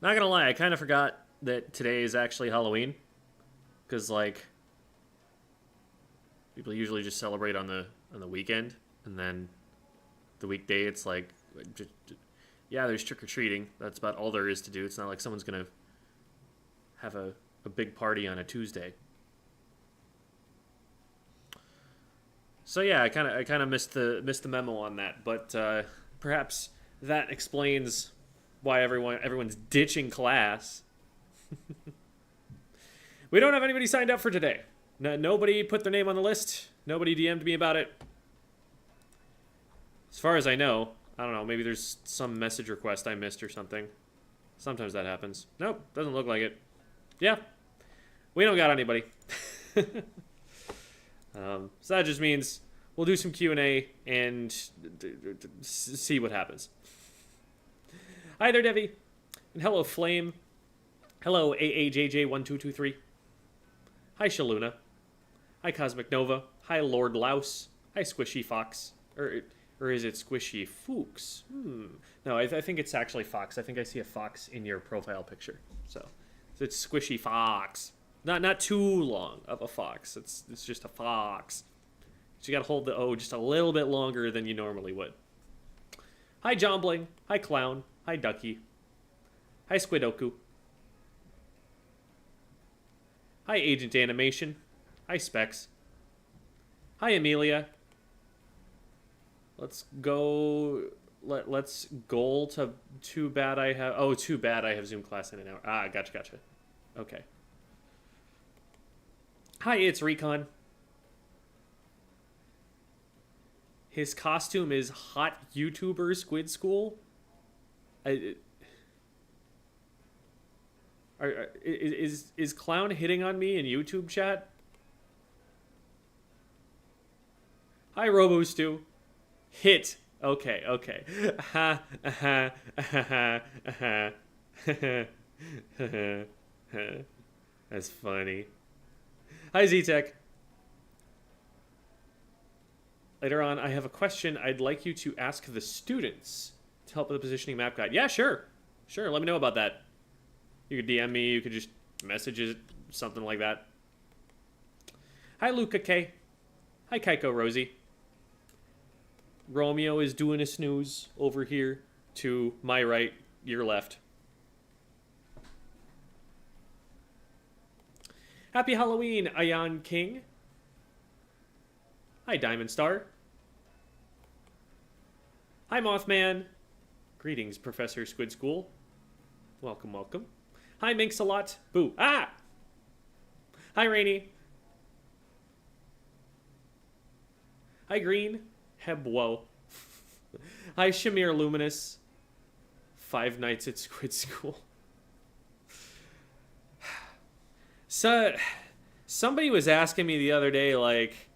Not gonna lie, I kind of forgot that today is actually Halloween. Because, like, people usually just celebrate on the weekend. And then the weekday, it's like, yeah, there's trick-or-treating. That's about all there is to do. It's not like someone's gonna have a big party on a Tuesday. So yeah, I kind of missed the memo on that, but perhaps that explains why everyone's ditching class. We don't have anybody signed up for today. Nobody put their name on the list. Nobody DM'd me about it. As far as I know, I don't know. Maybe there's some message request I missed or something. Sometimes that happens. Nope, doesn't look like it. Yeah, we don't got anybody. So that just means we'll do some Q&A and see what happens. Hi there, Devi. And hello, Flame. Hello, AAJJ1223. Hi, Shaluna. Hi, Cosmic Nova. Hi, Lord Louse. Hi, Squishy Fox. Or is it Squishy Fooks? No, I think it's actually Fox. I think I see a fox in your profile picture. So it's Squishy Fox. Not too long of a fox. It's just a fox. So you gotta hold the O just a little bit longer than you normally would. Hi, Jombling. Hi, Clown. Hi, Ducky. Hi, Squidoku. Hi, Agent Animation. Hi, Specs. Hi, Amelia. Let's go. Let's goal to too bad I have. Oh, too bad I have Zoom class in an hour. Ah, gotcha. Okay. Hi, it's Recon. His costume is hot YouTuber Squid School. Is Clown hitting on me in YouTube chat? Hi, RoboStew. Hit. Okay. That's funny. Hi, Z-Tech. Later on, I have a question I'd like you to ask the students to help with the positioning map guide. Yeah, sure. Let me know about that. You could DM me. You could just message it, something like that. Hi, Luca K. Hi, Kaiko Rosie. Romeo is doing a snooze over here to my right, your left. Happy Halloween, Ayan King. Hi, Diamond Star. Hi, Mothman. Greetings, Professor Squid School. Welcome. Hi, Minx-a-lot. Boo. Ah! Hi, Rainy. Hi, Green. Hebwo. Hi, Shamir Luminous. 5 Nights at Squid School. So, somebody was asking me the other day, like,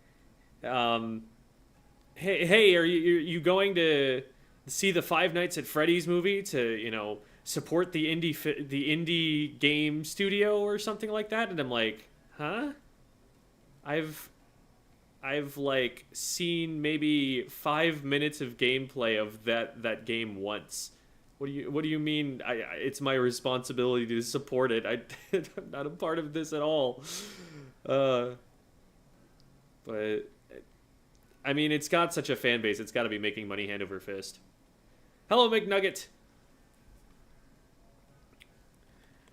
hey, are you going to see the 5 Nights at Freddy's movie to, support the indie game studio or something like that? And I'm like, huh? I've like seen maybe 5 minutes of gameplay of that game once. What do you mean? It's my responsibility to support it. I'm not a part of this at all. But I mean, it's got such a fan base. It's got to be making money hand over fist. Hello, McNugget.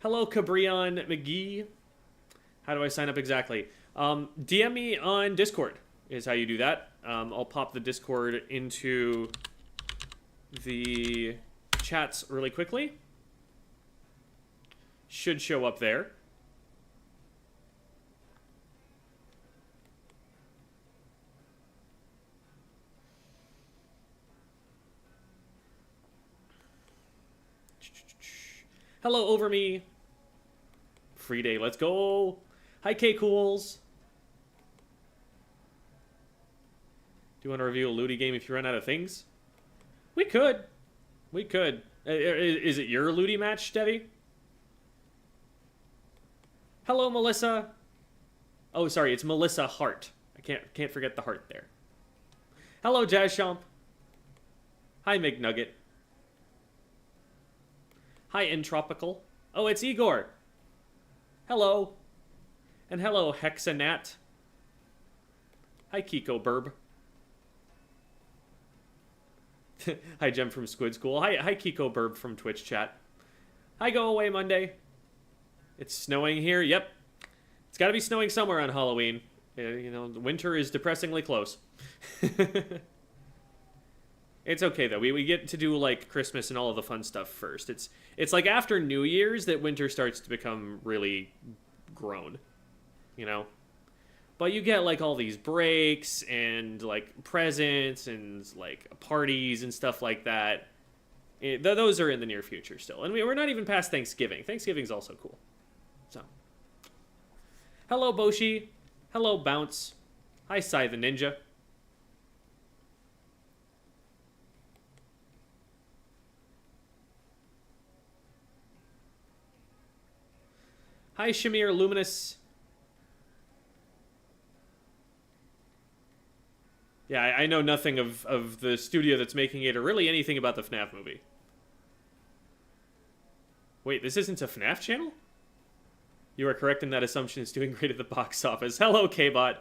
Hello, Cabrion McGee. How do I sign up exactly? DM me on Discord is how you do that. I'll pop the Discord into the chats really quickly. Should show up there. Hello, Over Me. Free day, let's go. Hi, K-Cools. Do you want to review a Looty game if you run out of things? We could. Is it your Looty match, Devi? Hello, Melissa. Oh, sorry, it's Melissa Hart. I can't forget the heart there. Hello, Jazz Chomp. Hi, McNugget. Hi, Entropical. Oh, it's Igor. Hello. And hello, Hexanat. Hi, Kiko Burb. Hi, Jem from Squid School. Hi, Kiko Burb from Twitch chat. Hi, Go Away Monday. It's snowing here. Yep. It's got to be snowing somewhere on Halloween. You know, winter is depressingly close. It's okay, though. We get to do, like, Christmas and all of the fun stuff first. It's like after New Year's that winter starts to become really grown. You know? But you get, like, all these breaks and, like, presents and, like, parties and stuff like that. Those are in the near future still. And we're not even past Thanksgiving. Thanksgiving's also cool. So. Hello, Boshi. Hello, Bounce. Hi, Sai the Ninja. Hi, Shamir Luminous. Yeah, I know nothing of the studio that's making it or really anything about the FNAF movie. Wait, this isn't a FNAF channel? You are correct in that assumption. It's doing great at the box office. Hello, K-Bot.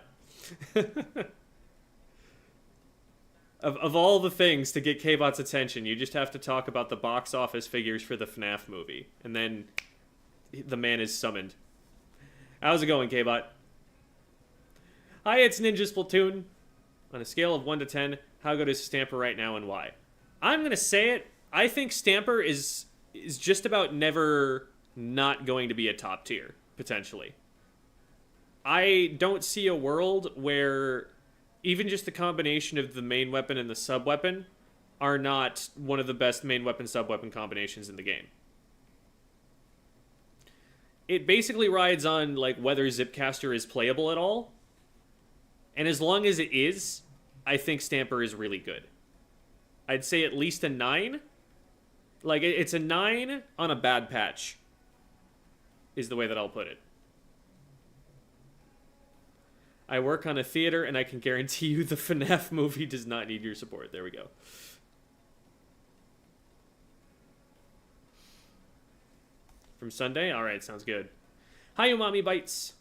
Of all the things to get K-Bot's attention, you just have to talk about the box office figures for the FNAF movie. And then the man is summoned. How's it going, K-Bot? Hi, it's Ninja Splatoon. On a scale of 1 to 10, how good is Stamper right now and why? I'm going to say it. I think Stamper is just about never not going to be a top tier, potentially. I don't see a world where even just the combination of the main weapon and the sub-weapon are not one of the best main weapon sub-weapon combinations in the game. It basically rides on like whether Zipcaster is playable at all. And as long as it is, I think Stamper is really good. I'd say at least a 9. Like, it's a 9 on a bad patch, is the way that I'll put it. I work on a theater, and I can guarantee you the FNAF movie does not need your support. There we go. From Sunday? Alright, sounds good. Hi, Umami Bites.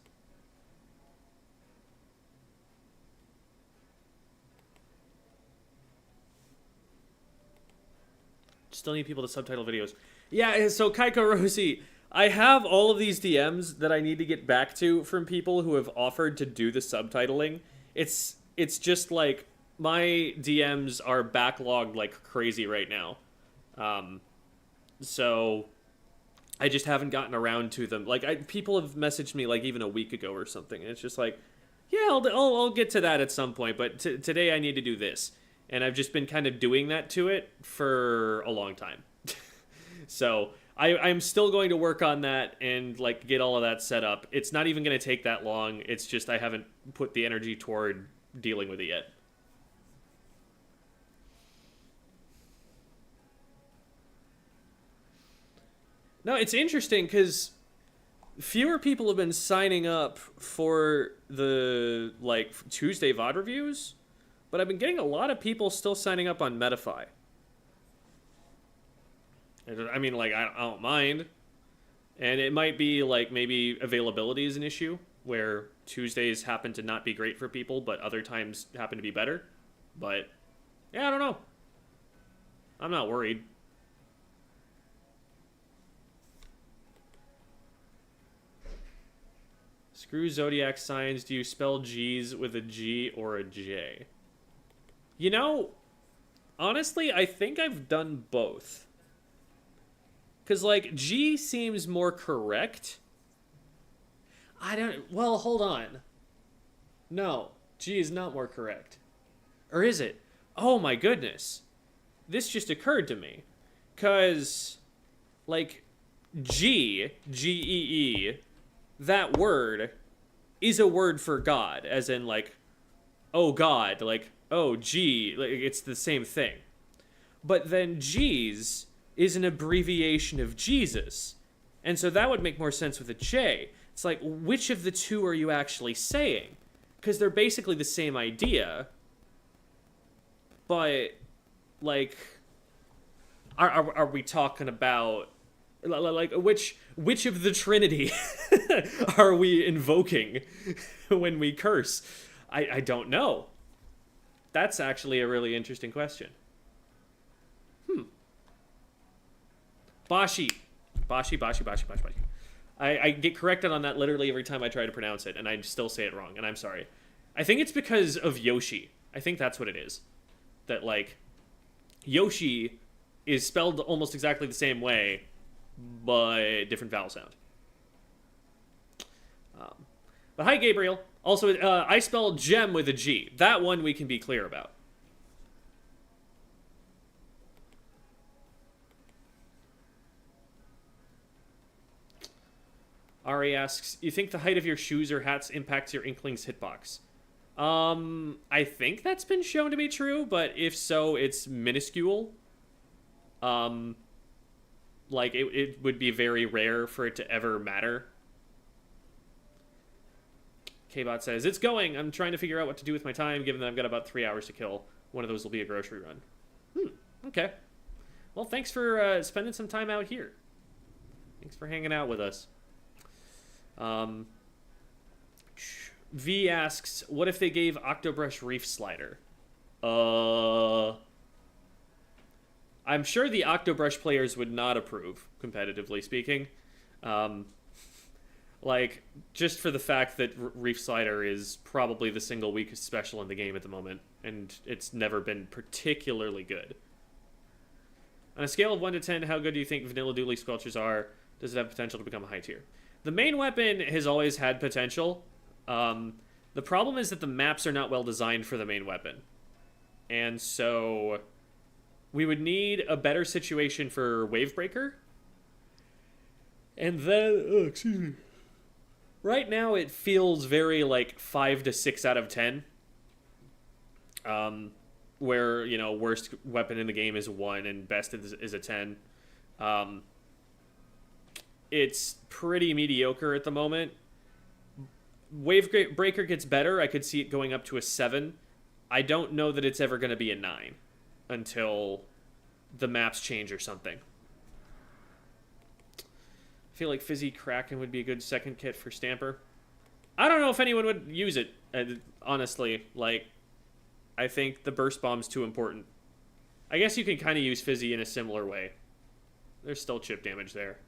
Still need people to subtitle videos. Yeah, so Kaiko Rosie, I have all of these DMs that I need to get back to from people who have offered to do the subtitling. It's just like my DMs are backlogged like crazy right now. So I just haven't gotten around to them. Like people have messaged me like even a week ago or something, and it's just like, yeah, I'll get to that at some point, but today I need to do this. And I've just been kind of doing that to it for a long time. So I'm still going to work on that and like get all of that set up. It's not even going to take that long. It's just I haven't put the energy toward dealing with it yet. No, it's interesting because fewer people have been signing up for the like Tuesday VOD reviews. But I've been getting a lot of people still signing up on Metafy. I mean, like, I don't mind. And it might be, like, maybe availability is an issue, where Tuesdays happen to not be great for people, but other times happen to be better. But, yeah, I don't know. I'm not worried. Screw zodiac signs. Do you spell G's with a G or a J? You know, honestly, I think I've done both. Because, like, G seems more correct. Well, hold on. No, G is not more correct. Or is it? Oh my goodness. This just occurred to me. Because, like, G-E-E, that word is a word for God. As in, like, oh God, like, oh, G, like, it's the same thing. But then G's is an abbreviation of Jesus. And so that would make more sense with a J. It's like, which of the two are you actually saying? Because they're basically the same idea. But, like, Are we talking about like which of the Trinity are we invoking when we curse? I don't know. That's actually a really interesting question. Bashi. Bashi. I get corrected on that literally every time I try to pronounce it, and I still say it wrong, and I'm sorry. I think it's because of Yoshi. I think that's what it is. That, like, Yoshi is spelled almost exactly the same way, but different vowel sound. But hi, Gabriel. Also, I spell gem with a G. That one we can be clear about. Ari asks, you think the height of your shoes or hats impacts your Inkling's hitbox? I think that's been shown to be true, but if so, it's minuscule. Like, it would be very rare for it to ever matter. K-Bot says, it's going! I'm trying to figure out what to do with my time, given that I've got about 3 hours to kill. One of those will be a grocery run. Okay. Well, thanks for spending some time out here. Thanks for hanging out with us. V asks, what if they gave Octobrush Reef Slider? I'm sure the Octobrush players would not approve, competitively speaking. Like, just for the fact that Reef Slider is probably the single weakest special in the game at the moment, and it's never been particularly good. On a scale of 1 to 10, how good do you think Vanilla Dooley Squelchers are? Does it have potential to become a high tier? The main weapon has always had potential. The problem is that the maps are not well designed for the main weapon. And so we would need a better situation for Wavebreaker. And then, excuse me. Right now it feels very like 5 to 6 out of 10. Where, you know, worst weapon in the game is 1 and best is a 10. It's pretty mediocre at the moment. Wavebreaker gets better. I could see it going up to a 7. I don't know that it's ever going to be a 9 until the maps change or something. I feel like Fizzy Kraken would be a good second kit for Stamper. I don't know if anyone would use it, honestly. Like, I think the Burst Bomb's too important. I guess you can kind of use Fizzy in a similar way. There's still chip damage there.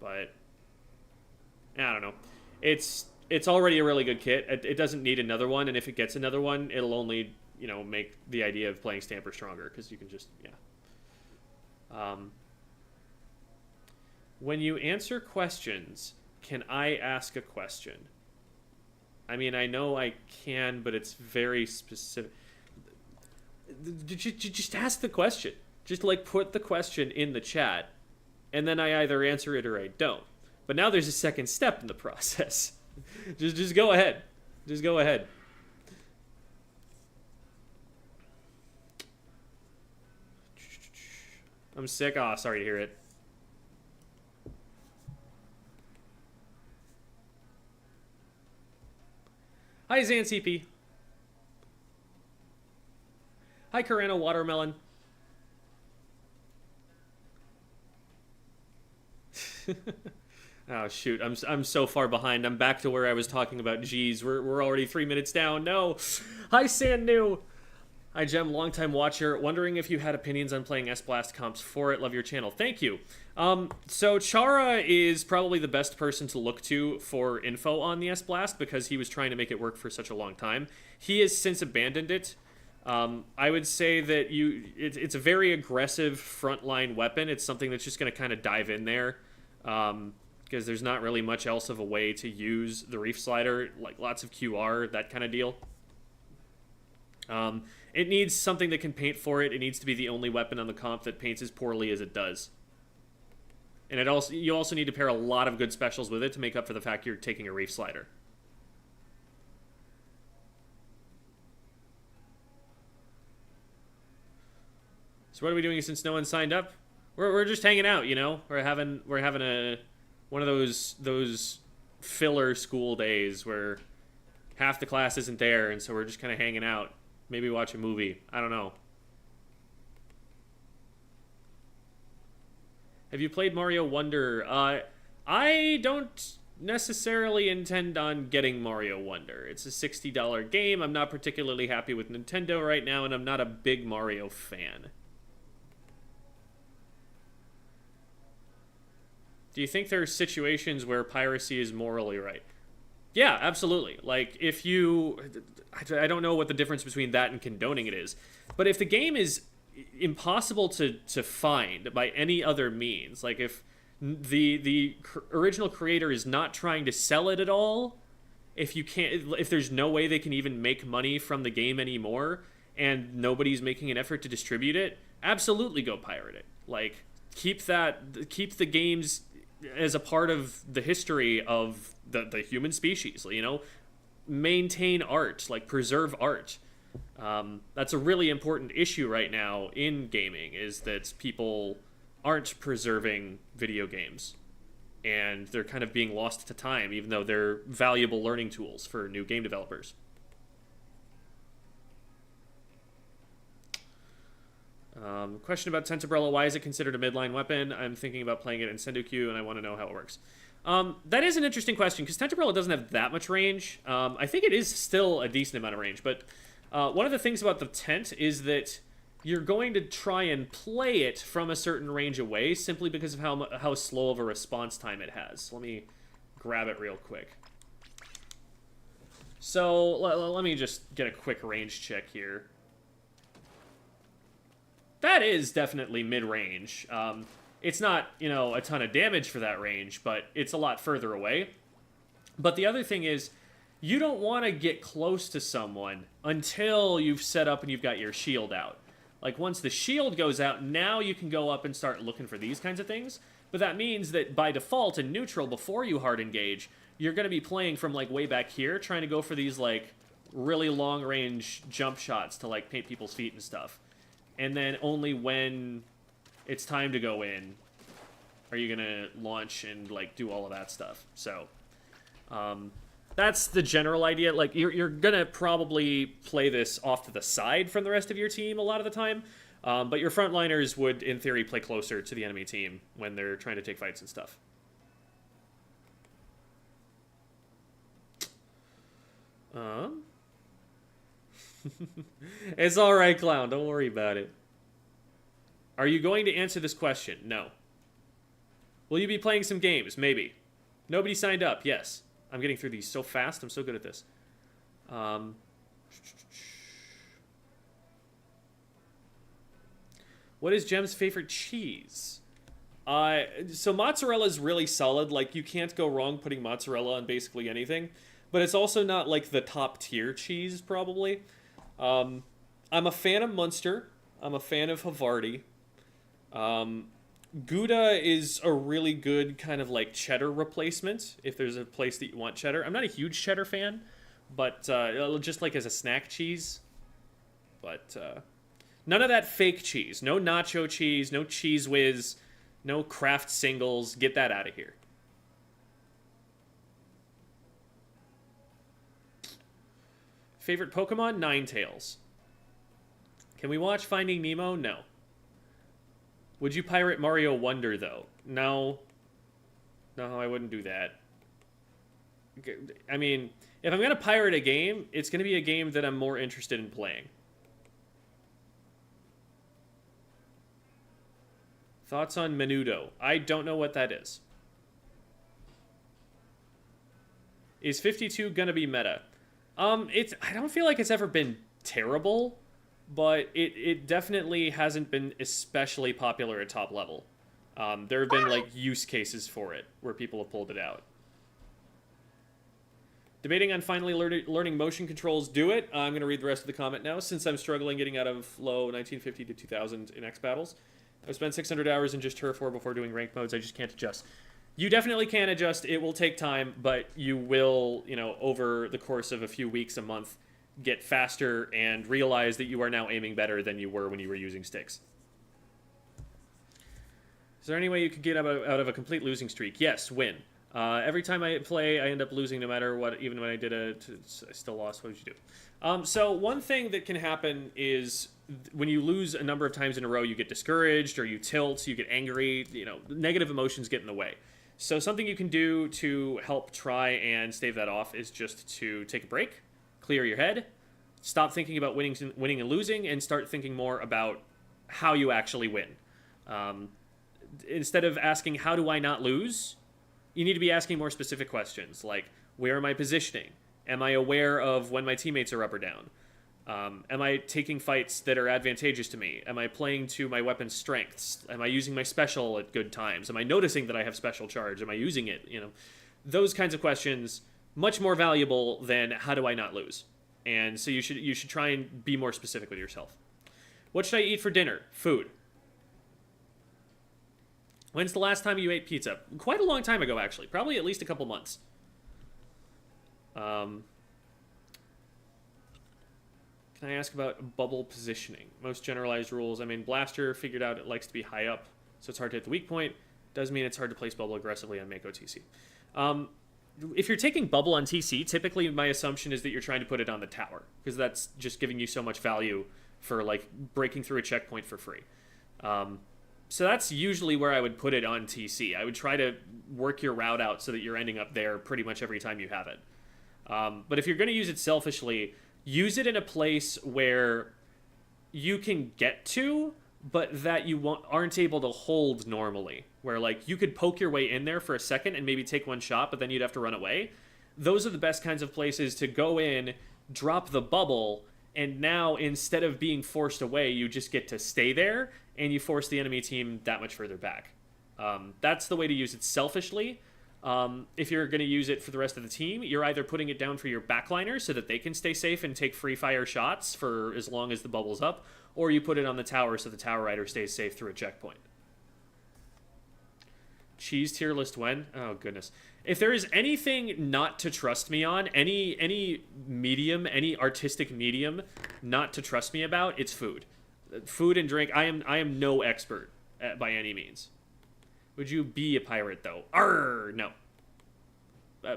But I don't know. It's already a really good kit. It doesn't need another one, and if it gets another one, it'll only, you know, make the idea of playing Stamper stronger, because you can just, yeah. When you answer questions, can I ask a question? I mean, I know I can, but it's very specific. Just ask the question. Just, like, put the question in the chat, and then I either answer it or I don't. But now there's a second step in the process. Just go ahead. Just go ahead. I'm sick. Oh, sorry to hear it. Hi, ZanCP. Hi, Carano Watermelon. Oh shoot, I'm so far behind. I'm back to where I was talking about G's. We're already 3 minutes down. No. Hi, Sand New. Hi, Gem, longtime watcher. Wondering if you had opinions on playing S-Blast comps for it. Love your channel. Thank you. So Chara is probably the best person to look to for info on the S-Blast because he was trying to make it work for such a long time. He has since abandoned it. I would say that it's a very aggressive frontline weapon. It's something that's just going to kind of dive in there. Because there's not really much else of a way to use the Reef Slider, like lots of QR, that kind of deal. It needs something that can paint for it. It needs to be the only weapon on the comp that paints as poorly as it does. And you also need to pair a lot of good specials with it to make up for the fact you're taking a Reef Slider. So what are we doing since no one signed up? We're just hanging out, you know? We're having one of those filler school days where half the class isn't there, and so we're just kind of hanging out. Maybe watch a movie. I don't know. Have you played Mario Wonder? I don't necessarily intend on getting Mario Wonder. It's a $60 game. I'm not particularly happy with Nintendo right now, and I'm not a big Mario fan. Do you think there are situations where piracy is morally right? Yeah, absolutely. Like, if you... I don't know what the difference between that and condoning it is, but if the game is impossible to find by any other means, like if the original creator is not trying to sell it at all, if there's no way they can even make money from the game anymore, and nobody's making an effort to distribute it, absolutely go pirate it. Like, keep the games as a part of the history of the human species, you know? Maintain art, like preserve art. That's a really important issue right now in gaming, is that people aren't preserving video games, and they're kind of being lost to time, even though they're valuable learning tools for new game developers. Question about Tensabrella. Why is it considered a midline weapon? I'm thinking about playing it in Sendoku, and I want to know how it works. That is an interesting question, because Tensabrella doesn't have that much range. I think it is still a decent amount of range, but one of the things about the tent is that you're going to try and play it from a certain range away, simply because of how slow of a response time it has. Let me grab it real quick. So, let me just get a quick range check here. That is definitely mid-range. It's not, a ton of damage for that range, but it's a lot further away. But the other thing is, you don't want to get close to someone until you've set up and you've got your shield out. Like, once the shield goes out, now you can go up and start looking for these kinds of things. But that means that by default, in neutral, before you hard engage, you're going to be playing from, like, way back here, trying to go for these, like, really long-range jump shots to, like, paint people's feet and stuff. And then only when it's time to go in are you going to launch and, like, do all of that stuff. So, that's the general idea. Like, you're going to probably play this off to the side from the rest of your team a lot of the time. But your frontliners would, in theory, play closer to the enemy team when they're trying to take fights and stuff. It's alright, Clown. Don't worry about it. Are you going to answer this question? No. Will you be playing some games? Maybe. Nobody signed up. Yes. I'm getting through these so fast. I'm so good at this. What is Jem's favorite cheese? So mozzarella is really solid. Like, you can't go wrong putting mozzarella on basically anything. But it's also not, like, the top tier cheese, probably. I'm a fan of Munster. I'm a fan of Havarti. Gouda is a really good kind of, like, cheddar replacement, if there's a place that you want cheddar. I'm not a huge cheddar fan, but just, like, as a snack cheese. But none of that fake cheese. No nacho cheese, no Cheese Whiz, no Kraft singles. Get that out of here. Favorite Pokemon? Ninetales. Can we watch Finding Nemo? No. Would you pirate Mario Wonder, though? No. No, I wouldn't do that. I mean, if I'm going to pirate a game, it's going to be a game that I'm more interested in playing. Thoughts on Menudo? I don't know what that is. Is 52 going to be meta? I don't feel like it's ever been terrible, but it definitely hasn't been especially popular at top level. There have been, like, use cases for it, where people have pulled it out. Debating on finally learning motion controls. Do it. I'm going to read the rest of the comment now, since I'm struggling getting out of low 1950 to 2000 in X battles. I've spent 600 hours in just Turf War before doing ranked modes. I just can't adjust. You definitely can adjust. It will take time, but you will, over the course of a few weeks, a month, get faster and realize that you are now aiming better than you were when you were using sticks. Is there any way you could get out of a complete losing streak? Yes, win. Every time I play, I end up losing no matter what. Even when I did I still lost. What did you do? So one thing that can happen is when you lose a number of times in a row, you get discouraged or you tilt, you get angry. Negative emotions get in the way. So something you can do to help try and stave that off is just to take a break, clear your head, stop thinking about winning and losing, and start thinking more about how you actually win. Instead of asking, how do I not lose? You need to be asking more specific questions, like, where am I positioning? Am I aware of when my teammates are up or down? Am I taking fights that are advantageous to me? Am I playing to my weapon's strengths? Am I using my special at good times? Am I noticing that I have special charge? Am I using it? Those kinds of questions, much more valuable than how do I not lose? And so you should try and be more specific with yourself. What should I eat for dinner? Food. When's the last time you ate pizza? Quite a long time ago, actually. Probably at least a couple months. Can I ask about bubble positioning? Most generalized rules. I mean, Blaster figured out it likes to be high up, so it's hard to hit the weak point. Does mean it's hard to place bubble aggressively on Mako TC. If you're taking bubble on TC, typically my assumption is that you're trying to put it on the tower, because that's just giving you so much value for, like, breaking through a checkpoint for free. So that's usually where I would put it on TC. I would try to work your route out so that you're ending up there pretty much every time you have it. But if you're going to use it selfishly, use it in a place where you can get to, but that you aren't able to hold normally. Where, like, you could poke your way in there for a second and maybe take one shot, but then you'd have to run away. Those are the best kinds of places to go in, drop the bubble, and now instead of being forced away, you just get to stay there, and you force the enemy team that much further back. That's the way to use it selfishly. If you're going to use it for the rest of the team, you're either putting it down for your backliners so that they can stay safe and take free fire shots for as long as the bubble's up, or you put it on the tower so the tower rider stays safe through a checkpoint. Cheese tier list when? Oh, goodness. If there is anything not to trust me on, any medium, any artistic medium not to trust me about, it's food. Food and drink, I am no expert by any means. Would you be a pirate, though? Arr! No.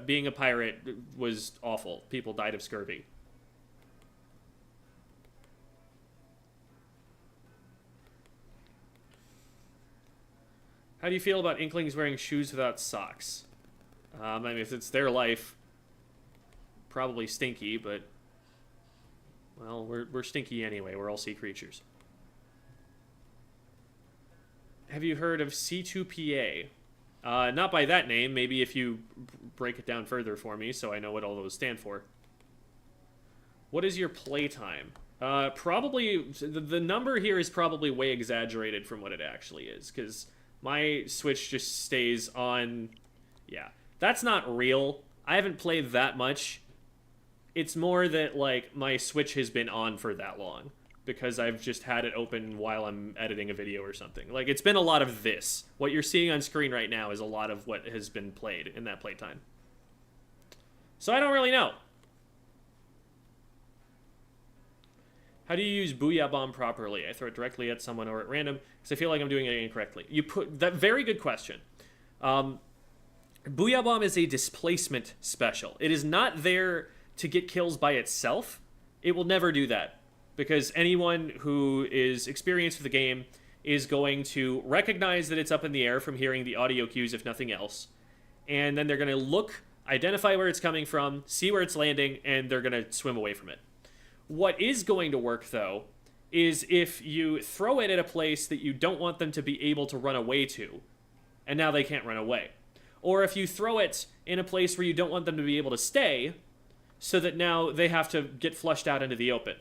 Being a pirate was awful. People died of scurvy. How do you feel about Inklings wearing shoes without socks? I mean, if it's their life, probably stinky, but, well, we're stinky anyway. We're all sea creatures. Have you heard of C2PA? Not by that name. Maybe if you break it down further for me so I know what all those stand for. What is your playtime? Probably, the number here is probably way exaggerated from what it actually is, because my Switch just stays on. Yeah, that's not real. I haven't played that much. It's more that, like, my Switch has been on for that long because I've just had it open while I'm editing a video or something. Like, it's been a lot of this. What you're seeing on screen right now is a lot of what has been played in that playtime. So I don't really know. How do you use Booyah Bomb properly? I throw it directly at someone or at random because I feel like I'm doing it incorrectly. You put that very good question. Booyah Bomb is a displacement special. It is not there to get kills by itself. It will never do that because anyone who is experienced with the game is going to recognize that it's up in the air from hearing the audio cues, if nothing else. And then they're going to look, identify where it's coming from, see where it's landing, and they're going to swim away from it. What is going to work, though, is if you throw it at a place that you don't want them to be able to run away to, and now they can't run away. Or if you throw it in a place where you don't want them to be able to stay, so that now they have to get flushed out into the open.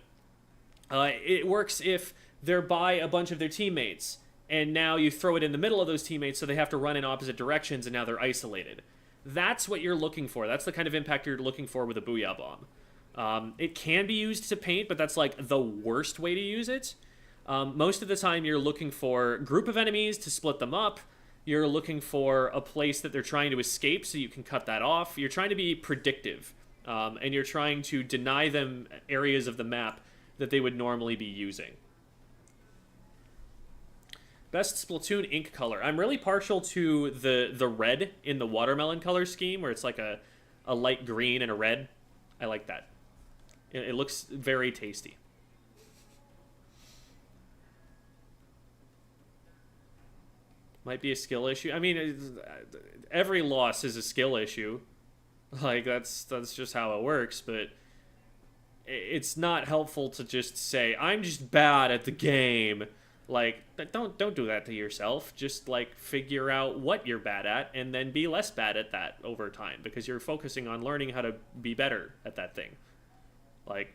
It works if they're by a bunch of their teammates, and now you throw it in the middle of those teammates so they have to run in opposite directions, and now they're isolated. That's what you're looking for. That's the kind of impact you're looking for with a Booyah Bomb. It can be used to paint, but that's like the worst way to use it. Most of the time you're looking for a group of enemies to split them up. You're looking for a place that they're trying to escape so you can cut that off. You're trying to be predictive, and you're trying to deny them areas of the map that they would normally be using. Best Splatoon ink color. I'm really partial to the red in the watermelon color scheme, where it's like a light green and a red. I like that. It looks very tasty. Might be a skill issue. I mean, every loss is a skill issue. Like, that's just how it works, but it's not helpful to just say, I'm just bad at the game. Like, don't do that to yourself. Just, like, figure out what you're bad at and then be less bad at that over time, because you're focusing on learning how to be better at that thing. Like,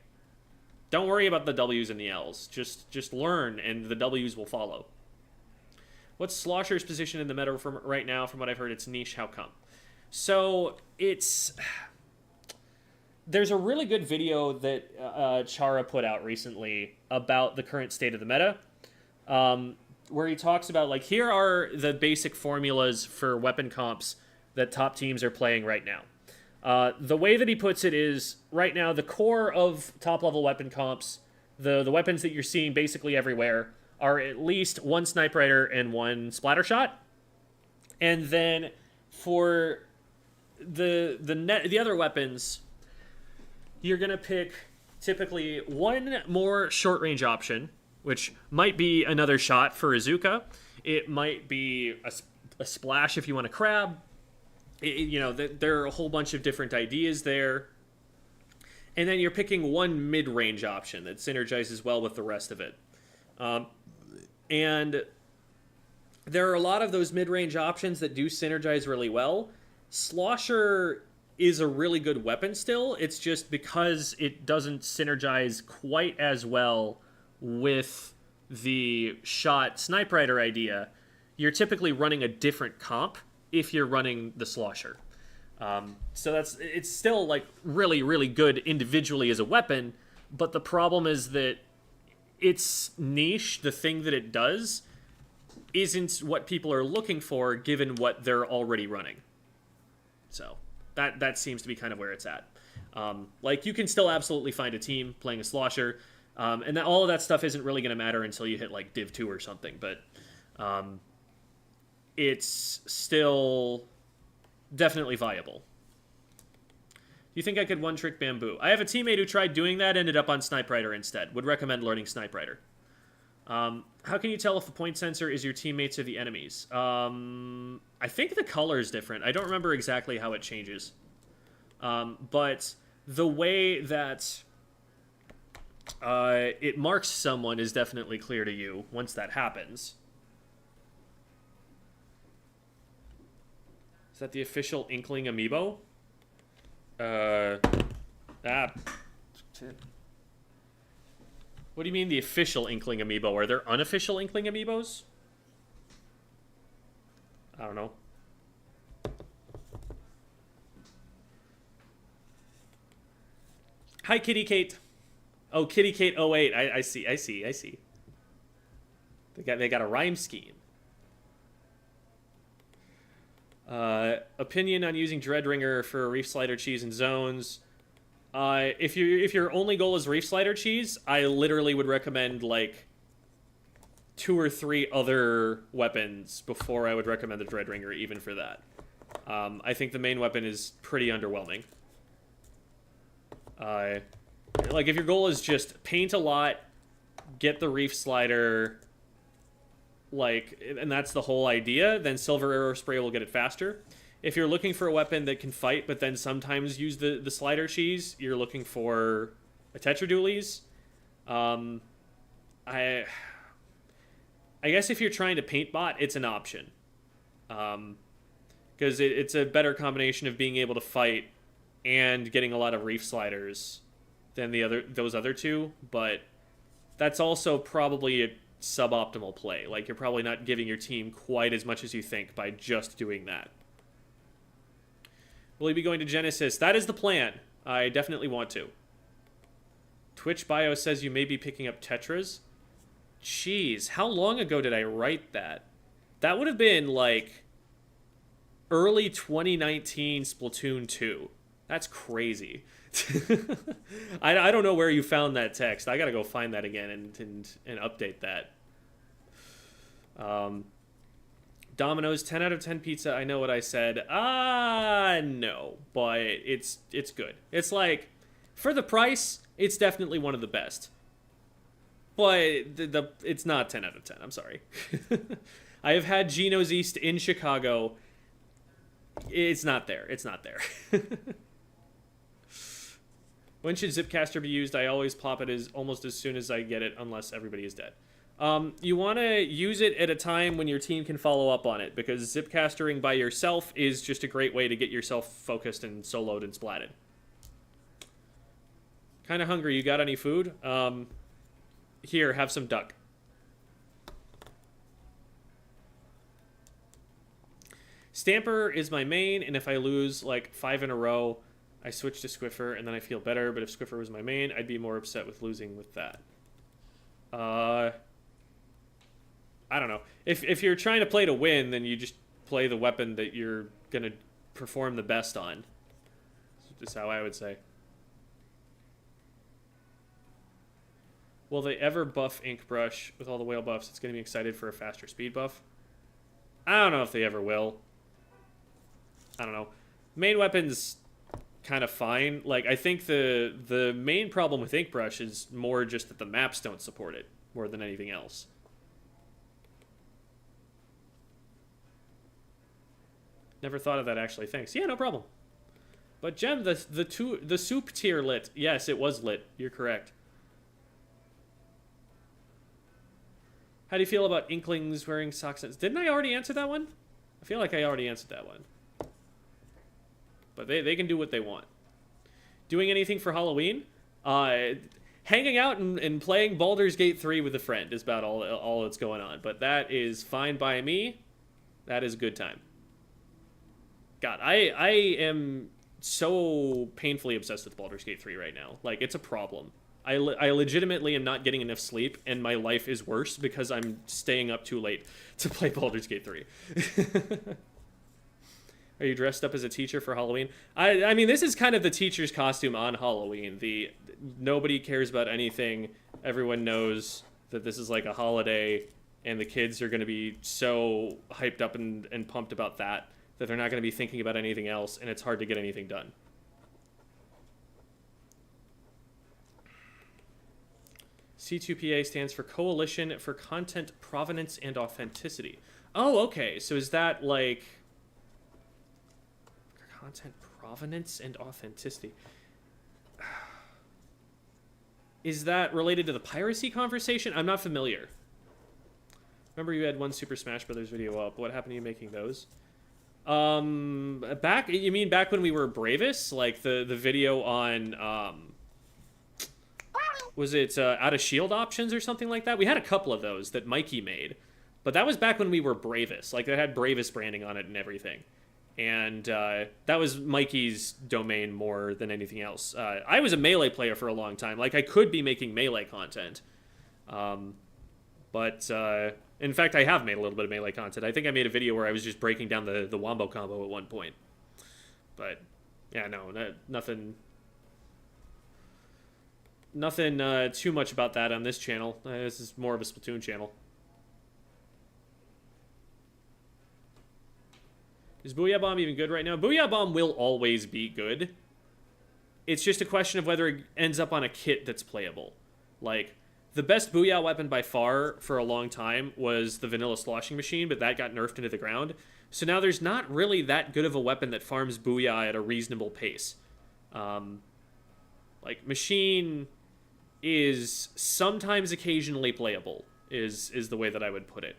don't worry about the W's and the L's. Just learn, and the W's will follow. What's Slosher's position in the meta from right now? From what I've heard, it's niche. How come? So, there's a really good video that Chara put out recently about the current state of the meta, where he talks about, like, here are the basic formulas for weapon comps that top teams are playing right now. The way that he puts it is, right now, the core of top-level weapon comps, the weapons that you're seeing basically everywhere, are at least one Sniper Rifle and one Splatter Shot. And then for the other weapons, you're going to pick typically one more short-range option, which might be another shot for Izuka. It might be a splash if you want to crab. There are a whole bunch of different ideas there. And then you're picking one mid-range option that synergizes well with the rest of it. And there are a lot of those mid-range options that do synergize really well. Slosher is a really good weapon still. It's just because it doesn't synergize quite as well with the shot Sniper Rifle idea, you're typically running a different comp if you're running the Slosher. So it's still, like, really, really good individually as a weapon, but the problem is that its niche, the thing that it does, isn't what people are looking for given what they're already running. So that seems to be kind of where it's at. Like, you can still absolutely find a team playing a Slosher, and all of that stuff isn't really going to matter until you hit, like, Div 2 or something, but it's still definitely viable. Do you think I could one-trick Bamboo? I have a teammate who tried doing that, ended up on Sniper Rifle instead. Would recommend learning Sniper Rifle. How can you tell if the point sensor is your teammates or the enemies? I think the color is different. I don't remember exactly how it changes. But the way that it marks someone is definitely clear to you once that happens. Is that the official Inkling amiibo? What do you mean the official Inkling amiibo? Are there unofficial Inkling amiibos? I don't know. Hi, Kitty Kate. Oh, Kitty Kate 08. I see. They got a rhyme scheme. Opinion on using Dreadringer for Reef Slider Cheese and zones. If your only goal is Reef Slider Cheese, I literally would recommend, like, 2 or 3 other weapons before I would recommend the Dreadringer, even for that. I think the main weapon is pretty underwhelming. Like, if your goal is just paint a lot, get the Reef Slider, like, and that's the whole idea, then Silver Arrow Spray will get it faster. If you're looking for a weapon that can fight, but then sometimes use the Slider Cheese, you're looking for a Tetradualies. I guess if you're trying to paint bot, it's an option. Because it's a better combination of being able to fight and getting a lot of Reef Sliders than those other two, but that's also probably a suboptimal play. Like, you're probably not giving your team quite as much as you think by just doing that. Will you be going to Genesis? That is the plan. I definitely want to. Twitch bio says you may be picking up Tetras. Jeez, how long ago did I write that? That would have been, like, early 2019 Splatoon 2. That's crazy. I don't know where you found that text. I gotta go find that again and update that. Domino's 10 out of 10 pizza. I know what I said. No, but it's good. It's like, for the price, it's definitely one of the best. But it's not 10 out of 10. I'm sorry. I have had Gino's East in Chicago. It's not there. It's not there. When should Zipcaster be used? I always pop it almost as soon as I get it, unless everybody is dead. You want to use it at a time when your team can follow up on it, because Zipcastering by yourself is just a great way to get yourself focused and soloed and splatted. Kind of hungry. You got any food? Here, have some duck. Stamper is my main, and if I lose like 5 in a row, I switch to Squiffer, and then I feel better. But if Squiffer was my main, I'd be more upset with losing with that. I don't know. If you're trying to play to win, then you just play the weapon that you're going to perform the best on. That's just how I would say. Will they ever buff Ink Brush with all the whale buffs? It's going to be excited for a faster speed buff. I don't know if they ever will. I don't know. Main weapon's kind of fine. Like, I think the main problem with Ink Brush is more just that the maps don't support it more than anything else. Never thought of that, actually. Thanks. Yeah, no problem. But Gem, the soup tier lit. Yes, it was lit. You're correct. How do you feel about Inklings wearing socks? Didn't I already answer that one? I feel like I already answered that one. But they can do what they want. Doing anything for Halloween? Hanging out and playing Baldur's Gate 3 with a friend is about all that's going on. But that is fine by me. That is a good time. God, I am so painfully obsessed with Baldur's Gate 3 right now. Like, it's a problem. I legitimately am not getting enough sleep, and my life is worse because I'm staying up too late to play Baldur's Gate 3. Are you dressed up as a teacher for Halloween? I mean, this is kind of the teacher's costume on Halloween. Nobody cares about anything. Everyone knows that this is like a holiday, and the kids are going to be so hyped up and pumped about that they're not going to be thinking about anything else, and it's hard to get anything done. C2PA stands for Coalition for Content Provenance and Authenticity. Oh, okay. So is that like content provenance and authenticity? Is that related to the piracy conversation? I'm not familiar. Remember you had one Super Smash Brothers video up. What happened to you making those? You mean back when we were Bravest? Like the video on was it out of shield options or something like that? We had a couple of those that Mikey made, but that was back when we were Bravest. Like, that had Bravest branding on it and everything. And that was Mikey's domain more than anything else. I was a Melee player for a long time. Like, I could be making Melee content. But in fact, I have made a little bit of Melee content. I think I made a video where I was just breaking down the Wombo combo at one point. But, yeah, no, nothing too much about that on this channel. This is more of a Splatoon channel. Is Booyah Bomb even good right now? Booyah Bomb will always be good. It's just a question of whether it ends up on a kit that's playable. Like, the best Booyah weapon by far for a long time was the Vanilla Sloshing Machine, but that got nerfed into the ground. So now there's not really that good of a weapon that farms Booyah at a reasonable pace. Like, Machine is sometimes occasionally playable, is the way that I would put it.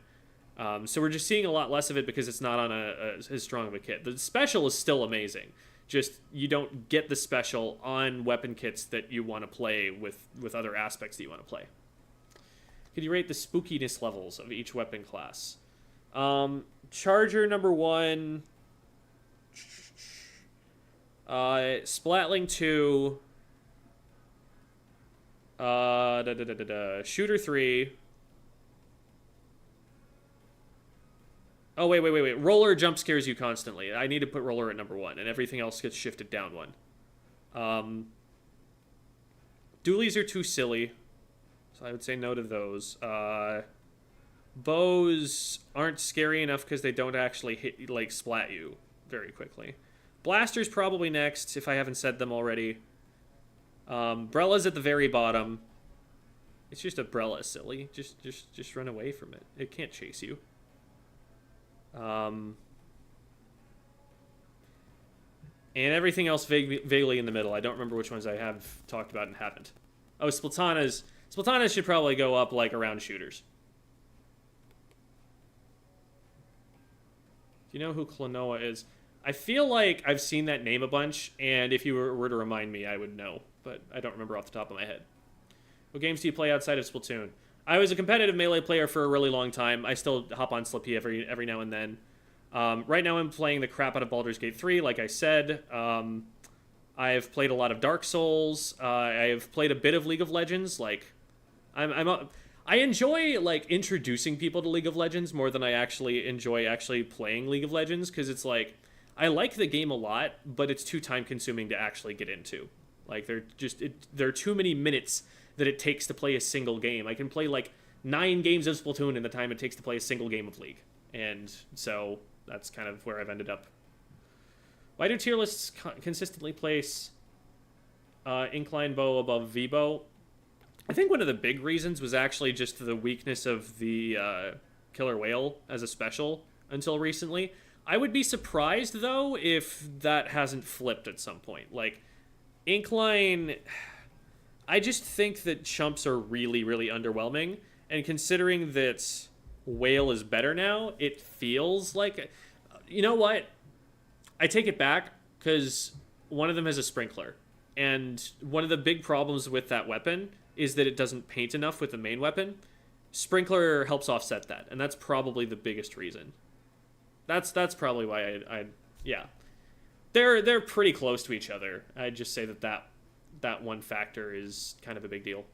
So we're just seeing a lot less of it because it's not on as strong of a kit. The special is still amazing. Just, you don't get the special on weapon kits that you want to play with other aspects that you want to play. Could you rate the spookiness levels of each weapon class? Charger number 1. Splatling 2. Shooter 3. Oh, wait. Roller jump scares you constantly. I need to put Roller at number 1, and everything else gets shifted down 1. Dualies are too silly, so I would say no to those. Bows aren't scary enough because they don't actually hit, like, splat you very quickly. Blasters probably next, if I haven't said them already. Brella's at the very bottom. It's just a Brella, silly. Just run away from it. It can't chase you. And everything else vaguely in the middle. I don't remember which ones I have talked about and haven't. Oh, Splatana's should probably go up, like, around shooters. Do you know who Klonoa is? I feel like I've seen that name a bunch, and if you were to remind me, I would know. But I don't remember off the top of my head. What games do you play outside of Splatoon? I was a competitive Melee player for a really long time. I still hop on Slippy every now and then. Right now I'm playing the crap out of Baldur's Gate 3, like I said. I've played a lot of Dark Souls. I've played a bit of League of Legends. Like, I enjoy, like, introducing people to League of Legends more than I actually enjoy actually playing League of Legends, because it's like, I like the game a lot, but it's too time-consuming to actually get into. Like, there are too many minutes that it takes to play a single game. I can play, like, 9 games of Splatoon in the time it takes to play a single game of League. And so that's kind of where I've ended up. Why do tier lists consistently place Incline Bow above V-Bow? I think one of the big reasons was actually just the weakness of the Killer Whale as a special until recently. I would be surprised, though, if that hasn't flipped at some point. Like, Incline... I just think that chumps are really, really underwhelming. And considering that Whale is better now, it feels like... You know what? I take it back, because one of them has a sprinkler. And one of the big problems with that weapon is that it doesn't paint enough with the main weapon. Sprinkler helps offset that, and that's probably the biggest reason. That's probably why yeah. They're pretty close to each other. I'd just say that one factor is kind of a big deal.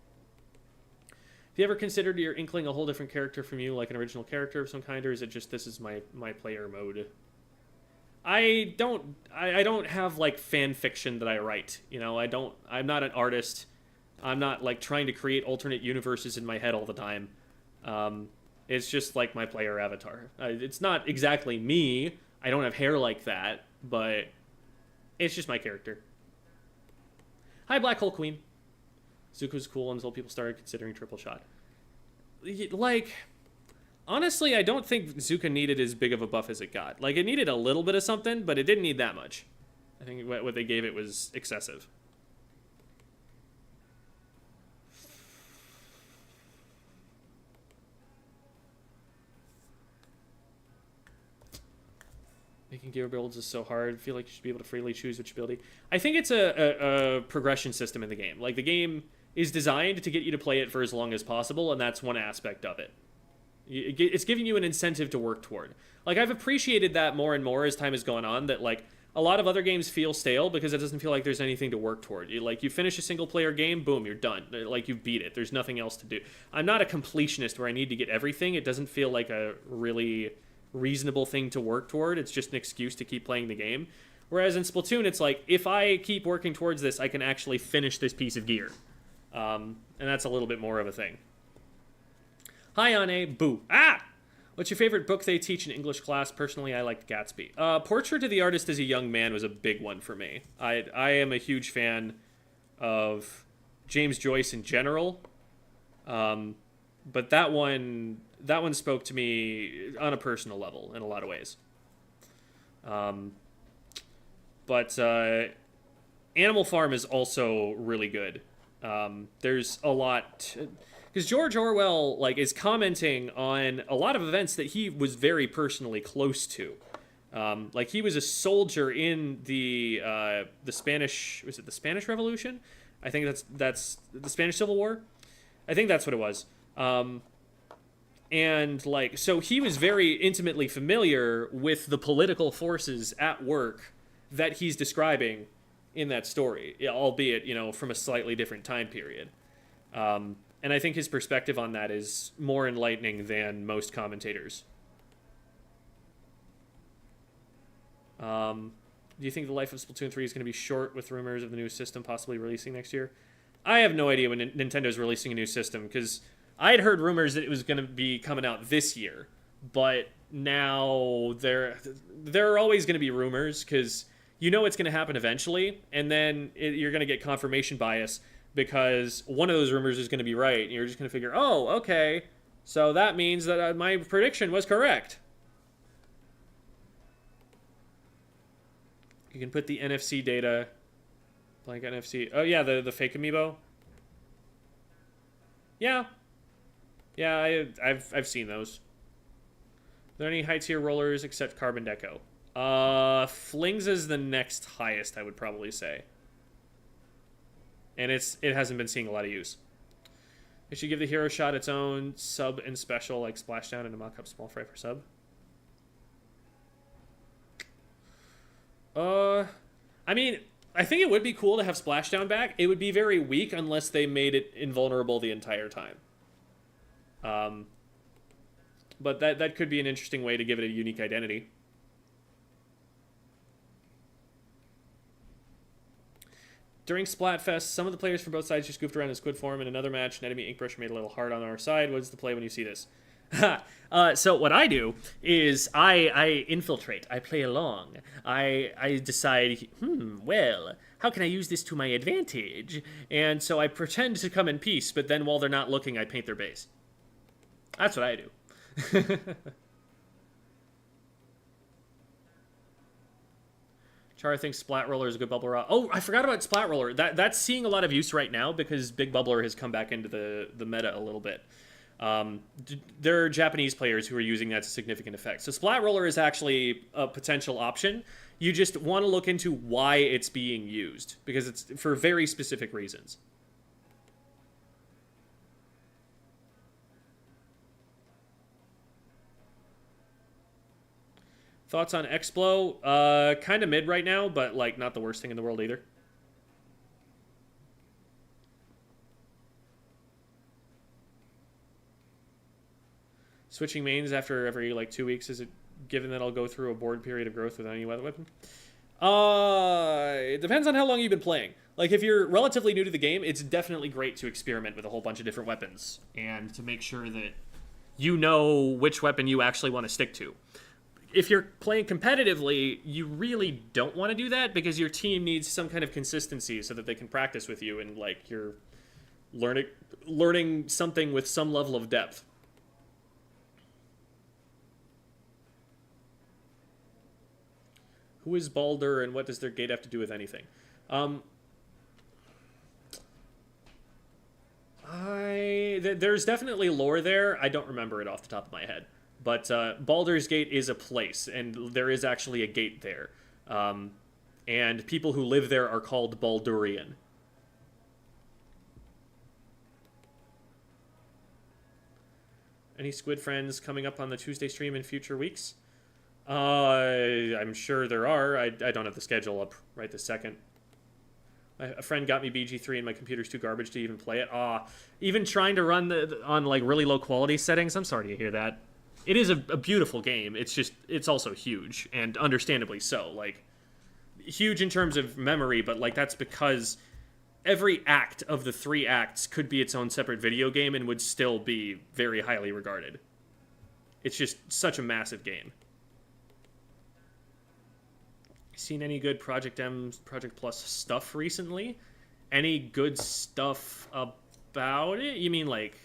Have you ever considered your Inkling a whole different character from you, like an original character of some kind, or is it just this is my player mode? I don't have, like, fan fiction that I write, you know. I'm not an artist. I'm not, like, trying to create alternate universes in my head all the time. It's just, like, my player avatar. It's not exactly me. I don't have hair like that, but it's just my character. Hi, Black Hole Queen. Zuko was cool until people started considering triple shot. Like, honestly, I don't think Zuka needed as big of a buff as it got. Like, it needed a little bit of something, but it didn't need that much. I think what they gave it was excessive. Making gear builds is so hard. I feel like you should be able to freely choose which ability. I think it's a progression system in the game. Like, the game is designed to get you to play it for as long as possible, and that's one aspect of it. It's giving you an incentive to work toward. Like, I've appreciated that more and more as time has gone on, that, like, a lot of other games feel stale because it doesn't feel like there's anything to work toward. You finish a single-player game, boom, you're done. Like, you beat it. There's nothing else to do. I'm not a completionist where I need to get everything. It doesn't feel like a really reasonable thing to work toward. It's just an excuse to keep playing the game. Whereas in Splatoon, it's like, if I keep working towards this, I can actually finish this piece of gear. And that's a little bit more of a thing. Hi, Anne. Boo. Ah! What's your favorite book they teach in English class? Personally, I liked Gatsby. Portrait of the Artist as a Young Man was a big one for me. I am a huge fan of James Joyce in general. But that one spoke to me on a personal level in a lot of ways. But Animal Farm is also really good. There's a lot... Because George Orwell, like, is commenting on a lot of events that he was very personally close to. Like, he was a soldier in the Spanish... Was it the Spanish Revolution? I think that's the Spanish Civil War? I think that's what it was. And, like, so he was very intimately familiar with the political forces at work that he's describing in that story, albeit, you know, from a slightly different time period. And I think his perspective on that is more enlightening than most commentators. Do you think the life of Splatoon 3 is going to be short with rumors of the new system possibly releasing next year? I have no idea when Nintendo's releasing a new system, because I had heard rumors that it was going to be coming out this year, but now there are always going to be rumors because you know it's going to happen eventually, and then you're going to get confirmation bias because one of those rumors is going to be right, and you're just going to figure, oh, okay, so that means that my prediction was correct. You can put the NFC data, blank NFC. Oh yeah, the fake amiibo. Yeah, yeah, I've seen those. Are there any high tier rollers except Carbon Deco? Flings is the next highest, I would probably say. And it hasn't been seeing a lot of use. It should give the hero shot its own sub and special, like Splashdown and a mock-up small fry for sub. I mean, I think it would be cool to have Splashdown back. It would be very weak unless they made it invulnerable the entire time. But that could be an interesting way to give it a unique identity. During Splatfest, some of the players from both sides just goofed around in squid form. In another match, an enemy Inkbrush made a little hard on our side. What is the play when you see this? So what I do is I infiltrate. I play along. I decide, well, how can I use this to my advantage? And so I pretend to come in peace, but then while they're not looking, I paint their base. That's what I do. Chara thinks Splat Roller is a good bubble rock. Oh, I forgot about Splat Roller. That's seeing a lot of use right now because Big Bubbler has come back into the meta a little bit. There are Japanese players who are using that to significant effect. So Splat Roller is actually a potential option. You just want to look into why it's being used because it's for very specific reasons. Thoughts on Explo? Kind of mid right now, but like not the worst thing in the world either. Switching mains after every like 2 weeks, is it given that I'll go through a board period of growth with any weather weapon? It depends on how long you've been playing. Like if you're relatively new to the game, it's definitely great to experiment with a whole bunch of different weapons and to make sure that you know which weapon you actually want to stick to. If you're playing competitively, you really don't want to do that because your team needs some kind of consistency so that they can practice with you and like you're learning something with some level of depth. Who is Baldur and what does their gate have to do with anything? There's definitely lore there. I don't remember it off the top of my head. But Baldur's Gate is a place, and there is actually a gate there. And people who live there are called Baldurian. Any Squid friends coming up on the Tuesday stream in future weeks? I'm sure there are. I don't have the schedule up right this second. A friend got me BG3 and my computer's too garbage to even play it. Even trying to run on like really low quality settings, I'm sorry to hear that. It is a beautiful game. It's also huge, and understandably so. Like, huge in terms of memory, but like that's because every act of the 3 acts could be its own separate video game and would still be very highly regarded. It's just such a massive game. Seen any good Project M, Project Plus stuff recently? Any good stuff about it? You mean like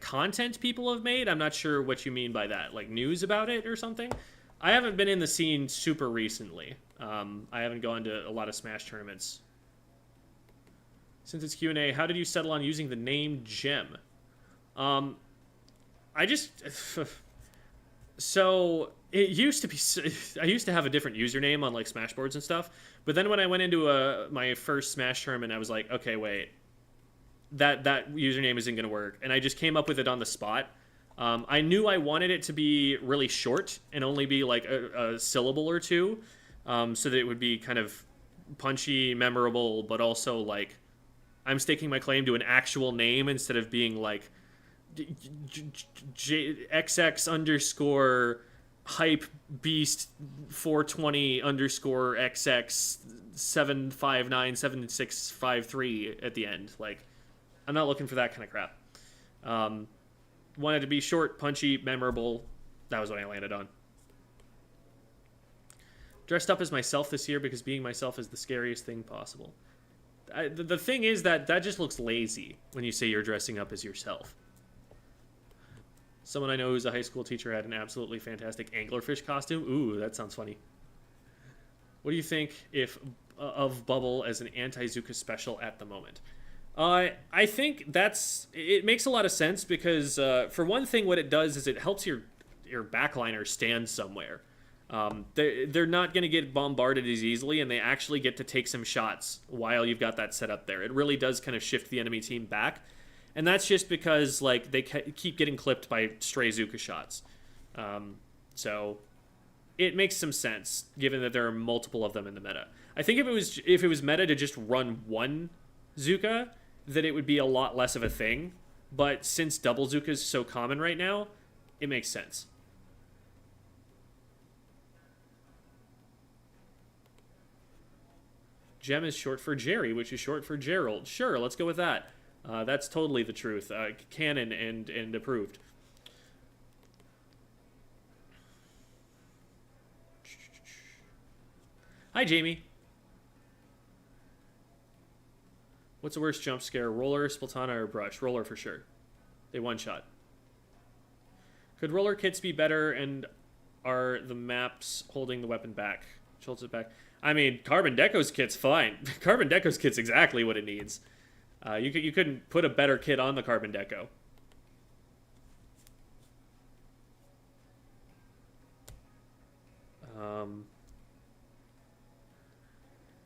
content people have made? I'm not sure what you mean by that. Like news about it or something? I haven't been in the scene super recently. I haven't gone to a lot of Smash tournaments. Since it's Q&A, how did you settle on using the name Gem? So it used to be. I used to have a different username on like Smashboards and stuff. But then when I went into my first Smash tournament, I was like, okay, wait. That username isn't going to work. And I just came up with it on the spot. I knew I wanted it to be really short and only be like a syllable or two, so that it would be kind of punchy, memorable, but also like I'm staking my claim to an actual name instead of being like XX underscore hype beast 420 underscore XX 7597653 at the end. Like, I'm not looking for that kind of crap. Wanted to be short, punchy, memorable. That was what I landed on. Dressed up as myself this year because being myself is the scariest thing possible. The thing is that just looks lazy when you say you're dressing up as yourself. Someone I know who's a high school teacher had an absolutely fantastic anglerfish costume. Ooh, that sounds funny. What do you think of Bubble as an anti-Zuka special at the moment? I think it makes a lot of sense because for one thing, what it does is it helps your backliner stand somewhere. They're not going to get bombarded as easily, and they actually get to take some shots while you've got that set up there. It really does kind of shift the enemy team back, and that's just because like they keep getting clipped by stray Zuka shots. So it makes some sense given that there are multiple of them in the meta. I think if it was meta to just run one Zuka, that it would be a lot less of a thing. But since double Zuka is so common right now, it makes sense. Gem is short for Jerry, which is short for Gerald. Sure, let's go with that. That's totally the truth. Canon and approved. Hi, Jamie. What's the worst jump scare? Roller, Splatana, or Brush? Roller for sure. They one-shot. Could roller kits be better, and are the maps holding the weapon back? Schultz it back. I mean, Carbon Deco's kit's fine. Carbon Deco's kit's exactly what it needs. You couldn't put a better kit on the Carbon Deco.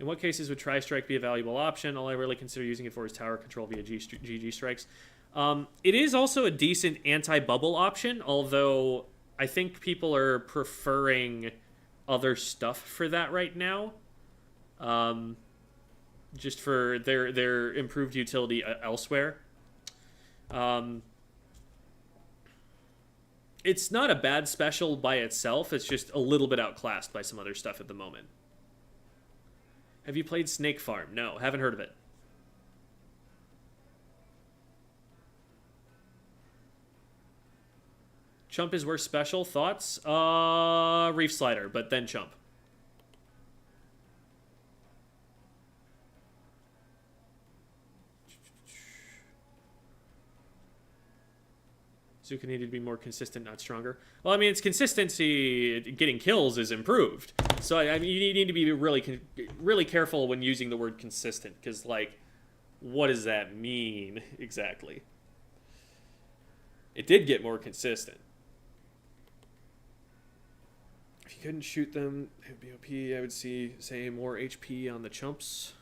In what cases would Tri-Strike be a valuable option? All I really consider using it for is tower control via GG strikes. It is also a decent anti-bubble option, although I think people are preferring other stuff for that right now. Just for their improved utility elsewhere. It's not a bad special by itself. It's just a little bit outclassed by some other stuff at the moment. Have you played Snake Farm? No, haven't heard of it. Chump is worse special. Thoughts? Reef Slider, but then Chump. Zuka needed to be more consistent, not stronger. Well, I mean, its consistency getting kills is improved. So, I mean, you need to be really careful when using the word consistent, because, like, what does that mean exactly? It did get more consistent. If you couldn't shoot them, it would be OP. I would say more HP on the chumps.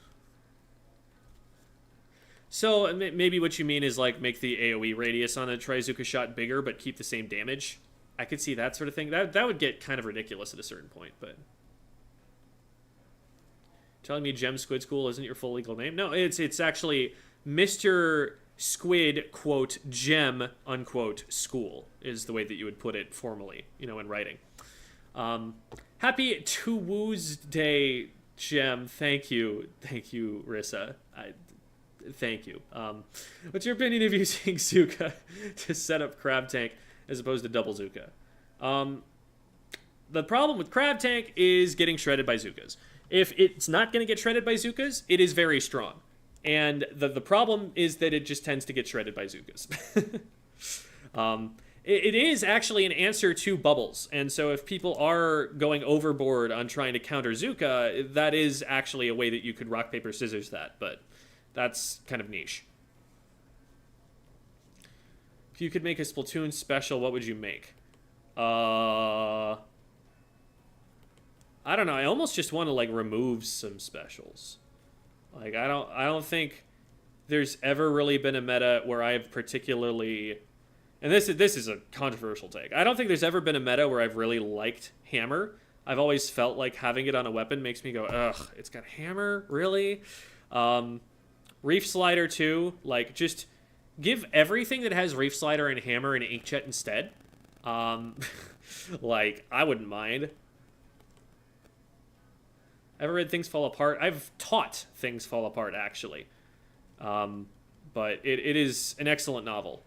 So maybe what you mean is like make the AoE radius on a Trizuka shot bigger, but keep the same damage. I could see that sort of thing. That would get kind of ridiculous at a certain point. But telling me Gem Squid School isn't your full legal name? No, it's actually Mr. Squid quote Gem unquote School is the way that you would put it formally, you know, in writing. Happy Tuesday, Gem. Thank you, Rissa. Thank you. What's your opinion of using Zuka to set up Crab Tank as opposed to double Zuka? The problem with Crab Tank is getting shredded by Zukas. If it's not going to get shredded by Zukas, it is very strong. And the problem is that it just tends to get shredded by Zukas. It is actually an answer to bubbles. And so if people are going overboard on trying to counter Zuka, that is actually a way that you could rock, paper, scissors that. But that's kind of niche. If you could make a Splatoon special, what would you make? I don't know. I almost just want to like remove some specials. Like I don't think there's ever really been a meta where I've particularly, and this is a controversial take. I don't think there's ever been a meta where I've really liked Hammer. I've always felt like having it on a weapon makes me go, ugh, it's got Hammer, really? Reef Slider too, like just give everything that has Reef Slider and Hammer and Inkjet instead. Like I wouldn't mind. Ever read Things Fall Apart? I've taught Things Fall Apart actually, but it is an excellent novel.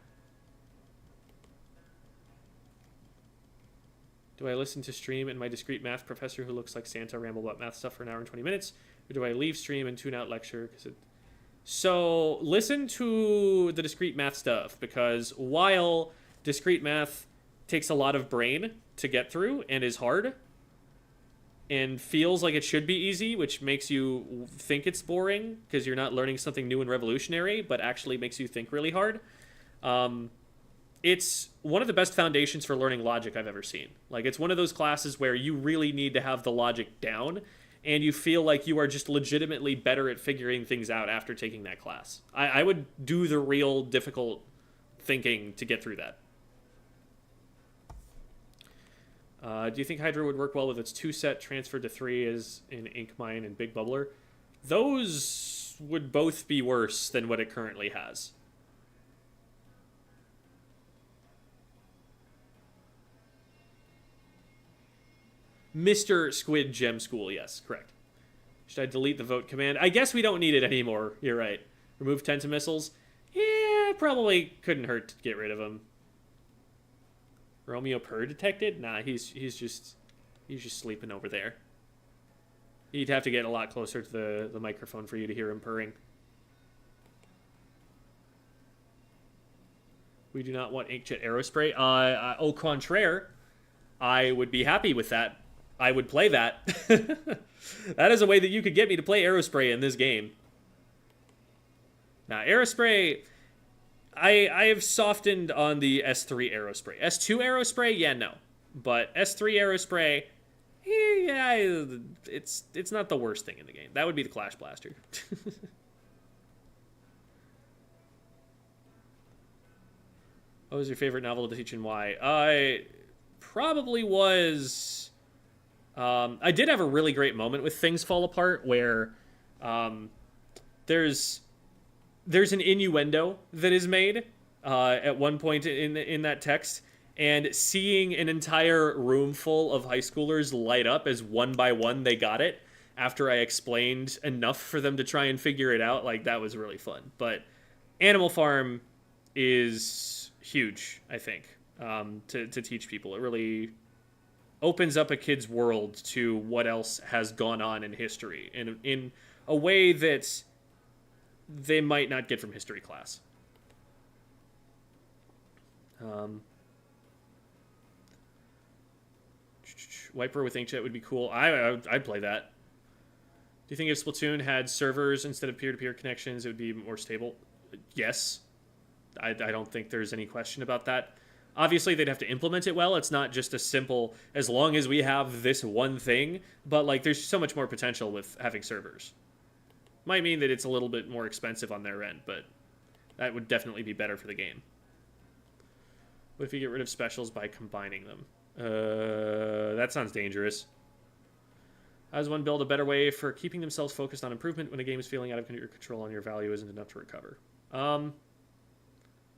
Do I listen to stream and my discrete math professor who looks like Santa ramble about math stuff for an hour and 20 minutes? Or do I leave stream and tune out lecture? So listen to the discrete math stuff, because while discrete math takes a lot of brain to get through and is hard and feels like it should be easy, which makes you think it's boring because you're not learning something new and revolutionary, but actually makes you think really hard. It's one of the best foundations for learning logic I've ever seen. Like, it's one of those classes where you really need to have the logic down, and you feel like you are just legitimately better at figuring things out after taking that class. I would do the real difficult thinking to get through that. Do you think Hydra would work well with its 2-set transferred to 3 as in Ink Mine and Big Bubbler? Those would both be worse than what it currently has. Mr. Squid Gem School, yes, correct. Should I delete the vote command? I guess we don't need it anymore. You're right. Remove Tentamissiles? Yeah, probably couldn't hurt to get rid of him. Romeo Purr detected? Nah, he's just sleeping over there. You'd have to get a lot closer to the microphone for you to hear him purring. We do not want Inkjet Aerospray. Au contraire, I would be happy with that. I would play that. That is a way that you could get me to play Aerospray in this game. Now, Aerospray, I have softened on the S3 Aerospray. S2 Aerospray, yeah, no. But S3 Aerospray, yeah, it's not the worst thing in the game. That would be the Clash Blaster. What was your favorite novel to teach and why? I probably was... I did have a really great moment with Things Fall Apart where there's an innuendo that is made at one point in that text, and seeing an entire room full of high schoolers light up as one by one they got it after I explained enough for them to try and figure it out, like, that was really fun. But Animal Farm is huge, I think, to teach people. It really opens up a kid's world to what else has gone on in history in a way that they might not get from history class. Wiper with Inkjet would be cool. I'd play that. Do you think if Splatoon had servers instead of peer-to-peer connections, it would be more stable? Yes. I don't think there's any question about that. Obviously, they'd have to implement it well. It's not just a simple, as long as we have this one thing, but, like, there's so much more potential with having servers. Might mean that it's a little bit more expensive on their end, but that would definitely be better for the game. What if you get rid of specials by combining them? That sounds dangerous. How does one build a better way for keeping themselves focused on improvement when a game is feeling out of your control and your value isn't enough to recover?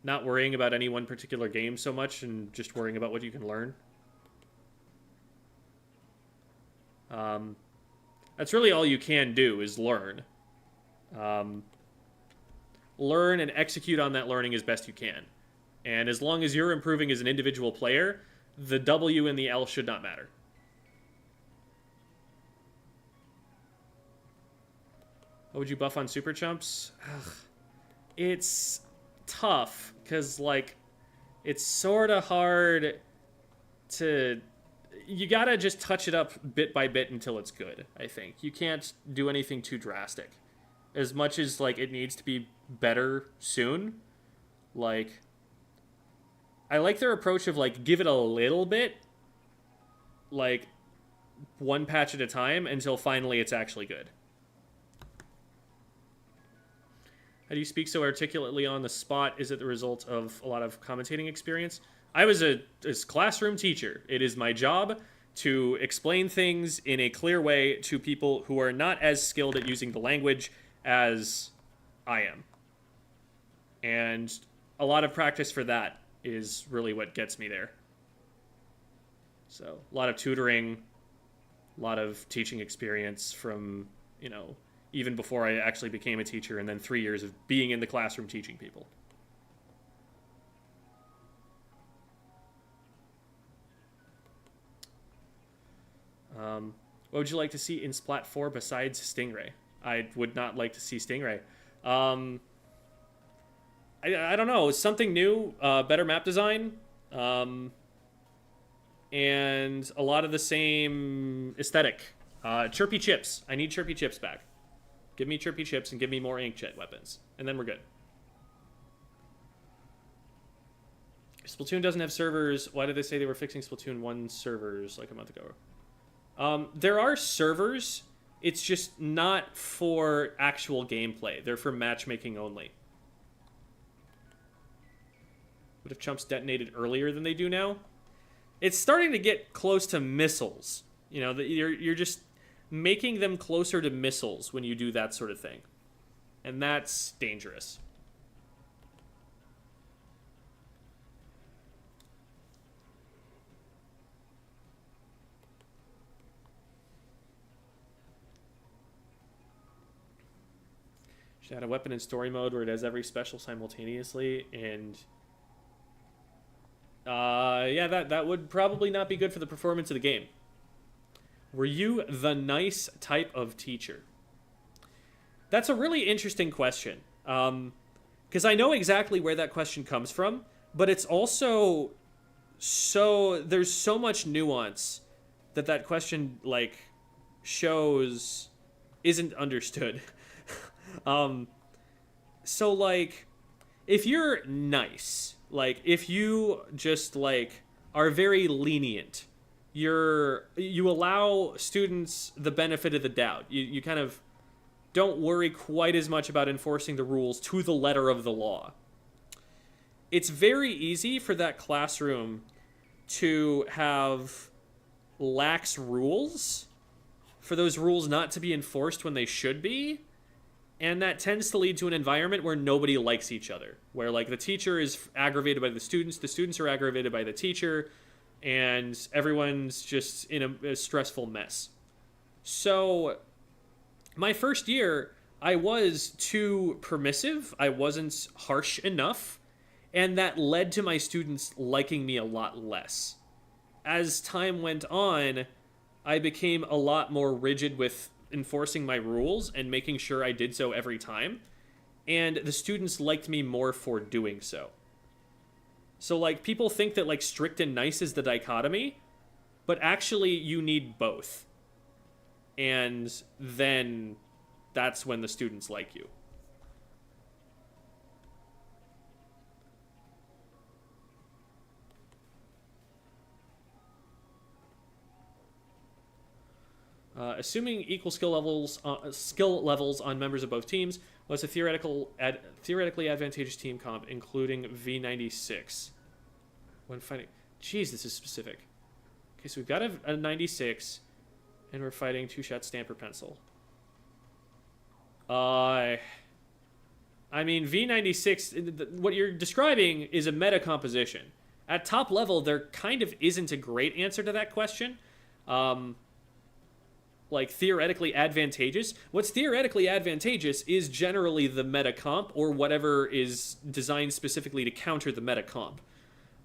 Not worrying about any one particular game so much and just worrying about what you can learn. That's really all you can do, is learn. Learn and execute on that learning as best you can. And as long as you're improving as an individual player, the W and the L should not matter. What would you buff on Super Chumps? Ugh. It's tough, because, like, it's sort of hard to... You gotta just touch it up bit by bit until it's good, I think. You can't do anything too drastic. As much as, like, it needs to be better soon, like... I like their approach of, like, give it a little bit, like, one patch at a time, until finally it's actually good. How do you speak so articulately on the spot? Is it the result of a lot of commentating experience? I was a classroom teacher. It is my job to explain things in a clear way to people who are not as skilled at using the language as I am. And a lot of practice for that is really what gets me there. So, a lot of tutoring, a lot of teaching experience from, you know, even before I actually became a teacher, and then 3 years of being in the classroom teaching people. What would you like to see in Splat 4 besides Stingray? I would not like to see Stingray. I don't know. Something new, better map design, and a lot of the same aesthetic. Chirpy chips. I need chirpy chips back. Give me chirpy chips and give me more inkjet weapons. And then we're good. Splatoon doesn't have servers. Why did they say they were fixing Splatoon 1 servers like a month ago? There are servers. It's just not for actual gameplay. They're for matchmaking only. What if chumps detonated earlier than they do now? It's starting to get close to missiles. You know, you're just making them closer to missiles when you do that sort of thing. And that's dangerous. Should add a weapon in story mode where it has every special simultaneously, and yeah, that would probably not be good for the performance of the game. Were you the nice type of teacher? That's a really interesting question. Because I know exactly where that question comes from, but it's also there's so much nuance that question, like, shows isn't understood. So, like, if you're nice, like, if you just, like, are very lenient, you allow students the benefit of the doubt. You kind of don't worry quite as much about enforcing the rules to the letter of the law. It's very easy for that classroom to have lax rules, for those rules not to be enforced when they should be, and that tends to lead to an environment where nobody likes each other, where, like, the teacher is aggravated by the students are aggravated by the teacher, and everyone's just in a stressful mess. So my first year, I was too permissive. I wasn't harsh enough, and that led to my students liking me a lot less. As time went on, I became a lot more rigid with enforcing my rules and making sure I did so every time, and the students liked me more for doing so. So, like, people think that, like, strict and nice is the dichotomy, but actually you need both. And then that's when the students like you. Assuming equal skill levels on members of both teams, what's a theoretically advantageous team comp, including V96? When fighting, jeez, this is specific. Okay, so we've got a 96, and we're fighting two-shot stamper pencil. I mean, V96. What you're describing is a meta composition. At top level, there kind of isn't a great answer to that question. Like, theoretically advantageous. What's theoretically advantageous is generally the meta comp, or whatever is designed specifically to counter the meta comp.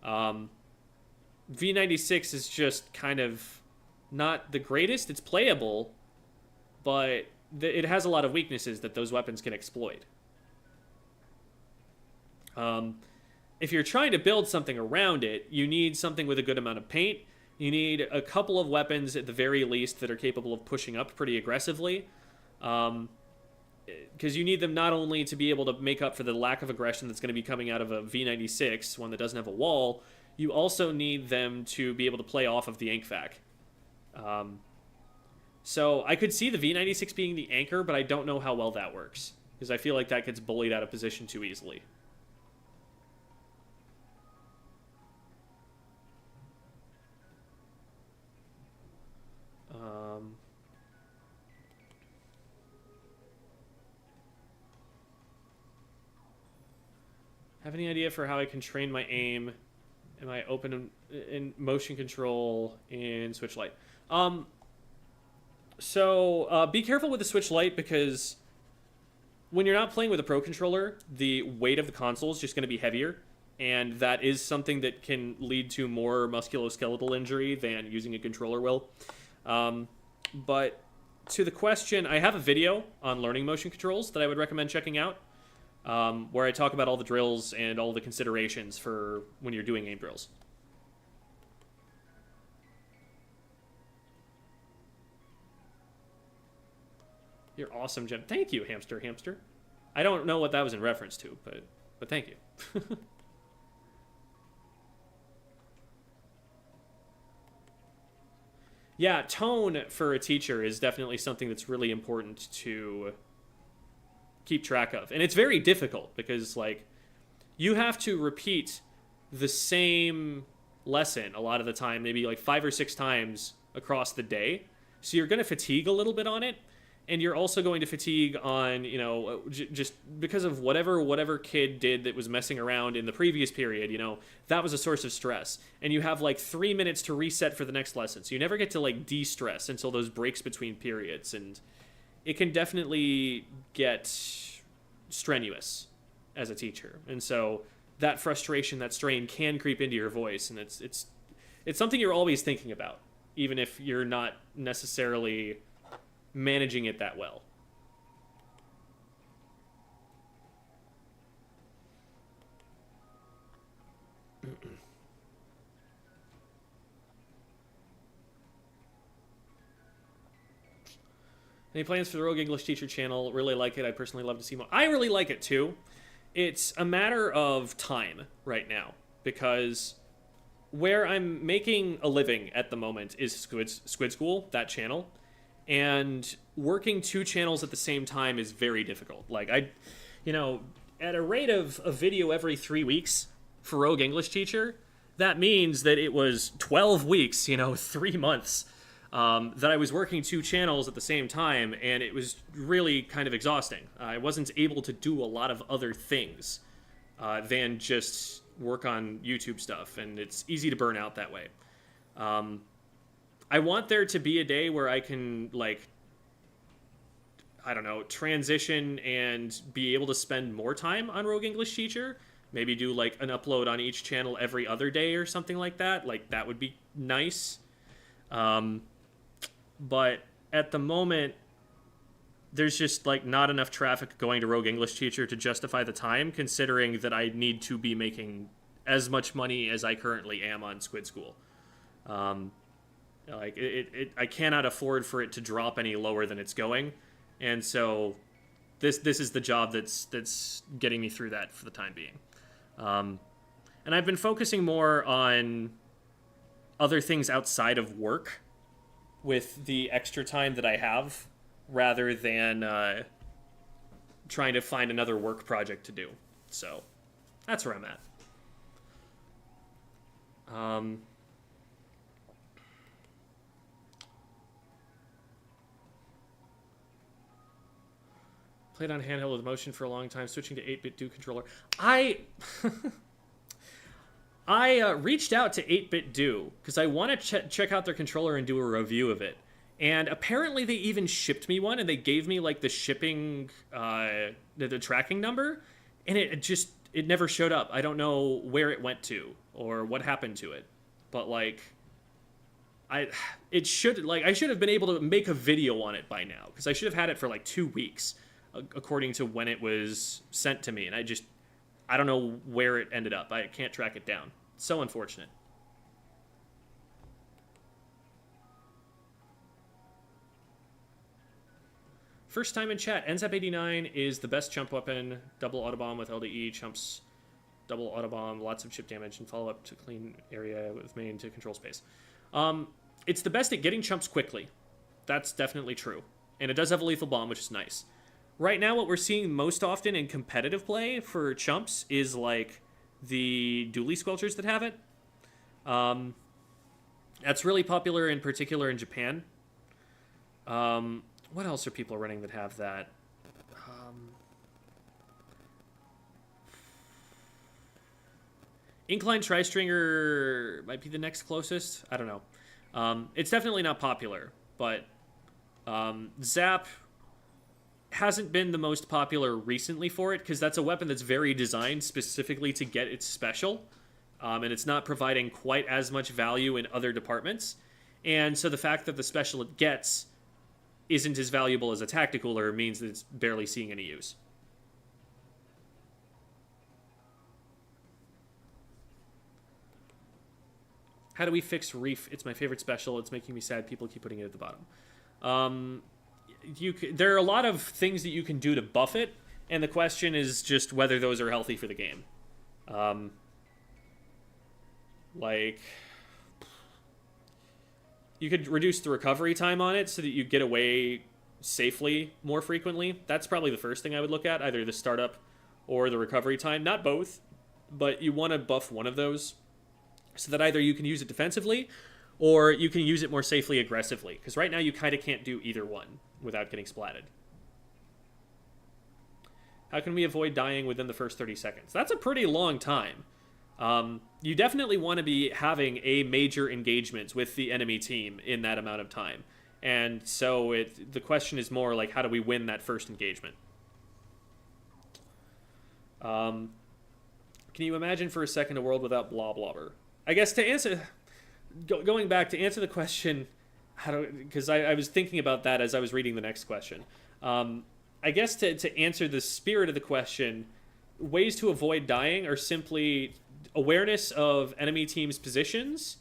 V96 is just kind of not the greatest. It's playable, but it has a lot of weaknesses that those weapons can exploit. If you're trying to build something around it, you need something with a good amount of paint. You need a couple of weapons at the very least that are capable of pushing up pretty aggressively. Because you need them not only to be able to make up for the lack of aggression that's going to be coming out of a V96, one that doesn't have a wall, you also need them to be able to play off of the ink vac. So I could see the V96 being the anchor, but I don't know how well that works, because I feel like that gets bullied out of position too easily. Have any idea for how I can train my aim and my open in motion control in Switch Lite? So be careful with the Switch Lite, because when you're not playing with a Pro Controller, the weight of the console is just going to be heavier, and that is something that can lead to more musculoskeletal injury than using a controller will. But to the question, I have a video on learning motion controls that I would recommend checking out, where I talk about all the drills and all the considerations for when you're doing aim drills. You're awesome, Jen. Thank you, Hamster. I don't know what that was in reference to, but thank you. Yeah, tone for a teacher is definitely something that's really important to keep track of. And it's very difficult because, like, you have to repeat the same lesson a lot of the time, maybe like 5 or 6 times across the day. So you're going to fatigue a little bit on it. And you're also going to fatigue on, you know, just because of whatever kid did that was messing around in the previous period, you know, that was a source of stress. And you have like 3 minutes to reset for the next lesson. So you never get to like de-stress until those breaks between periods. And it can definitely get strenuous as a teacher. And so that frustration, that strain can creep into your voice. And it's something you're always thinking about, even if you're not necessarily managing it that well. Any plans for the Rogue English Teacher channel? Really like it. I personally love to see more. I really like it too. It's a matter of time right now, because where I'm making a living at the moment is Squid School, that channel. And working 2 channels at the same time is very difficult. Like, at a rate of a video every 3 weeks for Rogue English Teacher, that means that it was 12 weeks, 3 months, that I was working 2 channels at the same time, and it was really kind of exhausting. I wasn't able to do a lot of other things than just work on YouTube stuff, and it's easy to burn out that way. I want there to be a day where I can, like, I don't know, transition and be able to spend more time on Rogue English Teacher. Maybe do, like, an upload on each channel every other day or something like that. Like, that would be nice. But at the moment, there's just, like, not enough traffic going to Rogue English Teacher to justify the time, considering that I need to be making as much money as I currently am on Squid School. Like, I cannot afford for it to drop any lower than it's going, and so this is the job that's getting me through that for the time being. And I've been focusing more on other things outside of work with the extra time that I have, rather than trying to find another work project to do. So that's where I'm at. Played on handheld with motion for a long time, switching to 8-bit Do controller. I reached out to 8-bit Do because I want to check out their controller and do a review of it. And apparently they even shipped me one, and they gave me like the shipping, the tracking number, and it never showed up. I don't know where it went to or what happened to it, but like, I should have been able to make a video on it by now, because I should have had it for like 2 weeks. According to when it was sent to me, and I don't know where it ended up. I can't track it down. It's so unfortunate. First time in chat. NZAP-89 is the best chump weapon. Double autobomb with LDE. Chumps double autobomb. Lots of chip damage and follow up to clean area with main to control space. It's the best at getting chumps quickly. That's definitely true. And it does have a lethal bomb, which is nice. Right now, what we're seeing most often in competitive play for chumps is, like, the dually squelchers that have it. That's really popular, in particular, in Japan. What else are people running that have that? Incline Tri-Stringer might be the next closest. I don't know. It's definitely not popular, but Zap hasn't been the most popular recently for it, because that's a weapon that's very designed specifically to get its special, and it's not providing quite as much value in other departments. And so the fact that the special it gets isn't as valuable as a tacticooler means that it's barely seeing any use. How do we fix Reef? It's my favorite special. It's making me sad. People keep putting it at the bottom. There are a lot of things that you can do to buff it, and the question is just whether those are healthy for the game. Like, you could reduce the recovery time on it so that you get away safely more frequently. That's probably the first thing I would look at, either the startup or the recovery time. Not both, but you want to buff one of those so that either you can use it defensively or you can use it more safely aggressively. Because right now you kind of can't do either one without getting splatted. How can we avoid dying within the first 30 seconds? That's a pretty long time. You definitely want to be having a major engagement with the enemy team in that amount of time. And so the question is more like, how do we win that first engagement? Can you imagine for a second a world without blah blobber? I guess to answer, going back to answer the question, because I was thinking about that as I was reading the next question. I guess to answer the spirit of the question, ways to avoid dying are simply awareness of enemy teams' positions,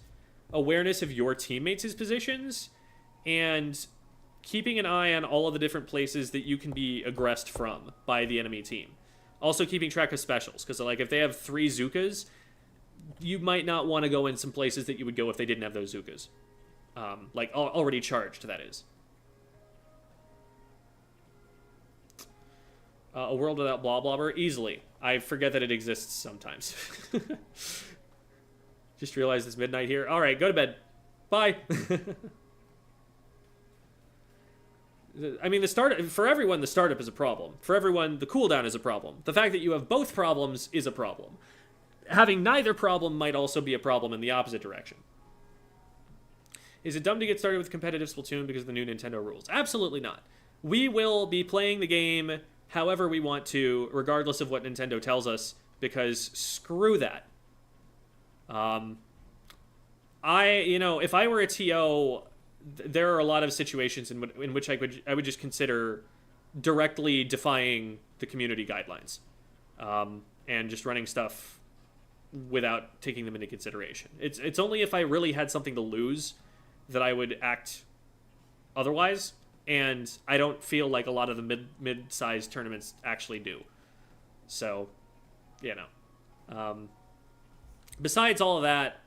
awareness of your teammates' positions, and keeping an eye on all of the different places that you can be aggressed from by the enemy team. Also keeping track of specials, because like if they have 3 Zookas, you might not want to go in some places that you would go if they didn't have those Zookas. Like already charged, that is. A world without blah blobber? Easily. I forget that it exists sometimes. Just realized it's midnight here. Alright, go to bed. Bye. I mean, for everyone, the startup is a problem. For everyone, the cooldown is a problem. The fact that you have both problems is a problem. Having neither problem might also be a problem in the opposite direction. Is it dumb to get started with competitive Splatoon because of the new Nintendo rules? Absolutely not. We will be playing the game however we want to, regardless of what Nintendo tells us, because screw that. If I were a TO, there are a lot of situations in which I would just consider directly defying the community guidelines, and just running stuff without taking them into consideration. It's only if I really had something to lose that I would act otherwise, and I don't feel like a lot of the mid-sized tournaments actually do. So, besides all of that,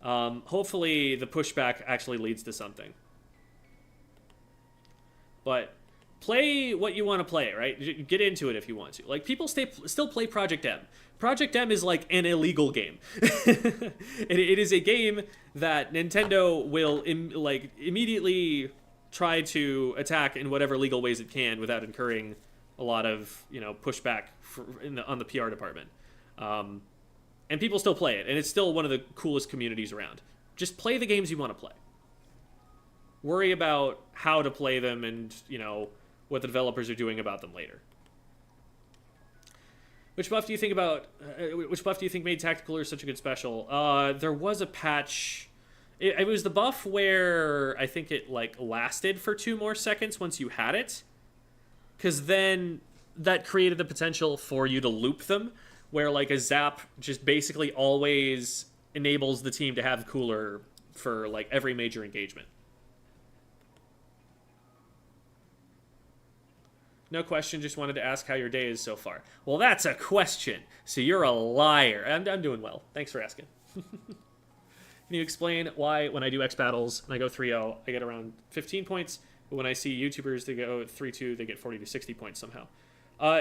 hopefully the pushback actually leads to something. But play what you want to play, right? Get into it if you want to. Like, people still play Project M. Project M is like an illegal game. It is a game that Nintendo will immediately try to attack in whatever legal ways it can without incurring a lot of pushback on the PR department. And people still play it, and it's still one of the coolest communities around. Just play the games you want to play. Worry about how to play them and, what the developers are doing about them later. Which buff do you think made Tacticooler such a good special? There was a patch. It was the buff where I think it lasted for 2 more seconds once you had it. Because then that created the potential for you to loop them, where a zap just basically always enables the team to have cooler for every major engagement. No question, just wanted to ask how your day is so far. Well, that's a question, so you're a liar. I'm doing well. Thanks for asking. Can you explain why when I do X battles and I go 3-0, I get around 15 points, but when I see YouTubers that go 3-2, they get 40 to 60 points somehow?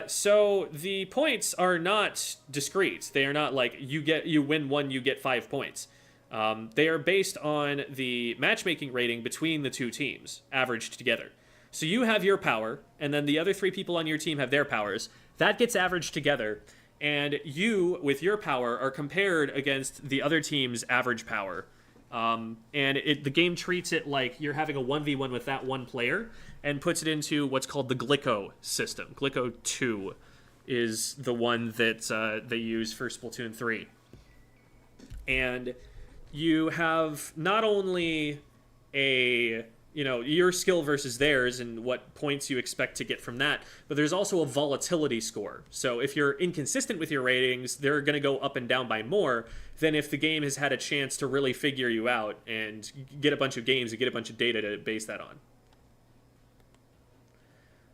So the points are not discrete. They are not like you win 1, you get 5 points. They are based on the matchmaking rating between the 2 teams, averaged together. So you have your power, and then the other 3 people on your team have their powers. That gets averaged together, and you, with your power, are compared against the other team's average power. And the game treats it like you're having a 1v1 with that one player, and puts it into what's called the Glicko system. Glicko 2 is the one that they use for Splatoon 3. And you have not only a, your skill versus theirs and what points you expect to get from that. But there's also a volatility score. So if you're inconsistent with your ratings, they're going to go up and down by more than if the game has had a chance to really figure you out and get a bunch of games and get a bunch of data to base that on.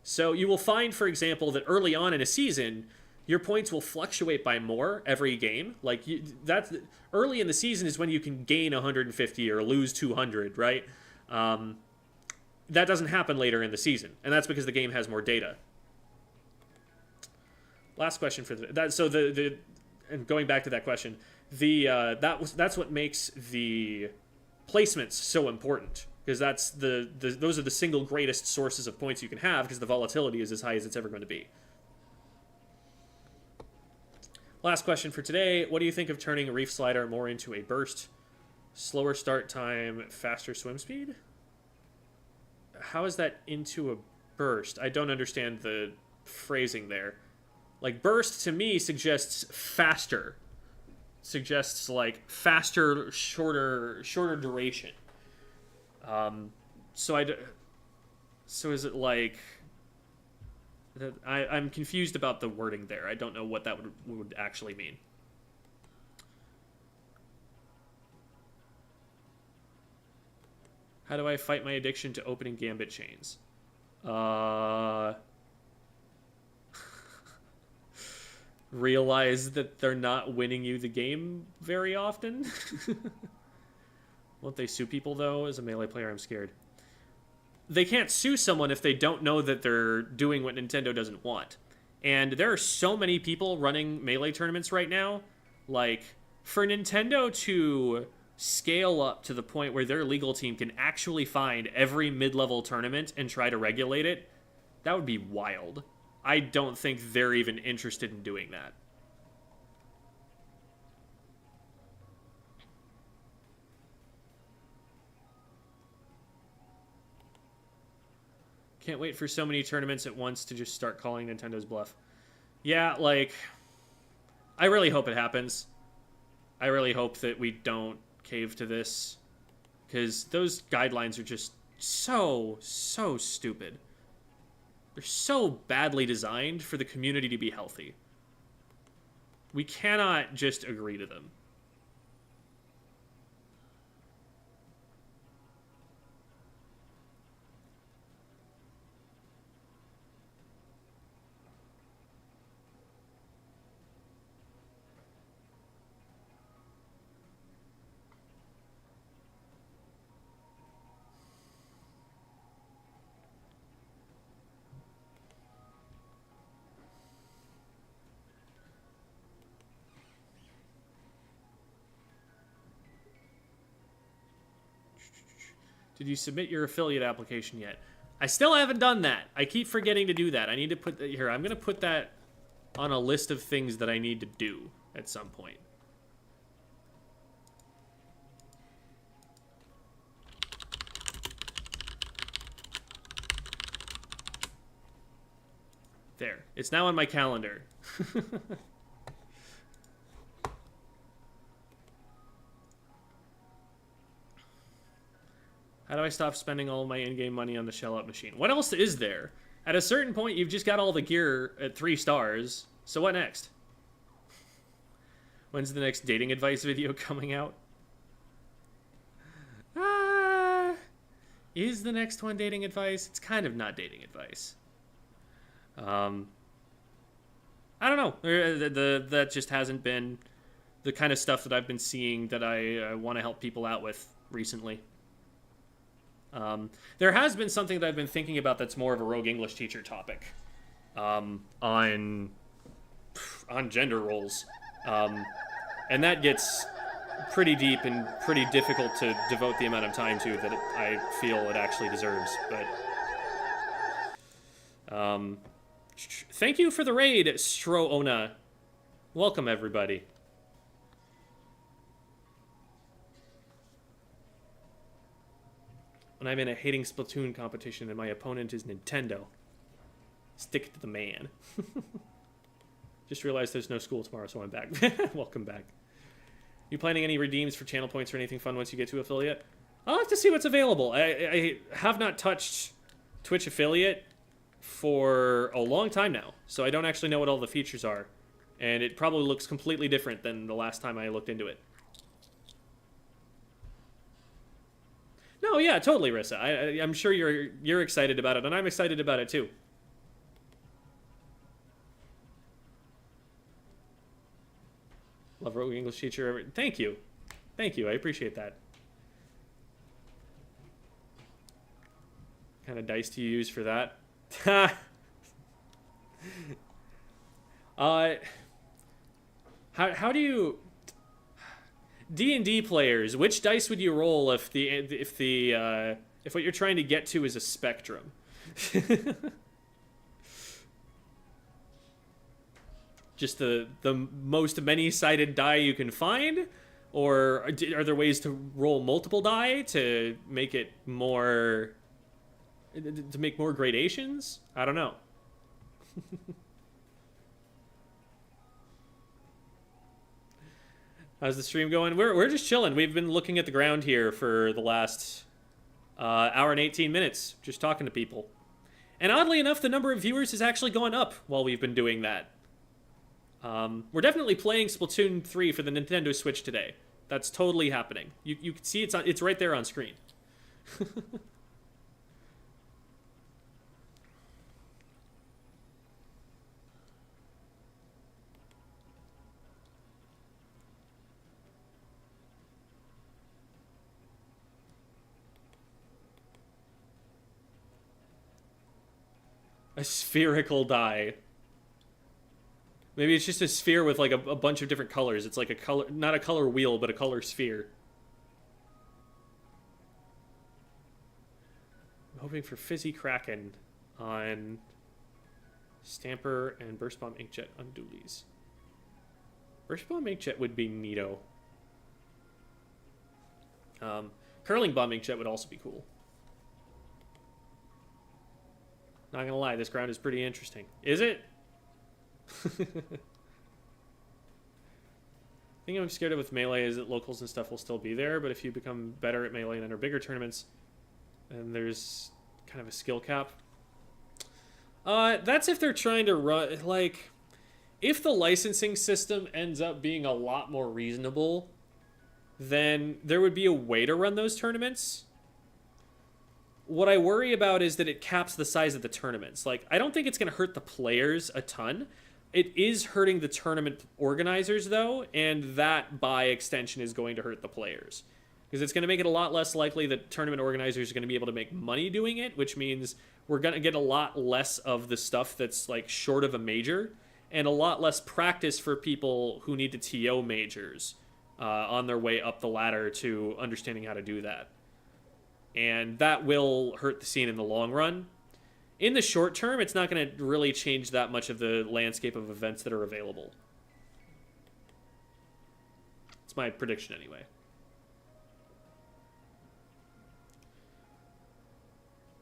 So you will find, for example, that early on in a season, your points will fluctuate by more every game. Like, that's early in the season is when you can gain 150 or lose 200, right? That doesn't happen later in the season, and that's because the game has more data. Last question for that. So and going back to that question, that's what makes the placements so important. Because those are the single greatest sources of points you can have, because the volatility is as high as it's ever going to be. Last question for today. What do you think of turning a reef slider more into a burst? Slower start time, faster swim speed? How is that into a burst? I don't understand the phrasing there. Like, burst to me suggests faster. Suggests, like, faster, shorter duration. So is it like... I'm confused about the wording there. I don't know what that would actually mean. How do I fight my addiction to opening gambit chains? Realize that they're not winning you the game very often? Won't they sue people, though? As a Melee player, I'm scared. They can't sue someone if they don't know that they're doing what Nintendo doesn't want. And there are so many people running Melee tournaments right now. Like, for Nintendo to scale up to the point where their legal team can actually find every mid-level tournament and try to regulate it, that would be wild. I don't think they're even interested in doing that. Can't wait for so many tournaments at once to just start calling Nintendo's bluff. Yeah, like, I really hope it happens. I really hope that we don't cave to this, because those guidelines are just so stupid. They're so badly designed for the community to be healthy. We cannot just agree to them. Did you submit your affiliate application yet? I still haven't done that. I keep forgetting to do that. I need to put that here. I'm going to put that on a list of things that I need to do at some point. There. It's now on my calendar. How do I stop spending all of my in-game money on the shell-out machine? What else is there? At a certain point, you've just got all the gear at 3 stars. So what next? When's the next dating advice video coming out? Is the next one dating advice? It's kind of not dating advice. I don't know. That just hasn't been the kind of stuff that I've been seeing that I want to help people out with recently. There has been something that I've been thinking about that's more of a rogue English teacher topic, on gender roles, and that gets pretty deep and pretty difficult to devote the amount of time to that I feel it actually deserves. But thank you for the raid, Stroona. Welcome, everybody. When I'm in a hating Splatoon competition and my opponent is Nintendo, stick to the man. Just realized there's no school tomorrow, so I'm back. Welcome back. You planning any redeems for channel points or anything fun once you get to affiliate? I'll have to see what's available. I have not touched Twitch affiliate for a long time now, so I don't actually know what all the features are. And it probably looks completely different than the last time I looked into it. No, yeah, totally, Rissa. I'm sure you're excited about it, and I'm excited about it too. Love Rogue English teacher. Thank you. Thank you. I appreciate that. What kind of dice do you use for that? How do you D&D players? Which dice would you roll if what you're trying to get to is a spectrum? Just the most many-sided die you can find, or are there ways to roll multiple die to make it more gradations? I don't know. How's the stream going? We're just chilling. We've been looking at the ground here for the last hour and 18 minutes, just talking to people. And oddly enough, the number of viewers has actually gone up while we've been doing that. We're definitely playing Splatoon 3 for the Nintendo Switch today. That's totally happening. You can see it's right there on screen. A spherical die. Maybe it's just a sphere with like a bunch of different colors. It's like a color, not a color wheel, but a color sphere. I'm hoping for Fizzy Kraken on Stamper and Burst Bomb Inkjet on Doolies. Burst Bomb Inkjet would be neato. Curling Bomb Inkjet would also be cool. Not gonna lie, this ground is pretty interesting. Is it? Thing I'm scared of with Melee is that locals and stuff will still be there, but if you become better at Melee and enter bigger tournaments, then there's kind of a skill cap. That's if they're trying to run, like, if the licensing system ends up being a lot more reasonable, then there would be a way to run those tournaments. What I worry about is that it caps the size of the tournaments. Like, I don't think it's going to hurt the players a ton. It is hurting the tournament organizers, though, and that, by extension, is going to hurt the players. Because it's going to make it a lot less likely that tournament organizers are going to be able to make money doing it, which means we're going to get a lot less of the stuff that's, like, short of a major, and a lot less practice for people who need to TO majors on their way up the ladder to understanding how to do that. And that will hurt the scene in the long run. In the short term, it's not going to really change that much of the landscape of events that are available. It's my prediction anyway.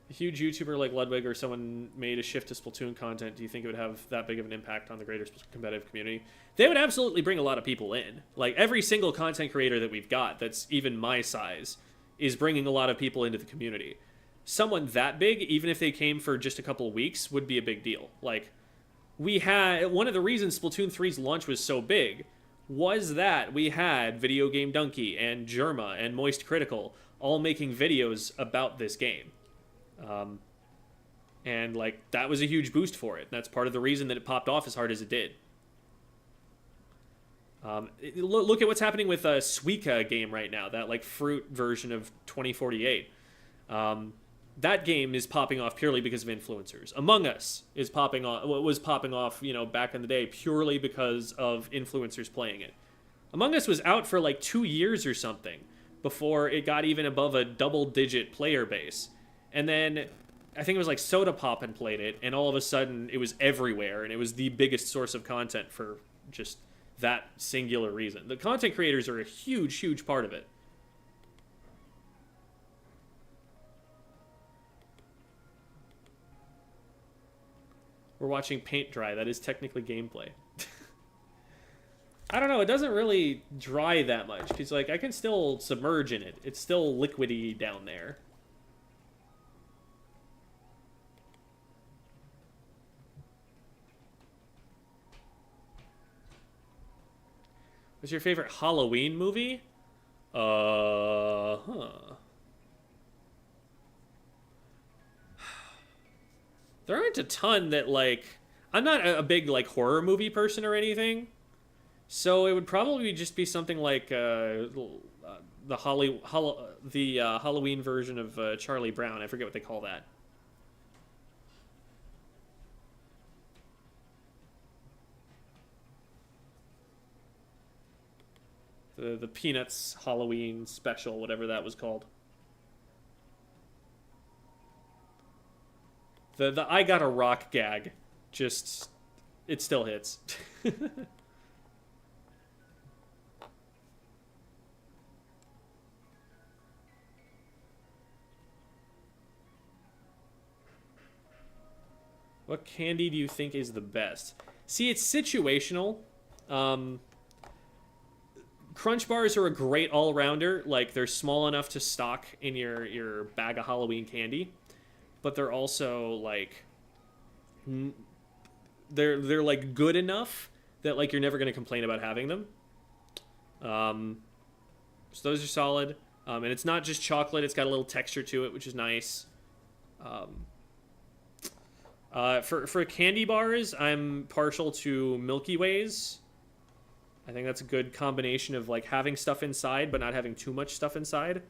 A huge YouTuber like Ludwig or someone made a shift to Splatoon content. Do you think it would have that big of an impact on the greater competitive community? They would absolutely bring a lot of people in. Like, every single content creator that we've got that's even my size is bringing a lot of people into the community. Someone that big, even if they came for just a couple of weeks, would be a big deal. Like, we had, one of the reasons Splatoon 3's launch was so big was that we had Video Game Donkey and Germa and Moist Critical all making videos about this game. And, like, that was a huge boost for it. That's part of the reason that it popped off as hard as it did. Look at what's happening with a Suika game right now, that, like, fruit version of 2048. That game is popping off purely because of influencers. Among Us was popping off, you know, back in the day purely because of influencers playing it. Among Us was out for like 2 years or something before it got even above a double-digit player base. And then I think it was like Soda Poppin' played it, and all of a sudden it was everywhere, and it was the biggest source of content for just that singular reason. The content creators are a huge, huge part of it. We're watching paint dry. That is technically gameplay. I don't know. It doesn't really dry that much. Because, like, I can still submerge in it. It's still liquidy down there. What's your favorite Halloween movie? Huh. There aren't a ton that, like... I'm not a big, like, horror movie person or anything. So it would probably just be something like the Halloween version of Charlie Brown. I forget what they call that. The Peanuts Halloween special, whatever that was called. The I got a rock gag, just it still hits. What candy do you think is the best? See, it's situational. Crunch bars are a great all-rounder. Like, they're small enough to stock in your bag of Halloween candy, but they're also like they're like good enough that like you're never going to complain about having them. So those are solid. And it's not just chocolate; it's got a little texture to it, which is nice. For candy bars, I'm partial to Milky Ways. I think that's a good combination of like having stuff inside but not having too much stuff inside.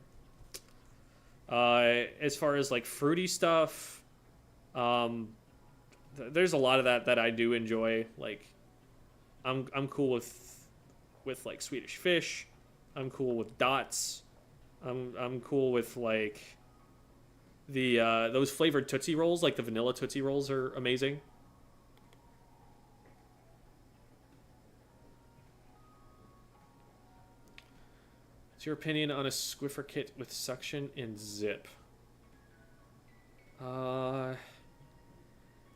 As far as like fruity stuff, there's a lot of that I do enjoy. Like, I'm cool with like Swedish Fish. I'm cool with Dots. I'm cool with like the those flavored Tootsie Rolls. Like the vanilla Tootsie Rolls are amazing. What's your opinion on a Squiffer kit with suction and zip?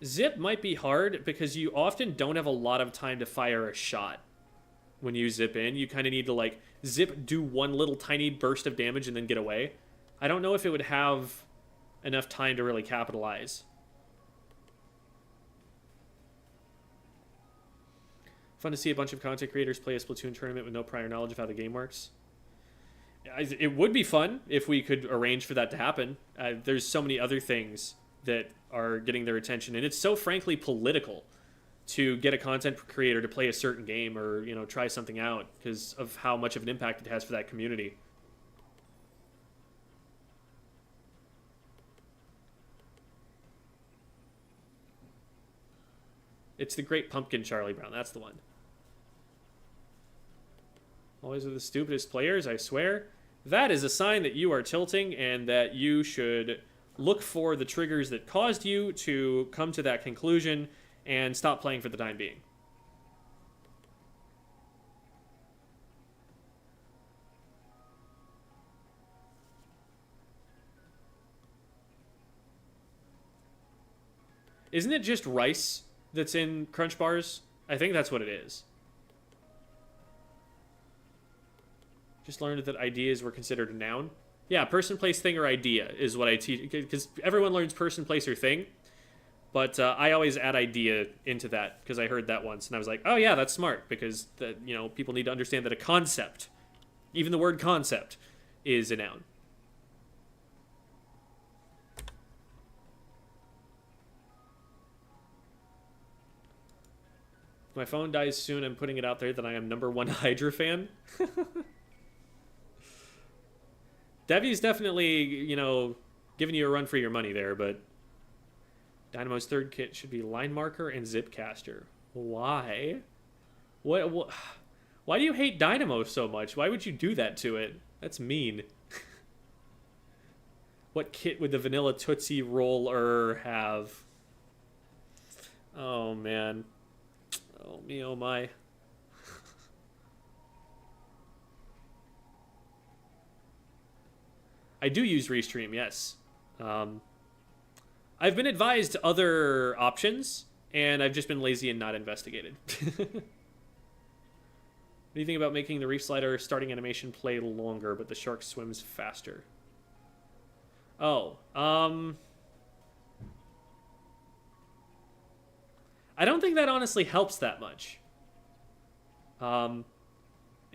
Zip might be hard because you often don't have a lot of time to fire a shot when you zip in. You kind of need to like zip, do one little tiny burst of damage, and then get away. I don't know if it would have enough time to really capitalize. Fun to see a bunch of content creators play a Splatoon tournament with no prior knowledge of how the game works. It would be fun if we could arrange for that to happen. There's so many other things that are getting their attention, and it's so frankly political to get a content creator to play a certain game or, you know, try something out because of how much of an impact it has for that community. It's the Great Pumpkin Charlie Brown. That's the one. Always with the stupidest players, I swear. That is a sign that you are tilting and that you should look for the triggers that caused you to come to that conclusion and stop playing for the time being. Isn't it just rice that's in Crunch Bars? I think that's what it is. Just learned that ideas were considered a noun. Yeah, person, place, thing, or idea is what I teach. Because everyone learns person, place, or thing. But I always add idea into that because I heard that once. And I was like, oh yeah, that's smart. Because, you know, people need to understand that a concept, even the word concept, is a noun. If my phone dies soon, I'm putting it out there that I am #1 Hydra fan. Devy's definitely, you know, giving you a run for your money there, but Dynamo's third kit should be line marker and zip caster. Why? What? Why do you hate Dynamo so much? Why would you do that to it? That's mean. What kit would the vanilla Tootsie Roller have? Oh, man. Oh, me, oh, my. I do use Restream, yes. I've been advised other options, and I've just been lazy and not investigated. What do you think about making the Reef Slider starting animation play longer, but the shark swims faster? Oh, I don't think that honestly helps that much. In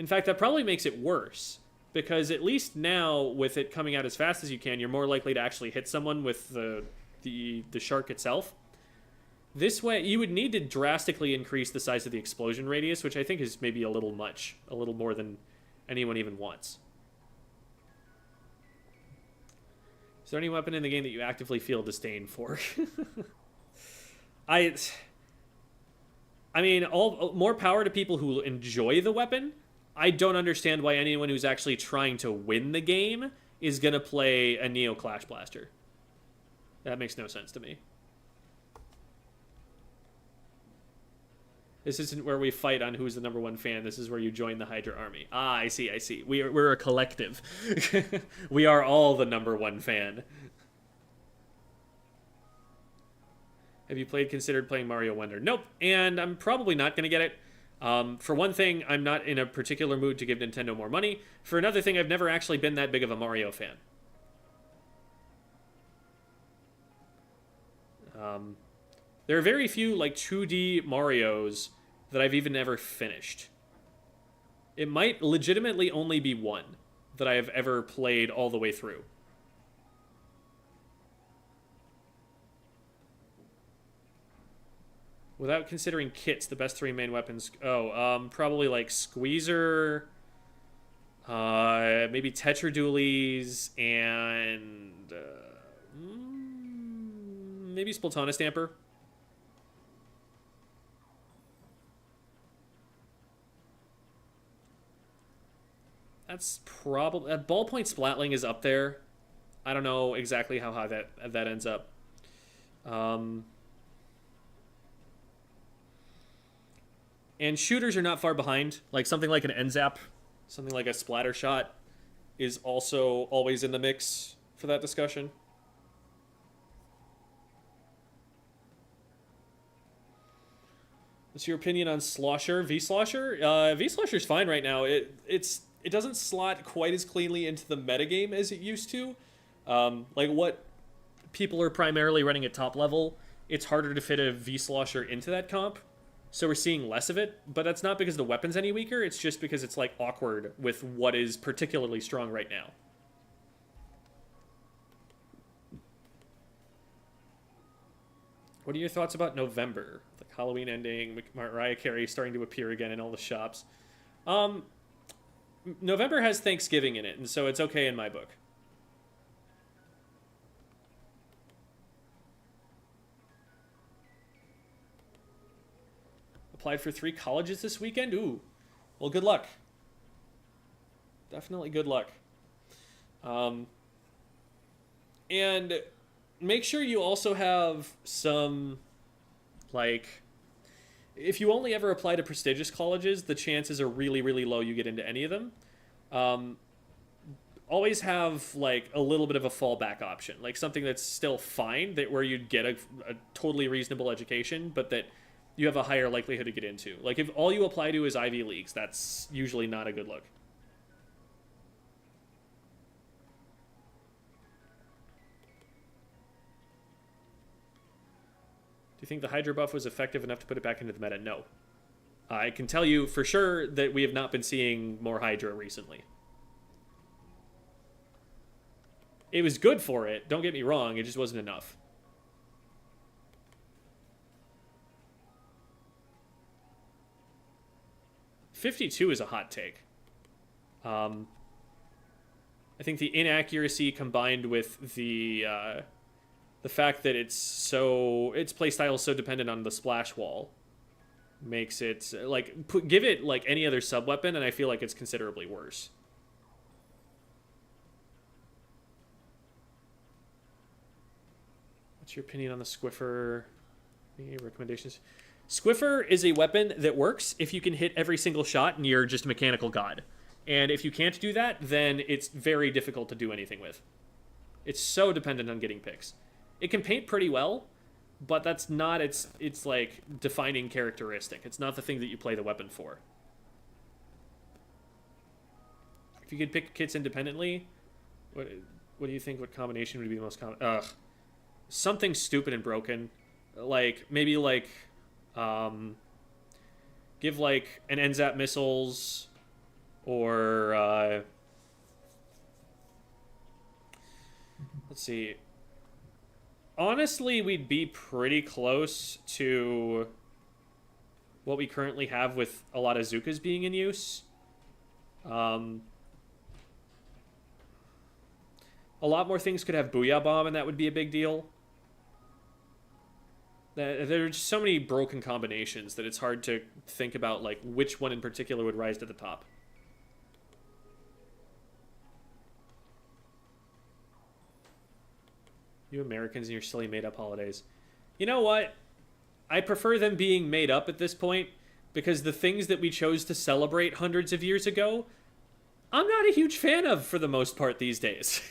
fact, that probably makes it worse. Because at least now, with it coming out as fast as you can, you're more likely to actually hit someone with the shark itself. This way, you would need to drastically increase the size of the explosion radius, which I think is maybe a little much. A little more than anyone even wants. Is there any weapon in the game that you actively feel disdain for? I mean, more power to people who enjoy the weapon. I don't understand why anyone who's actually trying to win the game is going to play a Neo Clash Blaster. That makes no sense to me. This isn't where we fight on who's the #1 fan. This is where you join the Hydra army. Ah, I see, I see. We're a collective. We are all the #1 fan. Have you considered playing Mario Wonder? Nope, and I'm probably not going to get it. For one thing, I'm not in a particular mood to give Nintendo more money. For another thing, I've never actually been that big of a Mario fan. There are very few, like, 2D Marios that I've even ever finished. It might legitimately only be one that I have ever played all the way through. Without considering kits, the best 3 main weapons... Oh, probably, like, Squeezer, maybe Tetradoolies, and... maybe Splatana Stamper. That's probably... Ballpoint Splatling is up there. I don't know exactly how high that ends up. And shooters are not far behind. Like something like an NZAP, something like a Splatter Shot is also always in the mix for that discussion. What's your opinion on Slosher? V-Slosher? V-Slosher's fine right now. It doesn't slot quite as cleanly into the metagame as it used to. Like what people are primarily running at top level, it's harder to fit a V-Slosher into that comp. So we're seeing less of it, but that's not because the weapon's any weaker, it's just because it's like awkward with what is particularly strong right now. What are your thoughts about November? Like Halloween ending, Mariah Carey starting to appear again in all the shops. November has Thanksgiving in it, and so it's okay in my book. Applied for 3 colleges this weekend? Ooh. Well, good luck. Definitely good luck. And make sure you also have some, like, if you only ever apply to prestigious colleges, the chances are really, really low you get into any of them. Always have, like, a little bit of a fallback option. Like, something that's still fine, that where you'd get a totally reasonable education, but that you have a higher likelihood to get into. Like, if all you apply to is Ivy Leagues, that's usually not a good look. Do you think the Hydra buff was effective enough to put it back into the meta? No. I can tell you for sure that we have not been seeing more Hydra recently. It was good for it, don't get me wrong, it just wasn't enough. .52 is a hot take. I think the inaccuracy combined with the fact that its playstyle is so dependent on the splash wall makes it like give it like any other sub weapon, and I feel like it's considerably worse. What's your opinion on the Squiffer? Any recommendations? Squiffer is a weapon that works if you can hit every single shot and you're just a mechanical god. And if you can't do that, then it's very difficult to do anything with. It's so dependent on getting picks. It can paint pretty well, but that's not its like defining characteristic. It's not the thing that you play the weapon for. If you could pick kits independently, what do you think? What combination would be the most common? Something stupid and broken, like maybe like give like an NZAP missiles, or let's see. Honestly, we'd be pretty close to what we currently have with a lot of Zukas being in use. A lot more things could have Booyah Bomb, and that would be a big deal. There are just so many broken combinations that it's hard to think about like which one in particular would rise to the top. You Americans and your silly made-up holidays. You know what? I prefer them being made up at this point, because the things that we chose to celebrate hundreds of years ago, I'm not a huge fan of for the most part these days.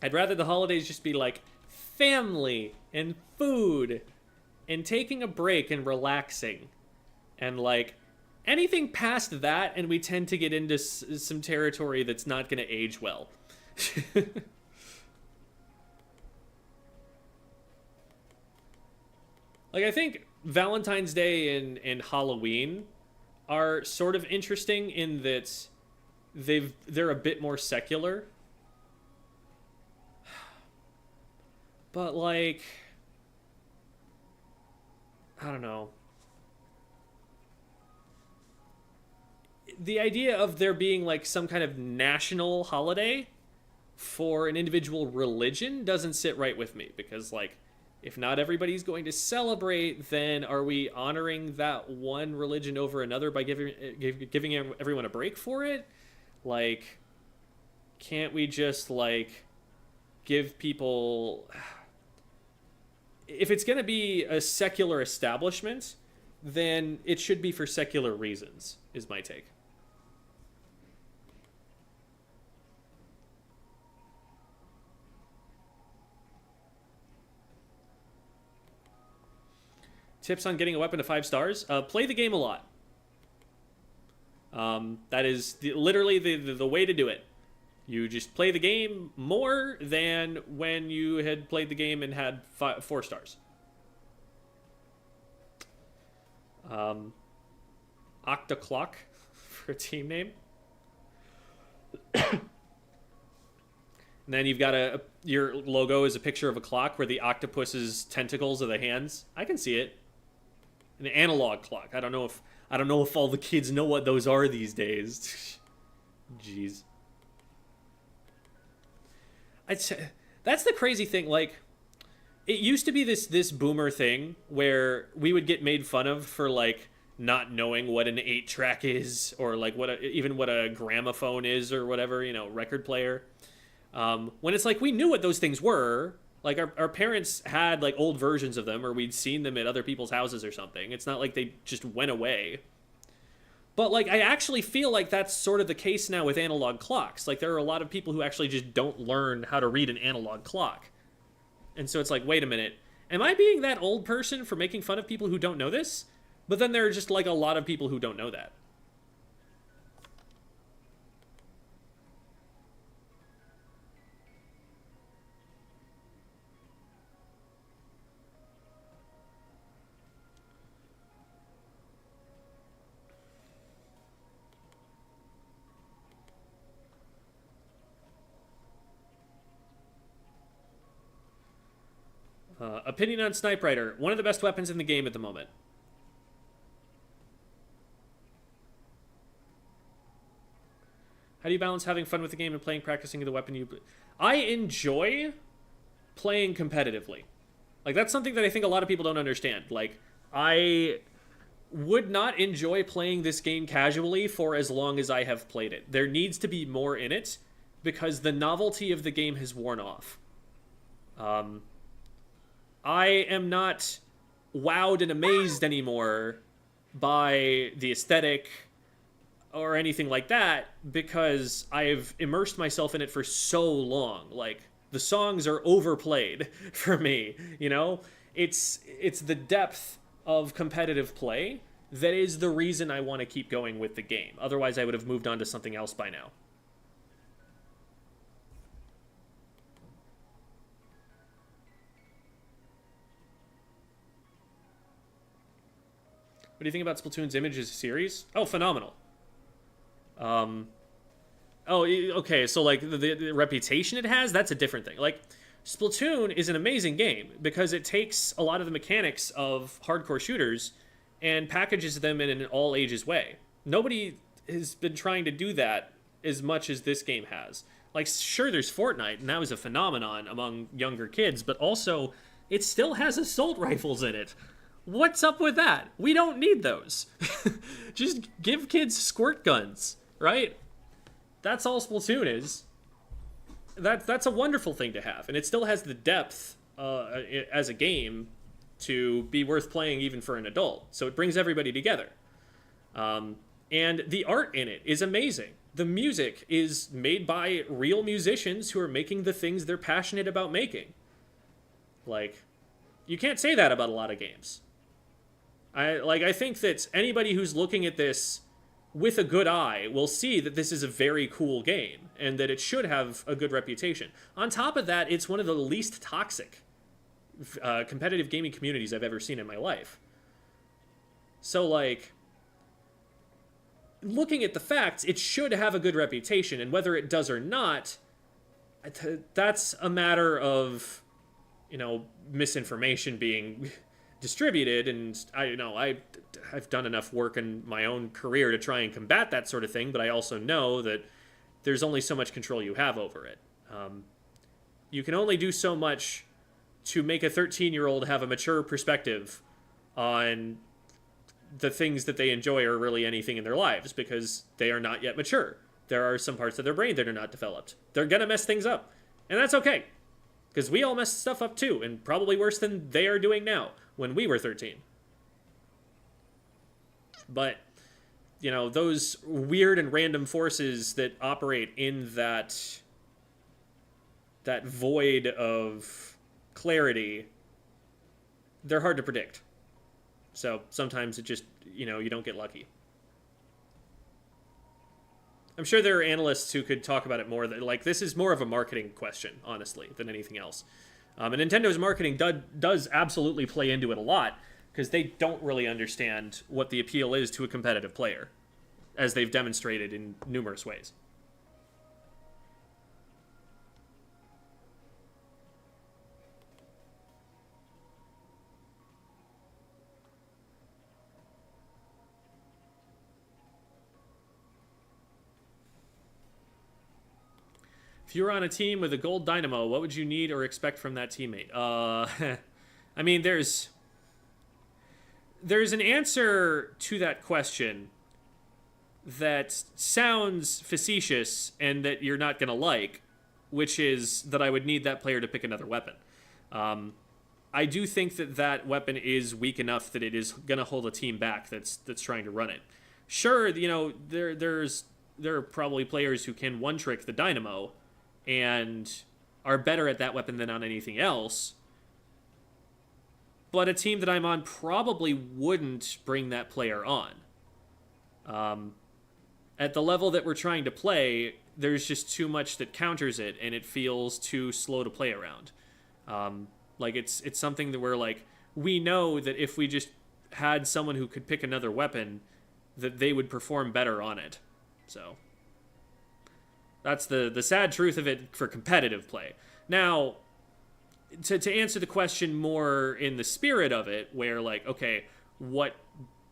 I'd rather the holidays just be like family and food and taking a break and relaxing. And like anything past that, and we tend to get into some territory that's not going to age well. Like, I think Valentine's Day and Halloween are sort of interesting in that they're a bit more secular. But like, I don't know. The idea of there being like some kind of national holiday for an individual religion doesn't sit right with me, because like, if not everybody's going to celebrate, then are we honoring that one religion over another by giving everyone a break for it? Like, can't we just like give people, if it's going to be a secular establishment, then it should be for secular reasons, is my take. Tips on getting a weapon to 5 stars? Play the game a lot. That is literally the way to do it. You just play the game more than when you had played the game and had 4 stars. Octa Clock for a team name. And then you've got your logo is a picture of a clock where the octopus's tentacles are the hands. I can see it. An analog clock. I don't know if all the kids know what those are these days. Jeez. That's the crazy thing. Like, it used to be this boomer thing where we would get made fun of for like not knowing what an 8-track is, or like even what a gramophone is, or whatever, record player. When it's like we knew what those things were. Like, our parents had like old versions of them, or we'd seen them at other people's houses or something. It's not like they just went away. But like, I actually feel like that's sort of the case now with analog clocks. Like, there are a lot of people who actually just don't learn how to read an analog clock. And so it's like, wait a minute, am I being that old person for making fun of people who don't know this? But then there are just like a lot of people who don't know that. Opinion on Snipe Rider. One of the best weapons in the game at the moment. How do you balance having fun with the game and practicing the weapon you... I enjoy playing competitively. Like, that's something that I think a lot of people don't understand. Like, I would not enjoy playing this game casually for as long as I have played it. There needs to be more in it, because the novelty of the game has worn off. I am not wowed and amazed anymore by the aesthetic, or anything like that because I've immersed myself in it for so long. Like the songs are overplayed for me, you know? It's the depth of competitive play that is the reason I want to keep going with the game. Otherwise, I would have moved on to something else by now. What do you think about Splatoon's image as a series? Oh, phenomenal. Um, oh, okay. So like the reputation it has, that's a different thing. Like Splatoon is an amazing game because it takes a lot of the mechanics of hardcore shooters and packages them in an all ages way. Nobody has been trying to do that as much as this game has. Like, sure, there's Fortnite, and that was a phenomenon among younger kids, but also it still has assault rifles in it. What's up with that? We don't need those. Just give kids squirt guns, right? That's all Splatoon is. That's a wonderful thing to have, and it still has the depth as a game to be worth playing even for an adult. So it brings everybody together. And the art in it is amazing. The music is made by real musicians who are making the things they're passionate about making. Like, you can't say that about a lot of games. I think that anybody who's looking at this with a good eye will see that this is a very cool game and that it should have a good reputation. On top of that, it's one of the least toxic competitive gaming communities I've ever seen in my life. So, like, looking at the facts, it should have a good reputation, and whether it does or not, that's a matter of, misinformation being distributed, and I've done enough work in my own career to try and combat that sort of thing, but I also know that there's only so much control you have over it. You can only do so much to make a 13-year-old have a mature perspective on the things that they enjoy or really anything in their lives because they are not yet mature. There are some parts of their brain that are not developed. They're going to mess things up, and that's okay. Because we all mess stuff up too, and probably worse than they are doing now when we were 13. But, those weird and random forces that operate in that void of clarity, they're hard to predict. So sometimes it just, you don't get lucky. I'm sure there are analysts who could talk about it more. Like, this is more of a marketing question, honestly, than anything else. And Nintendo's marketing does absolutely play into it a lot because they don't really understand what the appeal is to a competitive player, as they've demonstrated in numerous ways. If you were on a team with a gold dynamo, what would you need or expect from that teammate? I mean, there's an answer to that question that sounds facetious and that you're not going to like, which is that I would need that player to pick another weapon. I do think that weapon is weak enough that it is going to hold a team back that's trying to run it. Sure, there are probably players who can one-trick the dynamo and are better at that weapon than on anything else. But a team that I'm on probably wouldn't bring that player on. At the level that we're trying to play, there's just too much that counters it, and it feels too slow to play around. It's something that we know that if we just had someone who could pick another weapon, that they would perform better on it. So that's the sad truth of it for competitive play. Now, to answer the question more in the spirit of it, where okay, what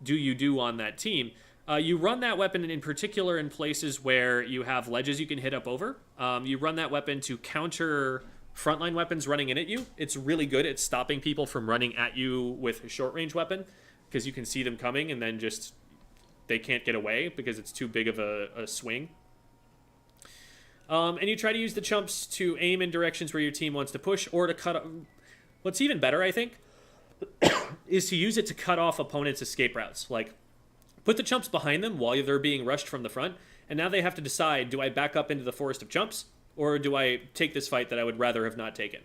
do you do on that team? You run that weapon in particular in places where you have ledges you can hit up over. You run that weapon to counter frontline weapons running in at you. It's really good at stopping people from running at you with a short range weapon because you can see them coming and then just they can't get away because it's too big of a swing. And you try to use the chumps to aim in directions where your team wants to push or to cut off. What's even better, I think, is to use it to cut off opponents' escape routes. put the chumps behind them while they're being rushed from the front, and now they have to decide, do I back up into the forest of chumps, or do I take this fight that I would rather have not taken?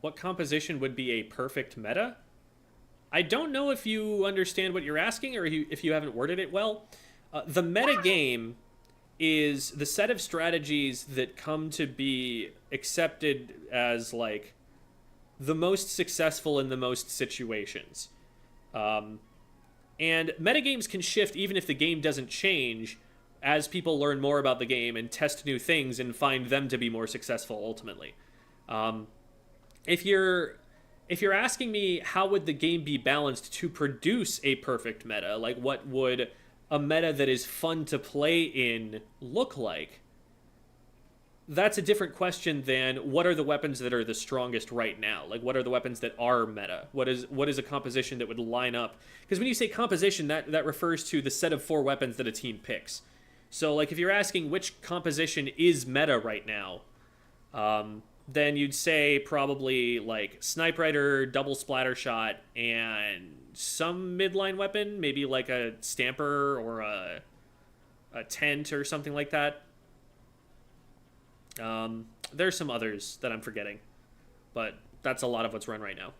What composition would be a perfect meta? I don't know if you understand what you're asking, or if you haven't worded it well. The meta game is the set of strategies that come to be accepted as, like, the most successful in the most situations. And metagames can shift even if the game doesn't change, as people learn more about the game and test new things and find them to be more successful ultimately. If you're asking me how would the game be balanced to produce a perfect meta, like what would a meta that is fun to play in look like, that's a different question than what are the weapons that are the strongest right now? Like, what are the weapons that are meta? What is a composition that would line up? Because when you say composition, that refers to the set of 4 weapons that a team picks. So, like, if you're asking which composition is meta right now, then you'd say probably, like, Snipe Rider, double splatter shot, and some midline weapon, maybe like a Stamper or a Tent or something like that. There's some others that I'm forgetting, but that's a lot of what's run right now.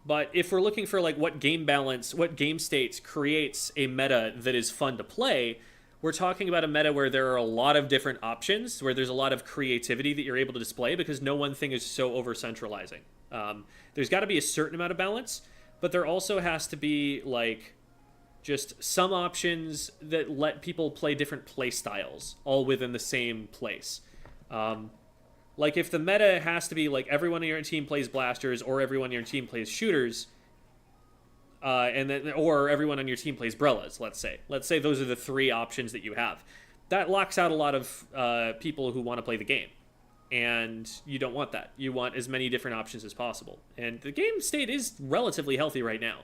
But if we're looking for, like, what game balance, what game states creates a meta that is fun to play, we're talking about a meta where there are a lot of different options, where there's a lot of creativity that you're able to display because no one thing is so over-centralizing. There's got to be a certain amount of balance, but there also has to be, like, just some options that let people play different play styles all within the same place. Like, if the meta has to be, like, everyone on your team plays blasters or everyone on your team plays shooters, or everyone on your team plays Brellas, let's say. Let's say those are the 3 options that you have. That locks out a lot of people who want to play the game. And you don't want that. You want as many different options as possible. And the game state is relatively healthy right now.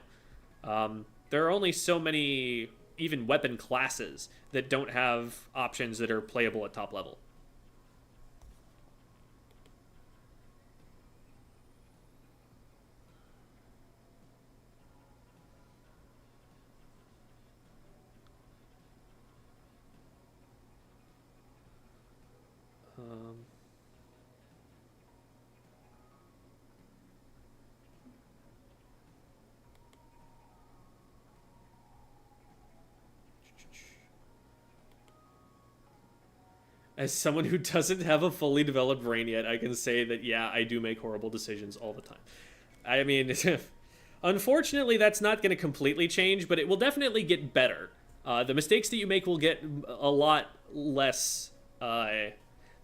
There are only so many, even weapon classes, that don't have options that are playable at top level. As someone who doesn't have a fully developed brain yet, I can say that, yeah, I do make horrible decisions all the time. I mean, unfortunately, that's not going to completely change, but it will definitely get better. The mistakes that you make will get a lot less...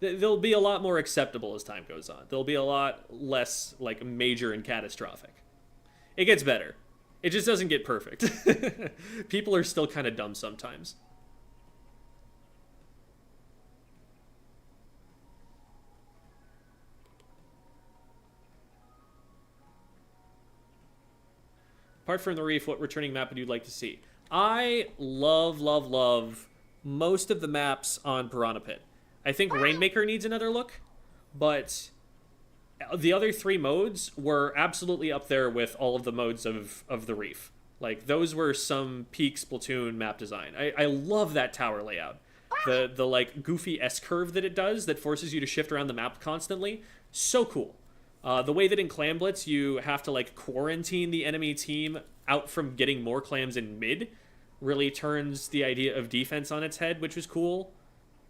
they'll be a lot more acceptable as time goes on. They'll be a lot less, like, major and catastrophic. It gets better. It just doesn't get perfect. People are still kind of dumb sometimes. Apart from the Reef, what returning map would you like to see? I love most of the maps on Piranha Pit. I think Rainmaker needs another look, but the other 3 modes were absolutely up there with all of the modes of the Reef. Like, those were some peak Splatoon map design. I love that tower layout. The like, goofy S-curve that it does that forces you to shift around the map constantly. So cool. The way that in Clam Blitz you have to, like, quarantine the enemy team out from getting more clams in mid really turns the idea of defense on its head, which was cool.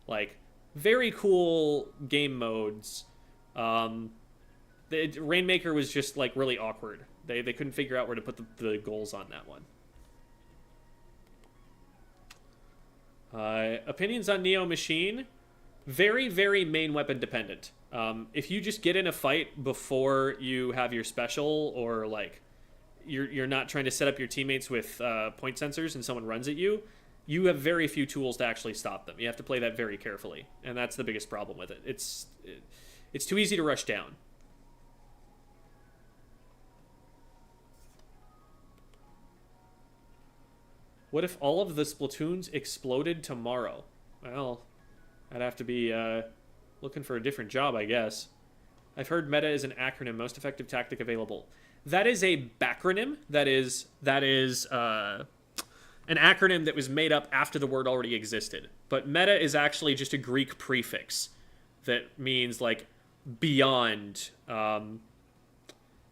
Like, very cool game modes. Rainmaker was just, like, really awkward. They couldn't figure out where to put the goals on that one. Opinions on Neo Machine? Very, very main weapon dependent. If you just get in a fight before you have your special, or, like, you're not trying to set up your teammates with point sensors and someone runs at you, you have very few tools to actually stop them. You have to play that very carefully, and that's the biggest problem with it. It's too easy to rush down. What if all of the Splatoons exploded tomorrow? Well, I'd have to be looking for a different job, I guess. I've heard meta is an acronym, most effective tactic available. That is a backronym. That is an acronym that was made up after the word already existed. But meta is actually just a Greek prefix that means like beyond.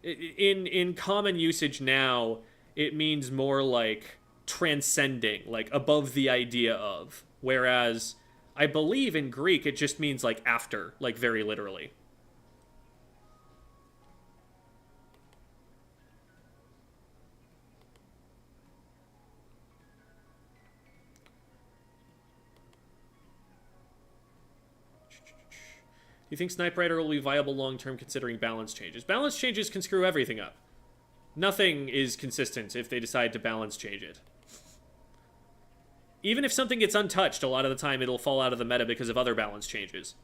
In common usage now, it means more like transcending, like above the idea of. Whereas I believe in Greek it just means like after, like very literally. Do you think Snipe Rider will be viable long-term considering balance changes? Balance changes can screw everything up. Nothing is consistent if they decide to balance change it. Even if something gets untouched, a lot of the time it'll fall out of the meta because of other balance changes.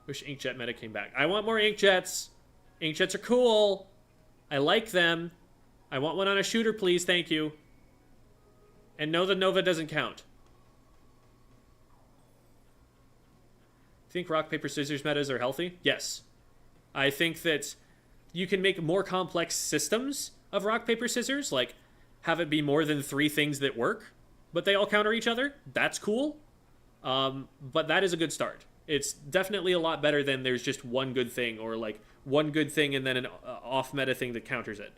Wish Inkjet meta came back. I want more Inkjets. Inkjets are cool. I like them. I want one on a shooter, please. Thank you. And no, the Nova doesn't count. Think rock, paper, scissors metas are healthy? Yes. I think that you can make more complex systems of rock, paper, scissors. Like, have it be more than 3 things that work, but they all counter each other. That's cool. But that is a good start. It's definitely a lot better than there's just one good thing, or like one good thing and then an off-meta thing that counters it.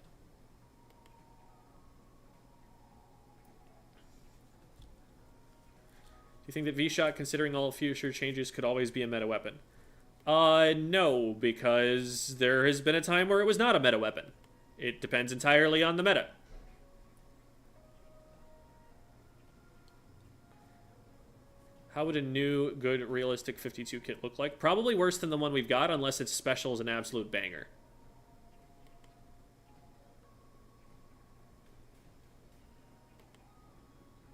Do you think that V-Shot, considering all future changes, could always be a meta weapon? No, because there has been a time where it was not a meta weapon. It depends entirely on the meta. How would a new, good, realistic 52 kit look like? Probably worse than the one we've got, unless its special is an absolute banger.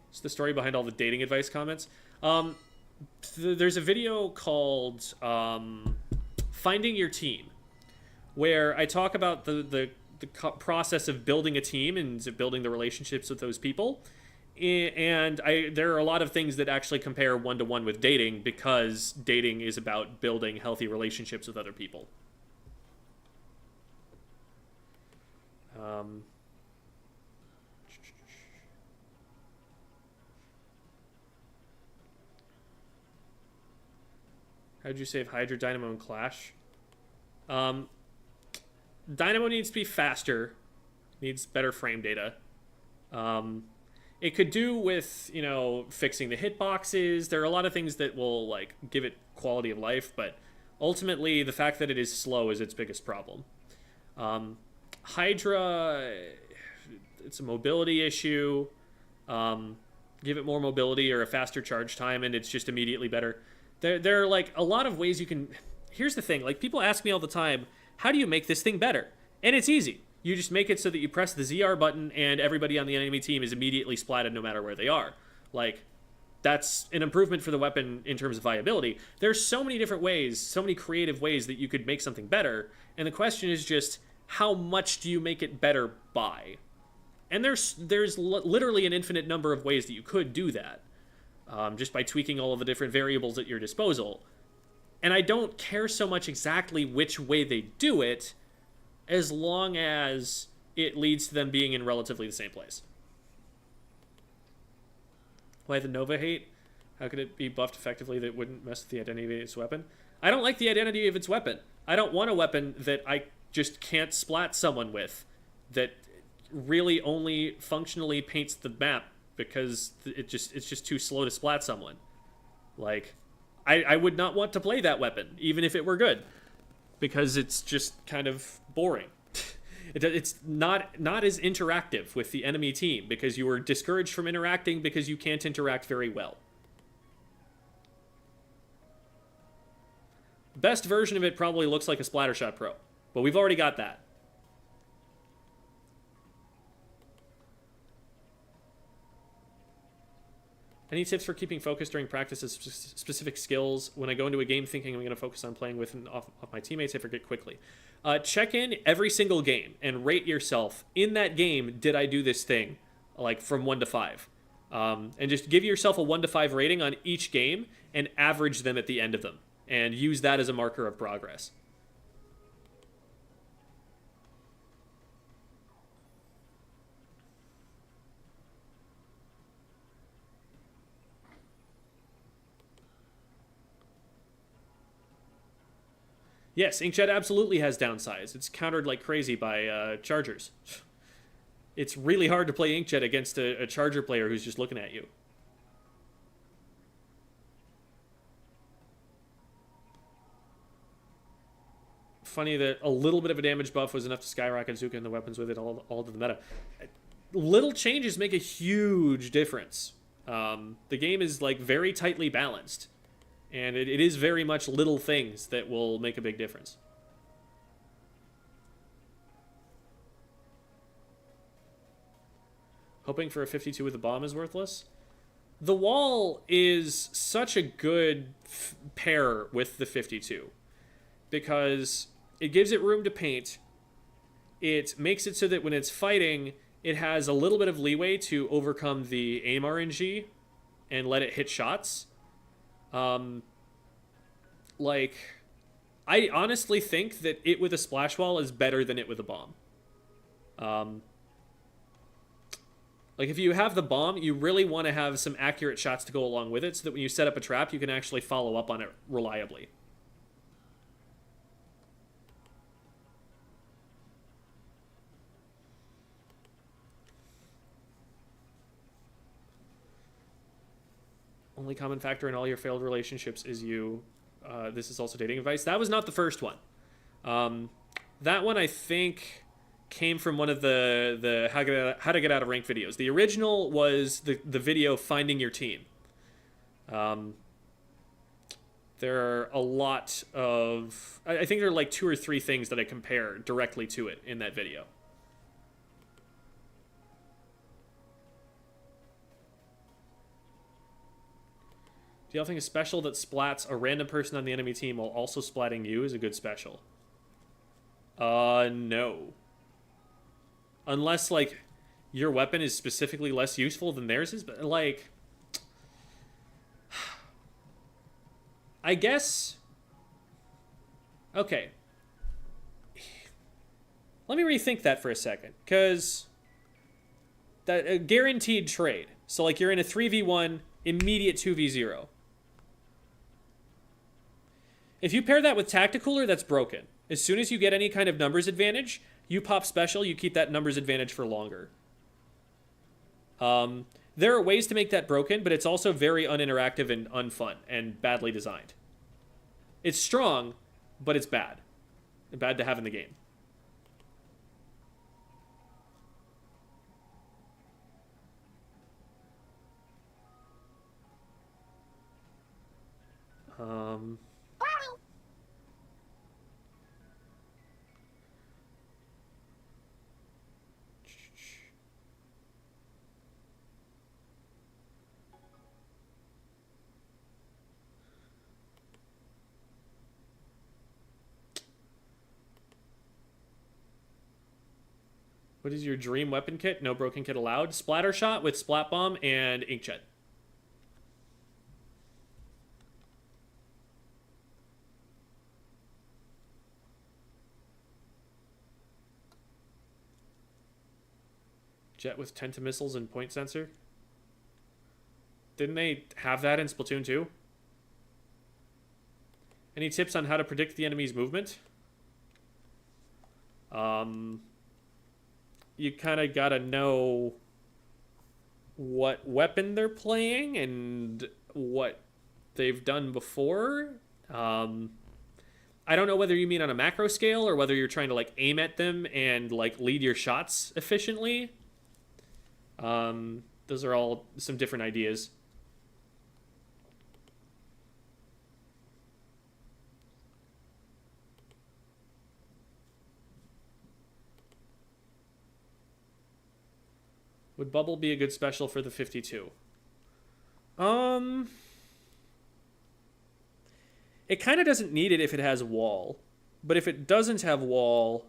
It's the story behind all the dating advice comments. There's a video called Finding Your Team, where I talk about the process of building a team and building the relationships with those people. And there are a lot of things that actually compare one-to-one with dating, because dating is about building healthy relationships with other people. How'd you save Hydra, Dynamo, and Clash? Dynamo needs to be faster. Needs better frame data. It could do with, you know, fixing the hitboxes. There are a lot of things that will, like, give it quality of life, but ultimately the fact that it is slow is its biggest problem. Hydra, it's a mobility issue. Give it more mobility or a faster charge time, and it's just immediately better. There are, like, a lot of ways you can... Here's the thing. Like, people ask me all the time, how do you make this thing better? And it's easy. You just make it so that you press the ZR button and everybody on the enemy team is immediately splatted no matter where they are. Like, that's an improvement for the weapon in terms of viability. There's so many different ways, so many creative ways that you could make something better. And the question is just, how much do you make it better by? And there's literally an infinite number of ways that you could do that. Just by tweaking all of the different variables at your disposal. And I don't care so much exactly which way they do it, as long as it leads to them being in relatively the same place. Why the Nova hate? How could it be buffed effectively that wouldn't mess with the identity of its weapon? I don't like the identity of its weapon. I don't want a weapon that I just can't splat someone with, that really only functionally paints the map because it's just too slow to splat someone. Like, I would not want to play that weapon, even if it were good, because it's just kind of boring. It's not as interactive with the enemy team, because you are discouraged from interacting because you can't interact very well. Best version of it probably looks like a Splattershot Pro, but we've already got that. Any tips for keeping focus during practice of specific skills? When I go into a game thinking I'm going to focus on playing with and off my teammates, I forget quickly. Check in every single game and rate yourself. In that game, did I do this thing? Like from 1 to 5. And just give yourself a 1 to 5 rating on each game and average them at the end of them. And use that as a marker of progress. Yes, Inkjet absolutely has downsides. It's countered like crazy by Chargers. It's really hard to play Inkjet against a Charger player who's just looking at you. Funny that a little bit of a damage buff was enough to skyrocket Zuka and the weapons with it all to the meta. Little changes make a huge difference. The game is like very tightly balanced. And it is very much little things that will make a big difference. Hoping for a 52 with a bomb is worthless. The wall is such a good pair with the 52. Because it gives it room to paint. It makes it so that when it's fighting, it has a little bit of leeway to overcome the aim RNG and let it hit shots. Like, I honestly think that it with a splash wall is better than it with a bomb. Like, if you have the bomb, you really want to have some accurate shots to go along with it so that when you set up a trap, you can actually follow up on it reliably. Only common factor in all your failed relationships is you. This is also dating advice. That was not the first one. That one, I think, came from one of the how to get out of ranked videos. The original was the video finding your team. There are a lot of... I think there are like 2 or 3 things that I compare directly to it in that video. Do y'all think a special that splats a random person on the enemy team while also splatting you is a good special? No. Unless, like, your weapon is specifically less useful than theirs is, but, like... I guess... Okay. Let me rethink that for a second, because... that a guaranteed trade. So, like, you're in a 3v1, immediate 2v0. If you pair that with Tacticooler, that's broken. As soon as you get any kind of numbers advantage, you pop special, you keep that numbers advantage for longer. There are ways to make that broken, but it's also very uninteractive and unfun and badly designed. It's strong, but it's bad. Bad to have in the game. What is your dream weapon kit? No broken kit allowed. Splatter shot with splat bomb and inkjet. Jet with tentamissiles and point sensor. Didn't they have that in Splatoon 2? Any tips on how to predict the enemy's movement? You kind of gotta know what weapon they're playing and what they've done before. I don't know whether you mean on a macro scale or whether you're trying to like aim at them and like lead your shots efficiently. Those are all some different ideas. Would Bubble be a good special for the 52? Um, it kind of doesn't need it if it has wall, but if it doesn't have wall,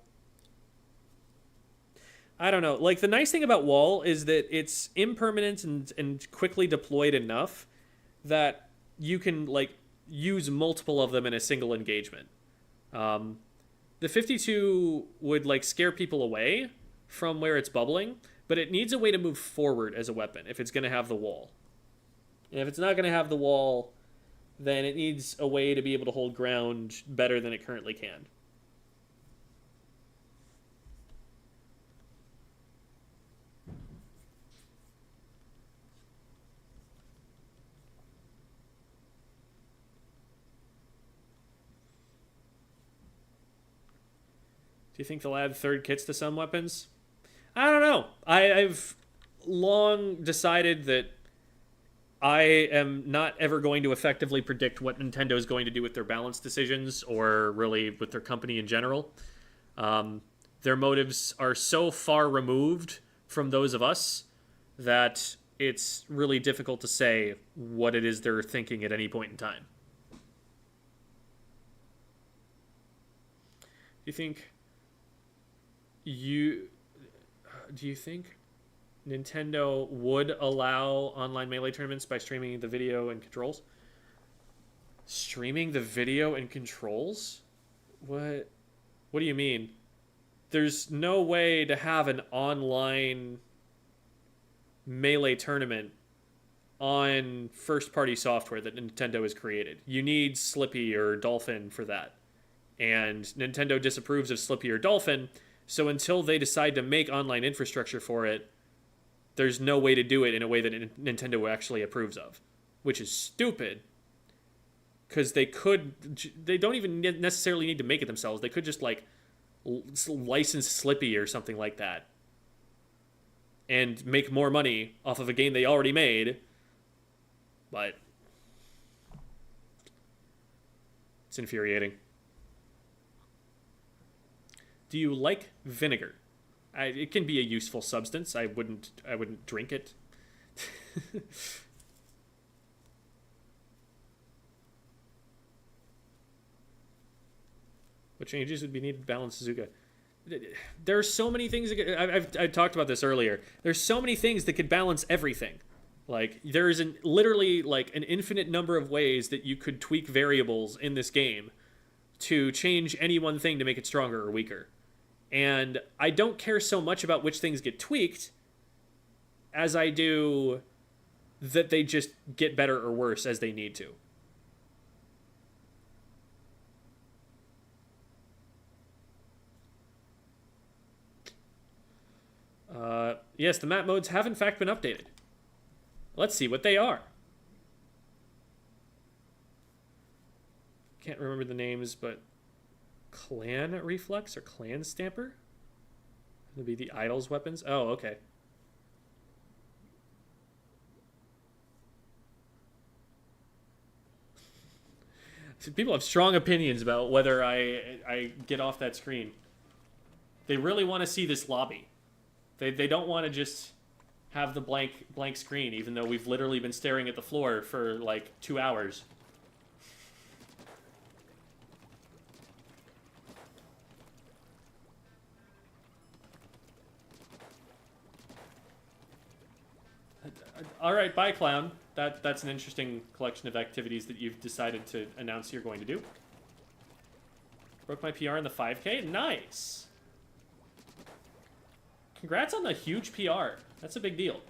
I don't know. Like, the nice thing about wall is that it's impermanent and quickly deployed enough that you can like use multiple of them in a single engagement. Um, the 52 would like scare people away from where it's bubbling, but it needs a way to move forward as a weapon if it's going to have the wall. And if it's not going to have the wall, then it needs a way to be able to hold ground better than it currently can. Do you think they'll add third kits to some weapons? I don't know. I've long decided that I am not ever going to effectively predict what Nintendo is going to do with their balance decisions or really with their company in general. Their motives are so far removed from those of us that it's really difficult to say what it is they're thinking at any point in time. Do you think you do you think Nintendo would allow online Melee tournaments by streaming the video and controls? Streaming the video and controls? What do you mean? There's no way to have an online Melee tournament on first-party software that Nintendo has created. You need Slippy or Dolphin for that. And Nintendo disapproves of Slippy or Dolphin, so until they decide to make online infrastructure for it, there's no way to do it in a way that Nintendo actually approves of, which is stupid. Because they don't even necessarily need to make it themselves. They could just like license Slippy or something like that and make more money off of a game they already made. But it's infuriating. Do you like vinegar? It can be a useful substance. I wouldn't drink it. What changes would be needed to balance Suzuka? There are so many things. I've talked about this earlier. There's so many things that could balance everything. Like, there's literally like an infinite number of ways that you could tweak variables in this game to change any one thing to make it stronger or weaker. And I don't care so much about which things get tweaked as I do that they just get better or worse as they need to. Yes, the map modes have in fact been updated. Let's see what they are. Can't remember the names, but Clan Reflex or Clan Stamper? It'll be the Idol's weapons. Oh, okay. So people have strong opinions about whether I get off that screen. They really want to see this lobby. They don't want to just have the blank screen, even though we've literally been staring at the floor for like 2 hours. All right, bye, clown. That's an interesting collection of activities that you've decided to announce you're going to do. Broke my PR in the 5K? Nice. Congrats on the huge PR. That's a big deal.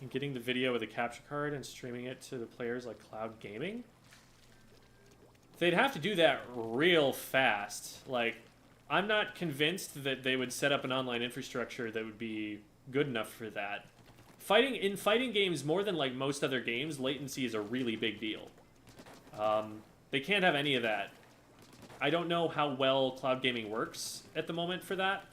And getting the video with a capture card and streaming it to the players like cloud gaming? They'd have to do that real fast. Like, I'm not convinced that they would set up an online infrastructure that would be good enough for that. In fighting games, more than like most other games, latency is a really big deal. They can't have any of that. I don't know how well cloud gaming works at the moment for that.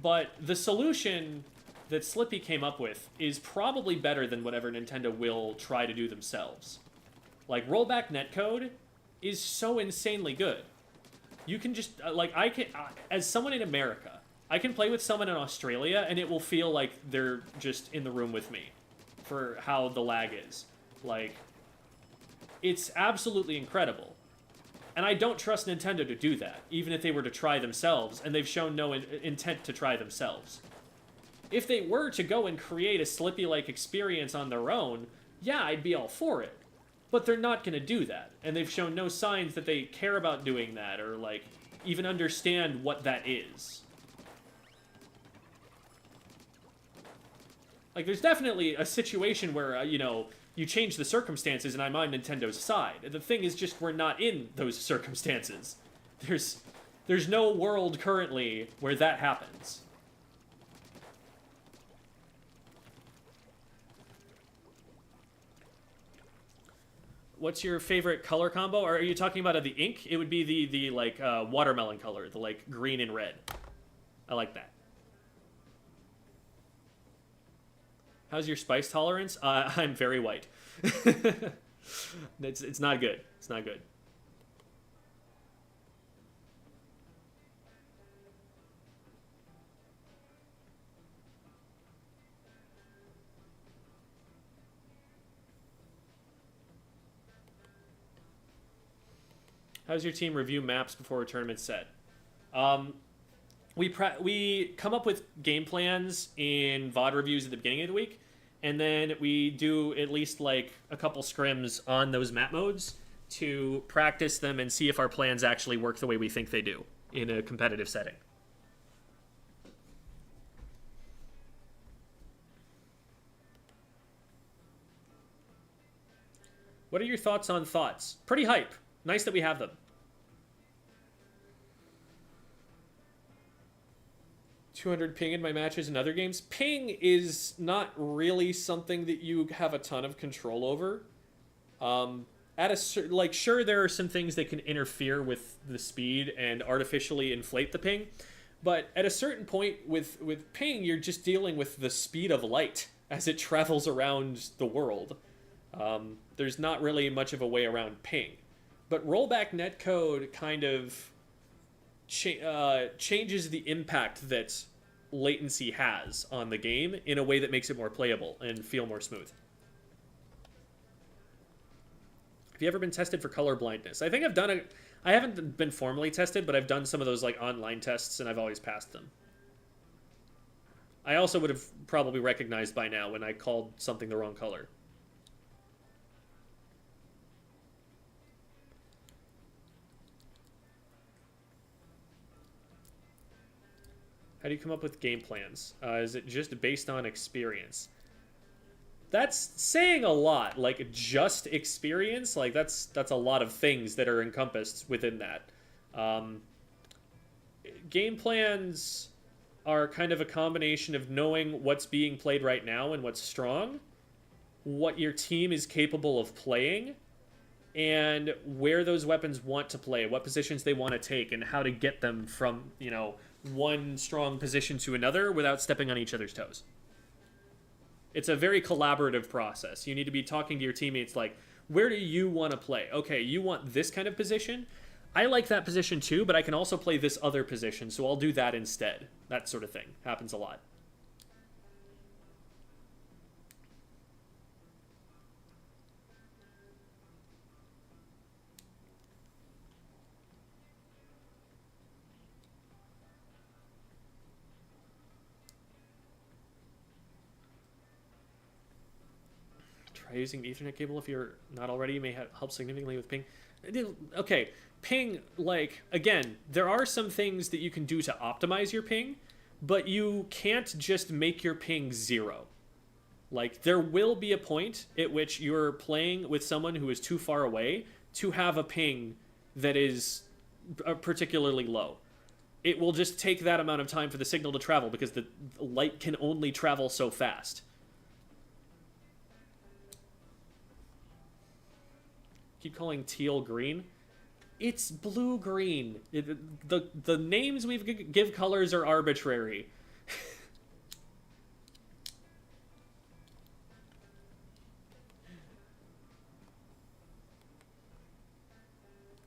But the solution that Slippy came up with is probably better than whatever Nintendo will try to do themselves. Like, rollback netcode is so insanely good. You can just, I can, as someone in America, I can play with someone in Australia and it will feel like they're just in the room with me for how the lag is. Like, it's absolutely incredible. And I don't trust Nintendo to do that, even if they were to try themselves, and they've shown no intent to try themselves. If they were to go and create a Slippy-like experience on their own, yeah, I'd be all for it. But they're not going to do that, and they've shown no signs that they care about doing that, or, like, even understand what that is. Like, there's definitely a situation where, you know, you change the circumstances and I'm on Nintendo's side. The thing is just we're not in those circumstances. There's no world currently where that happens. What's your favorite color combo? Or are you talking about the ink? It would be the like, watermelon color, the, like, green and red. I like that. How's your spice tolerance? I'm very white. It's not good. It's not good. How's your team review maps before a tournament set? We come up with game plans in VOD reviews at the beginning of the week, and then we do at least like a couple scrims on those map modes to practice them and see if our plans actually work the way we think they do in a competitive setting. What are your thoughts on thoughts? Pretty hype. Nice that we have them. 200 ping in my matches and other games. Ping is not really something that you have a ton of control over. Sure, there are some things that can interfere with the speed and artificially inflate the ping, but at a certain point with ping, you're just dealing with the speed of light as it travels around the world. There's not really much of a way around ping. But rollback netcode kind of changes the impact that latency has on the game in a way that makes it more playable and feel more smooth. Have you ever been tested for color blindness? I think I've done it. I haven't been formally tested, but I've done some of those like online tests and I've always passed them. I also would have probably recognized by now when I called something the wrong color. How do you come up with game plans? Is it just based on experience? That's saying a lot. Like, just experience? Like, that's a lot of things that are encompassed within that. Game plans are kind of a combination of knowing what's being played right now and what's strong, what your team is capable of playing, and where those weapons want to play, what positions they want to take, and how to get them from, you know, one strong position to another without stepping on each other's toes. It's a very collaborative process. You need to be talking to your teammates like, where do you want to play? Okay, you want this kind of position? I like that position too, but I can also play this other position, so I'll do that instead. That sort of thing happens a lot. Try using Ethernet cable if you're not already. You may help significantly with ping. Okay, ping, like, again, there are some things that you can do to optimize your ping, but you can't just make your ping 0. Like, there will be a point at which you're playing with someone who is too far away to have a ping that is particularly low. It will just take that amount of time for the signal to travel because the light can only travel so fast. Keep calling teal green. It's blue-green. The names we give colors are arbitrary.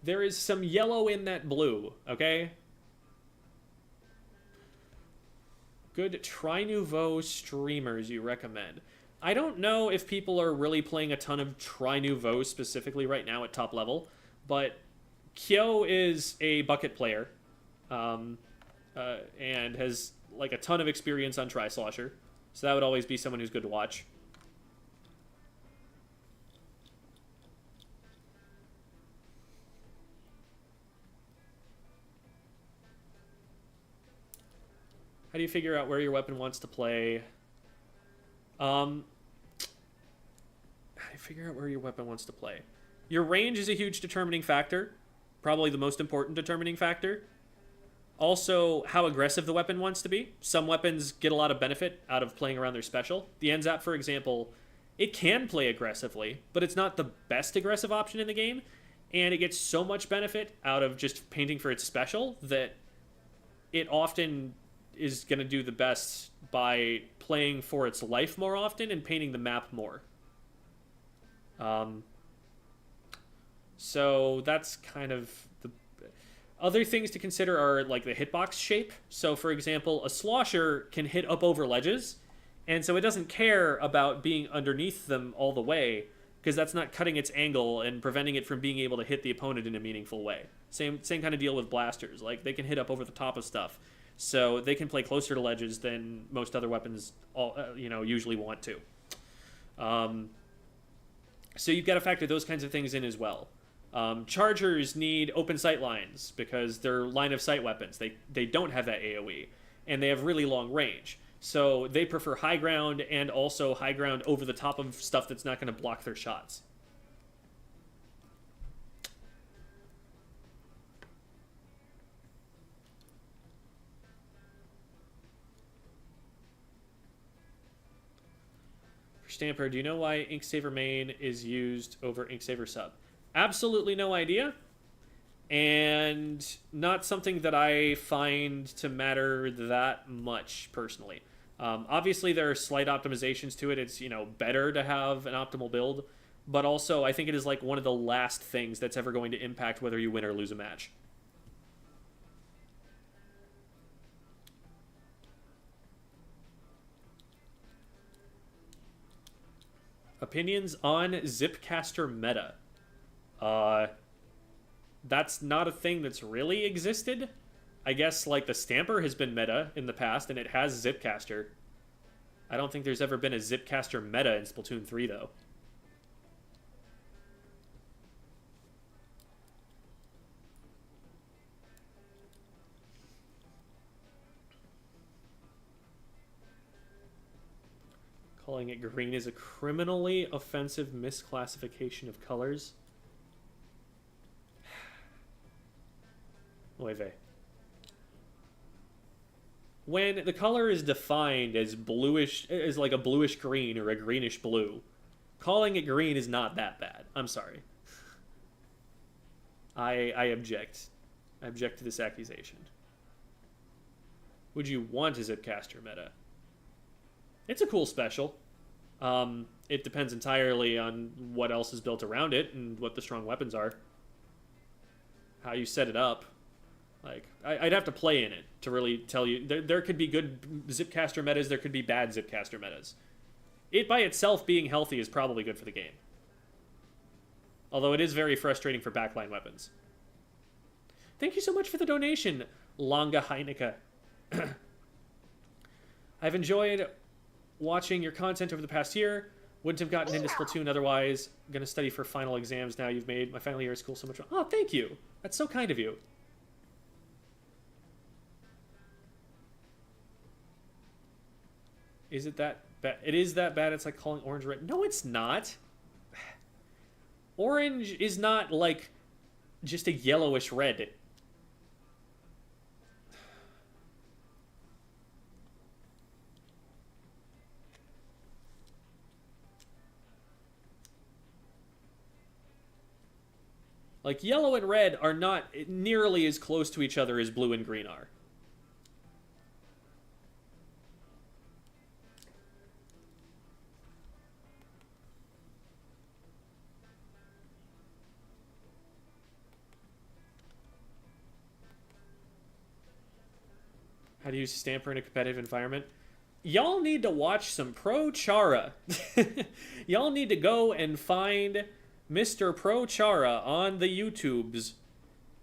There is some yellow in that blue, okay? Good Tri Nouveau streamers you recommend. I don't know if people are really playing a ton of Tri Nouveau specifically right now at top level, but Kyo is a bucket player, and has like a ton of experience on Tri-Slosher, so that would always be someone who's good to watch. How do you figure out where your weapon wants to play? How do you figure out where your weapon wants to play? Your range is a huge determining factor. Probably the most important determining factor. Also, how aggressive the weapon wants to be. Some weapons get a lot of benefit out of playing around their special. The NZAP, for example, it can play aggressively, but it's not the best aggressive option in the game. And it gets so much benefit out of just painting for its special that it often is going to do the best by playing for its life more often and painting the map more. So that's kind of the other things to consider are like the hitbox shape. So for example, a slosher can hit up over ledges, and so it doesn't care about being underneath them all the way, because that's not cutting its angle and preventing it from being able to hit the opponent in a meaningful way. Same kind of deal with blasters. Like, they can hit up over the top of stuff, so they can play closer to ledges than most other weapons usually want to. So you've got to factor those kinds of things in as well. Chargers need open sight lines because they're line of sight weapons. They don't have that AoE, and they have really long range. So they prefer high ground, and also high ground over the top of stuff that's not going to block their shots. For Stamper, do you know why Inksaver main is used over Inksaver sub? Absolutely no idea, and not something that I find to matter that much personally. Obviously, there are slight optimizations to it. It's, better to have an optimal build, but also I think it is like one of the last things that's ever going to impact whether you win or lose a match. Opinions on Zipcaster meta. That's not a thing that's really existed. I guess, like, the Stamper has been meta in the past, and it has Zipcaster. I don't think there's ever been a Zipcaster meta in Splatoon 3, though. Calling it green is a criminally offensive misclassification of colors. Oy vey. When the color is defined as bluish, as like a bluish green or a greenish blue, calling it green is not that bad. I'm sorry. I object. I object to this accusation. Would you want a Zipcaster meta? It's a cool special. It depends entirely on what else is built around it and what the strong weapons are. How you set it up. Like, I'd have to play in it to really tell you. There could be good Zipcaster metas, there could be bad Zipcaster metas. It by itself being healthy is probably good for the game. Although it is very frustrating for backline weapons. Thank you so much for the donation, Longa Heineke. I've enjoyed watching your content over the past year. Wouldn't have gotten into Splatoon otherwise. I'm going to study for final exams now. You've made my final year of school so much fun. Oh, thank you. That's so kind of you. Is it that bad? It is that bad. It's like calling orange red. No, it's not. Orange is not like just a yellowish red. Like, yellow and red are not nearly as close to each other as blue and green are. How to use Stamper in a competitive environment. Y'all need to watch some Pro Chara. Y'all need to go and find Mr. Pro Chara on the YouTubes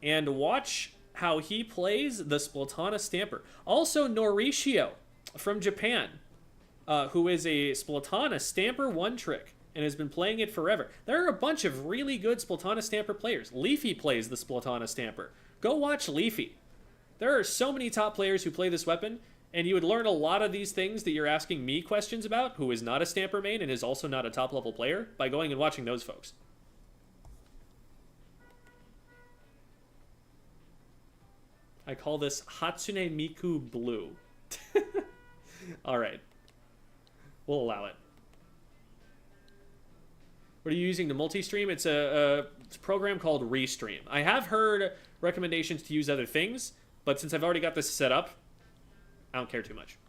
and watch how he plays the Splatana Stamper. Also, Norishio from Japan, who is a Splatana Stamper one-trick and has been playing it forever. There are a bunch of really good Splatana Stamper players. Leafy plays the Splatana Stamper. Go watch Leafy. There are so many top players who play this weapon, and you would learn a lot of these things that you're asking me questions about, who is not a Stamper main and is also not a top-level player, by going and watching those folks. I call this Hatsune Miku Blue. Alright. We'll allow it. What are you using to multi-stream? It's a program called Restream. I have heard recommendations to use other things, but since I've already got this set up, I don't care too much.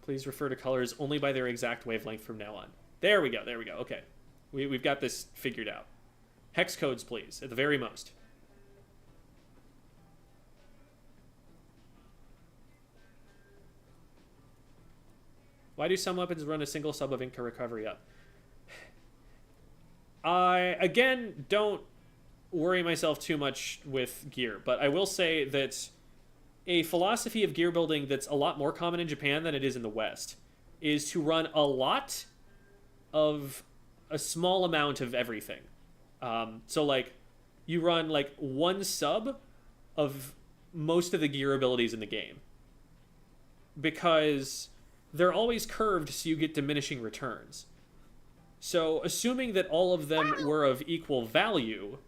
Please refer to colors only by their exact wavelength from now on. There we go, there we go. Okay. We've got this figured out. Hex codes, please, at the very most. Why do some weapons run a single sub of Inca recovery up? I, again, don't worry myself too much with gear, but I will say that a philosophy of gear building that's a lot more common in Japan than it is in the West is to run a lot of a small amount of everything. So, like, you run, like, one sub of most of the gear abilities in the game. Because they're always curved, so you get diminishing returns. So, assuming that all of them were of equal value,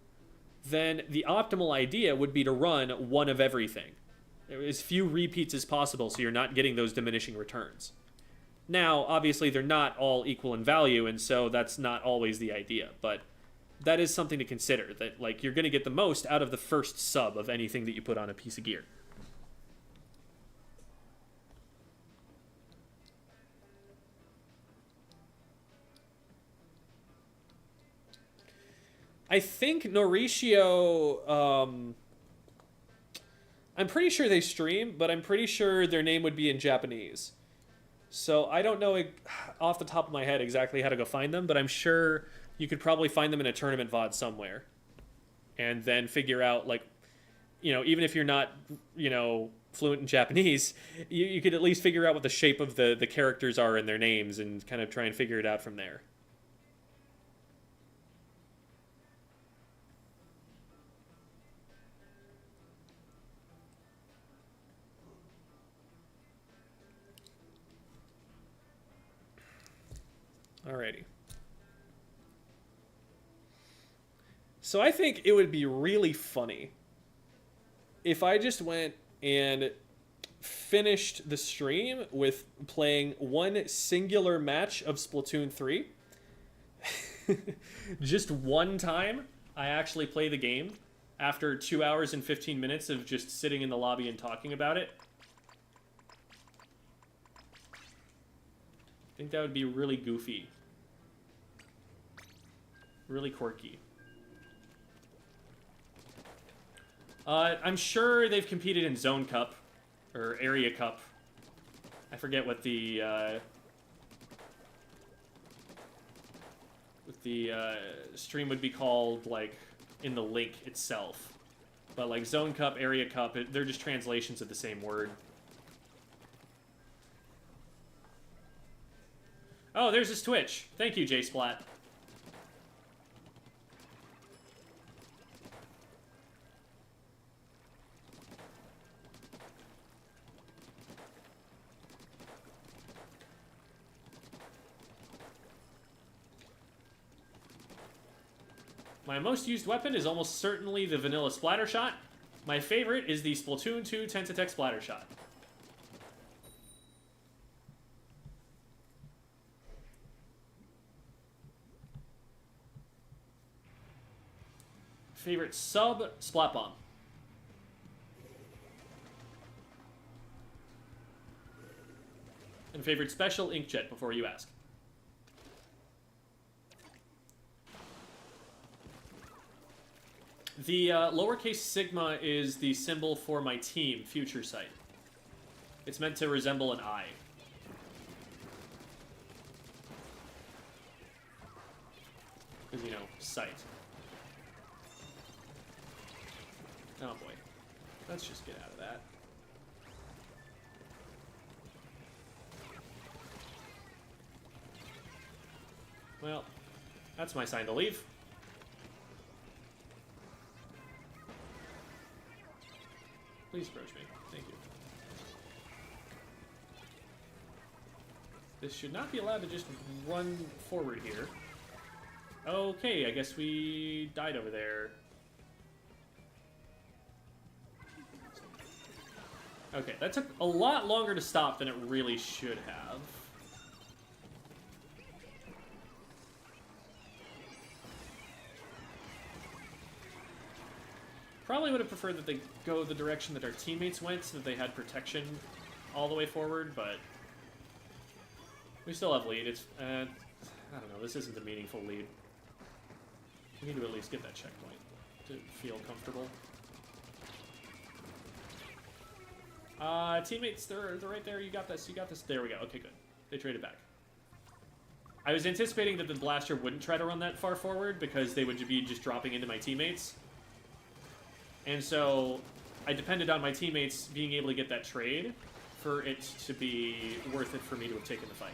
then the optimal idea would be to run one of everything. As few repeats as possible, so you're not getting those diminishing returns. Now, obviously, they're not all equal in value, and so that's not always the idea, but that is something to consider, that, like, you're going to get the most out of the first sub of anything that you put on a piece of gear. I think Norishio, I'm pretty sure they stream, but I'm pretty sure their name would be in Japanese. So I don't know off the top of my head exactly how to go find them, but I'm sure you could probably find them in a tournament VOD somewhere. And then figure out, like, you know, even if you're not, you know, fluent in Japanese, you could at least figure out what the shape of the characters are in their names and kind of try and figure it out from there. Alrighty. So I think it would be really funny if I just went and finished the stream with playing one singular match of Splatoon 3. Just one time I actually play the game after 2 hours and 15 minutes of just sitting in the lobby and talking about it. I think that would be really goofy. Really quirky. I'm sure they've competed in Zone Cup, or Area Cup. I forget what the stream would be called, like, in the link itself. But, like, Zone Cup, Area Cup, they're just translations of the same word. Oh, there's his Twitch. Thank you, J-Splat. My most used weapon is almost certainly the vanilla splatter shot. My favorite is the Splatoon 2 Tensatech splatter shot. Favorite sub, Splat Bomb. And favorite special, Inkjet, before you ask. The lowercase sigma is the symbol for my team, Future Sight. It's meant to resemble an eye. Because, you know, sight. Oh boy. Let's just get out of that. Well, that's my sign to leave. Please approach me. Thank you. This should not be allowed to just run forward here. Okay, I guess we died over there. Okay, that took a lot longer to stop than it really should have. Probably would have preferred that they go the direction that our teammates went so that they had protection all the way forward, but we still have lead. It's, I don't know, this isn't a meaningful lead. We need to at least get that checkpoint to feel comfortable. Teammates, they're right there. You got this. You got this. There we go. Okay, good. They traded back. I was anticipating that the blaster wouldn't try to run that far forward because they would be just dropping into my teammates. And so I depended on my teammates being able to get that trade for it to be worth it for me to have taken the fight.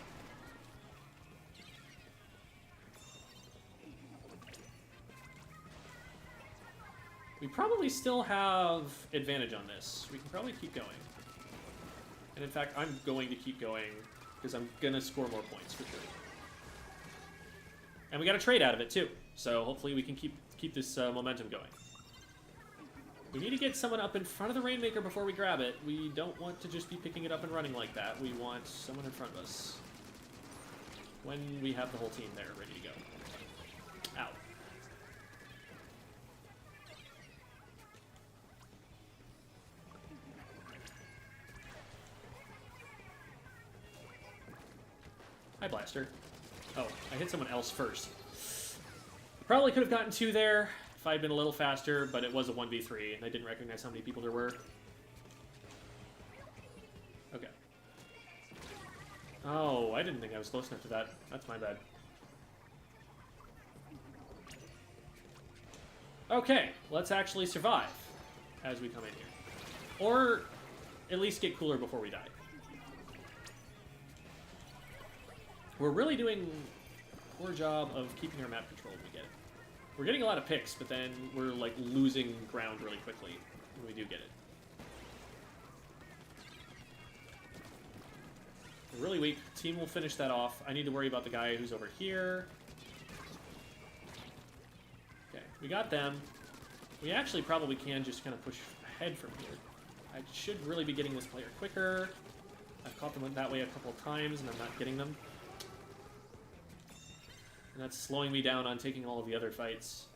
We probably still have advantage on this. We can probably keep going. And in fact, I'm going to keep going because I'm going to score more points for sure. And we got a trade out of it too. So hopefully we can keep this momentum going. We need to get someone up in front of the Rainmaker before we grab it. We don't want to just be picking it up and running like that. We want someone in front of us when we have the whole team there ready to go. Ow. Hi, Blaster. Oh, I hit someone else first. Probably could have gotten 2 there if I had been a little faster, but it was a 1v3, and I didn't recognize how many people there were. Okay. Oh, I didn't think I was close enough to that. That's my bad. Okay, let's actually survive as we come in here. Or at least get cooler before we die. We're really doing a poor job of keeping our map controlled when we get it. We're getting a lot of picks, but then we're like losing ground really quickly when we do get it. We're really weak. Team will finish that off. I need to worry about the guy who's over here. Okay, we got them. We actually probably can just kind of push ahead from here. I should really be getting this player quicker. I've caught them that way a couple of times, and I'm not getting them. And that's slowing me down on taking all of the other fights.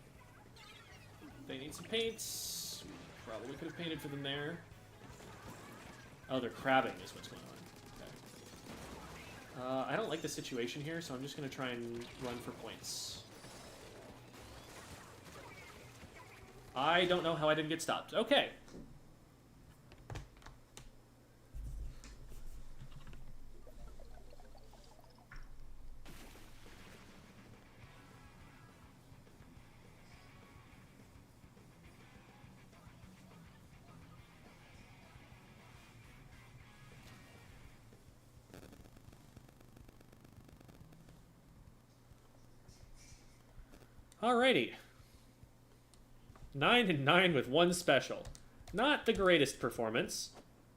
They need some paints. We probably could have painted for them there. Oh, they're crabbing is what's going on. Okay. I don't like the situation here, so I'm just going to try and run for points. I don't know how I didn't get stopped. Okay. Alrighty. 9-9 with 1 special. Not the greatest performance,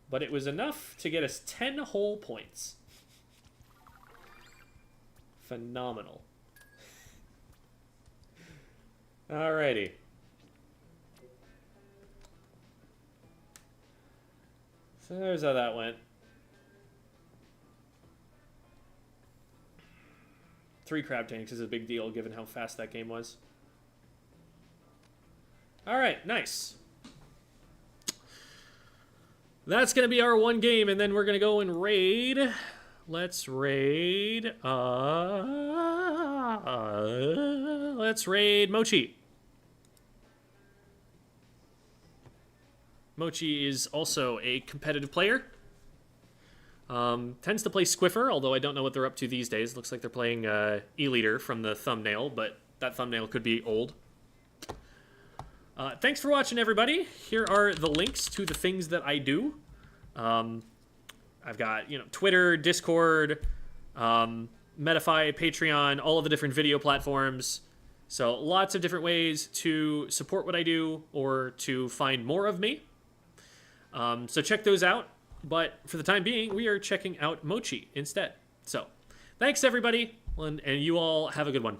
but it was enough to get us 10 whole points. Phenomenal. Alrighty. So there's how that went. 3 crab tanks is a big deal given how fast that game was. Alright, nice. That's going to be our 1 game, and then we're going to go and raid. Let's raid. Let's raid Mochi. Mochi is also a competitive player. Tends to play Squiffer, although I don't know what they're up to these days. Looks like they're playing E-Leader from the thumbnail, but that thumbnail could be old. Thanks for watching, everybody. Here are the links to the things that I do. I've got, Twitter, Discord, Metafy, Patreon, all of the different video platforms. So lots of different ways to support what I do or to find more of me. So check those out. But for the time being, we are checking out Mochi instead. So thanks, everybody, and you all have a good one.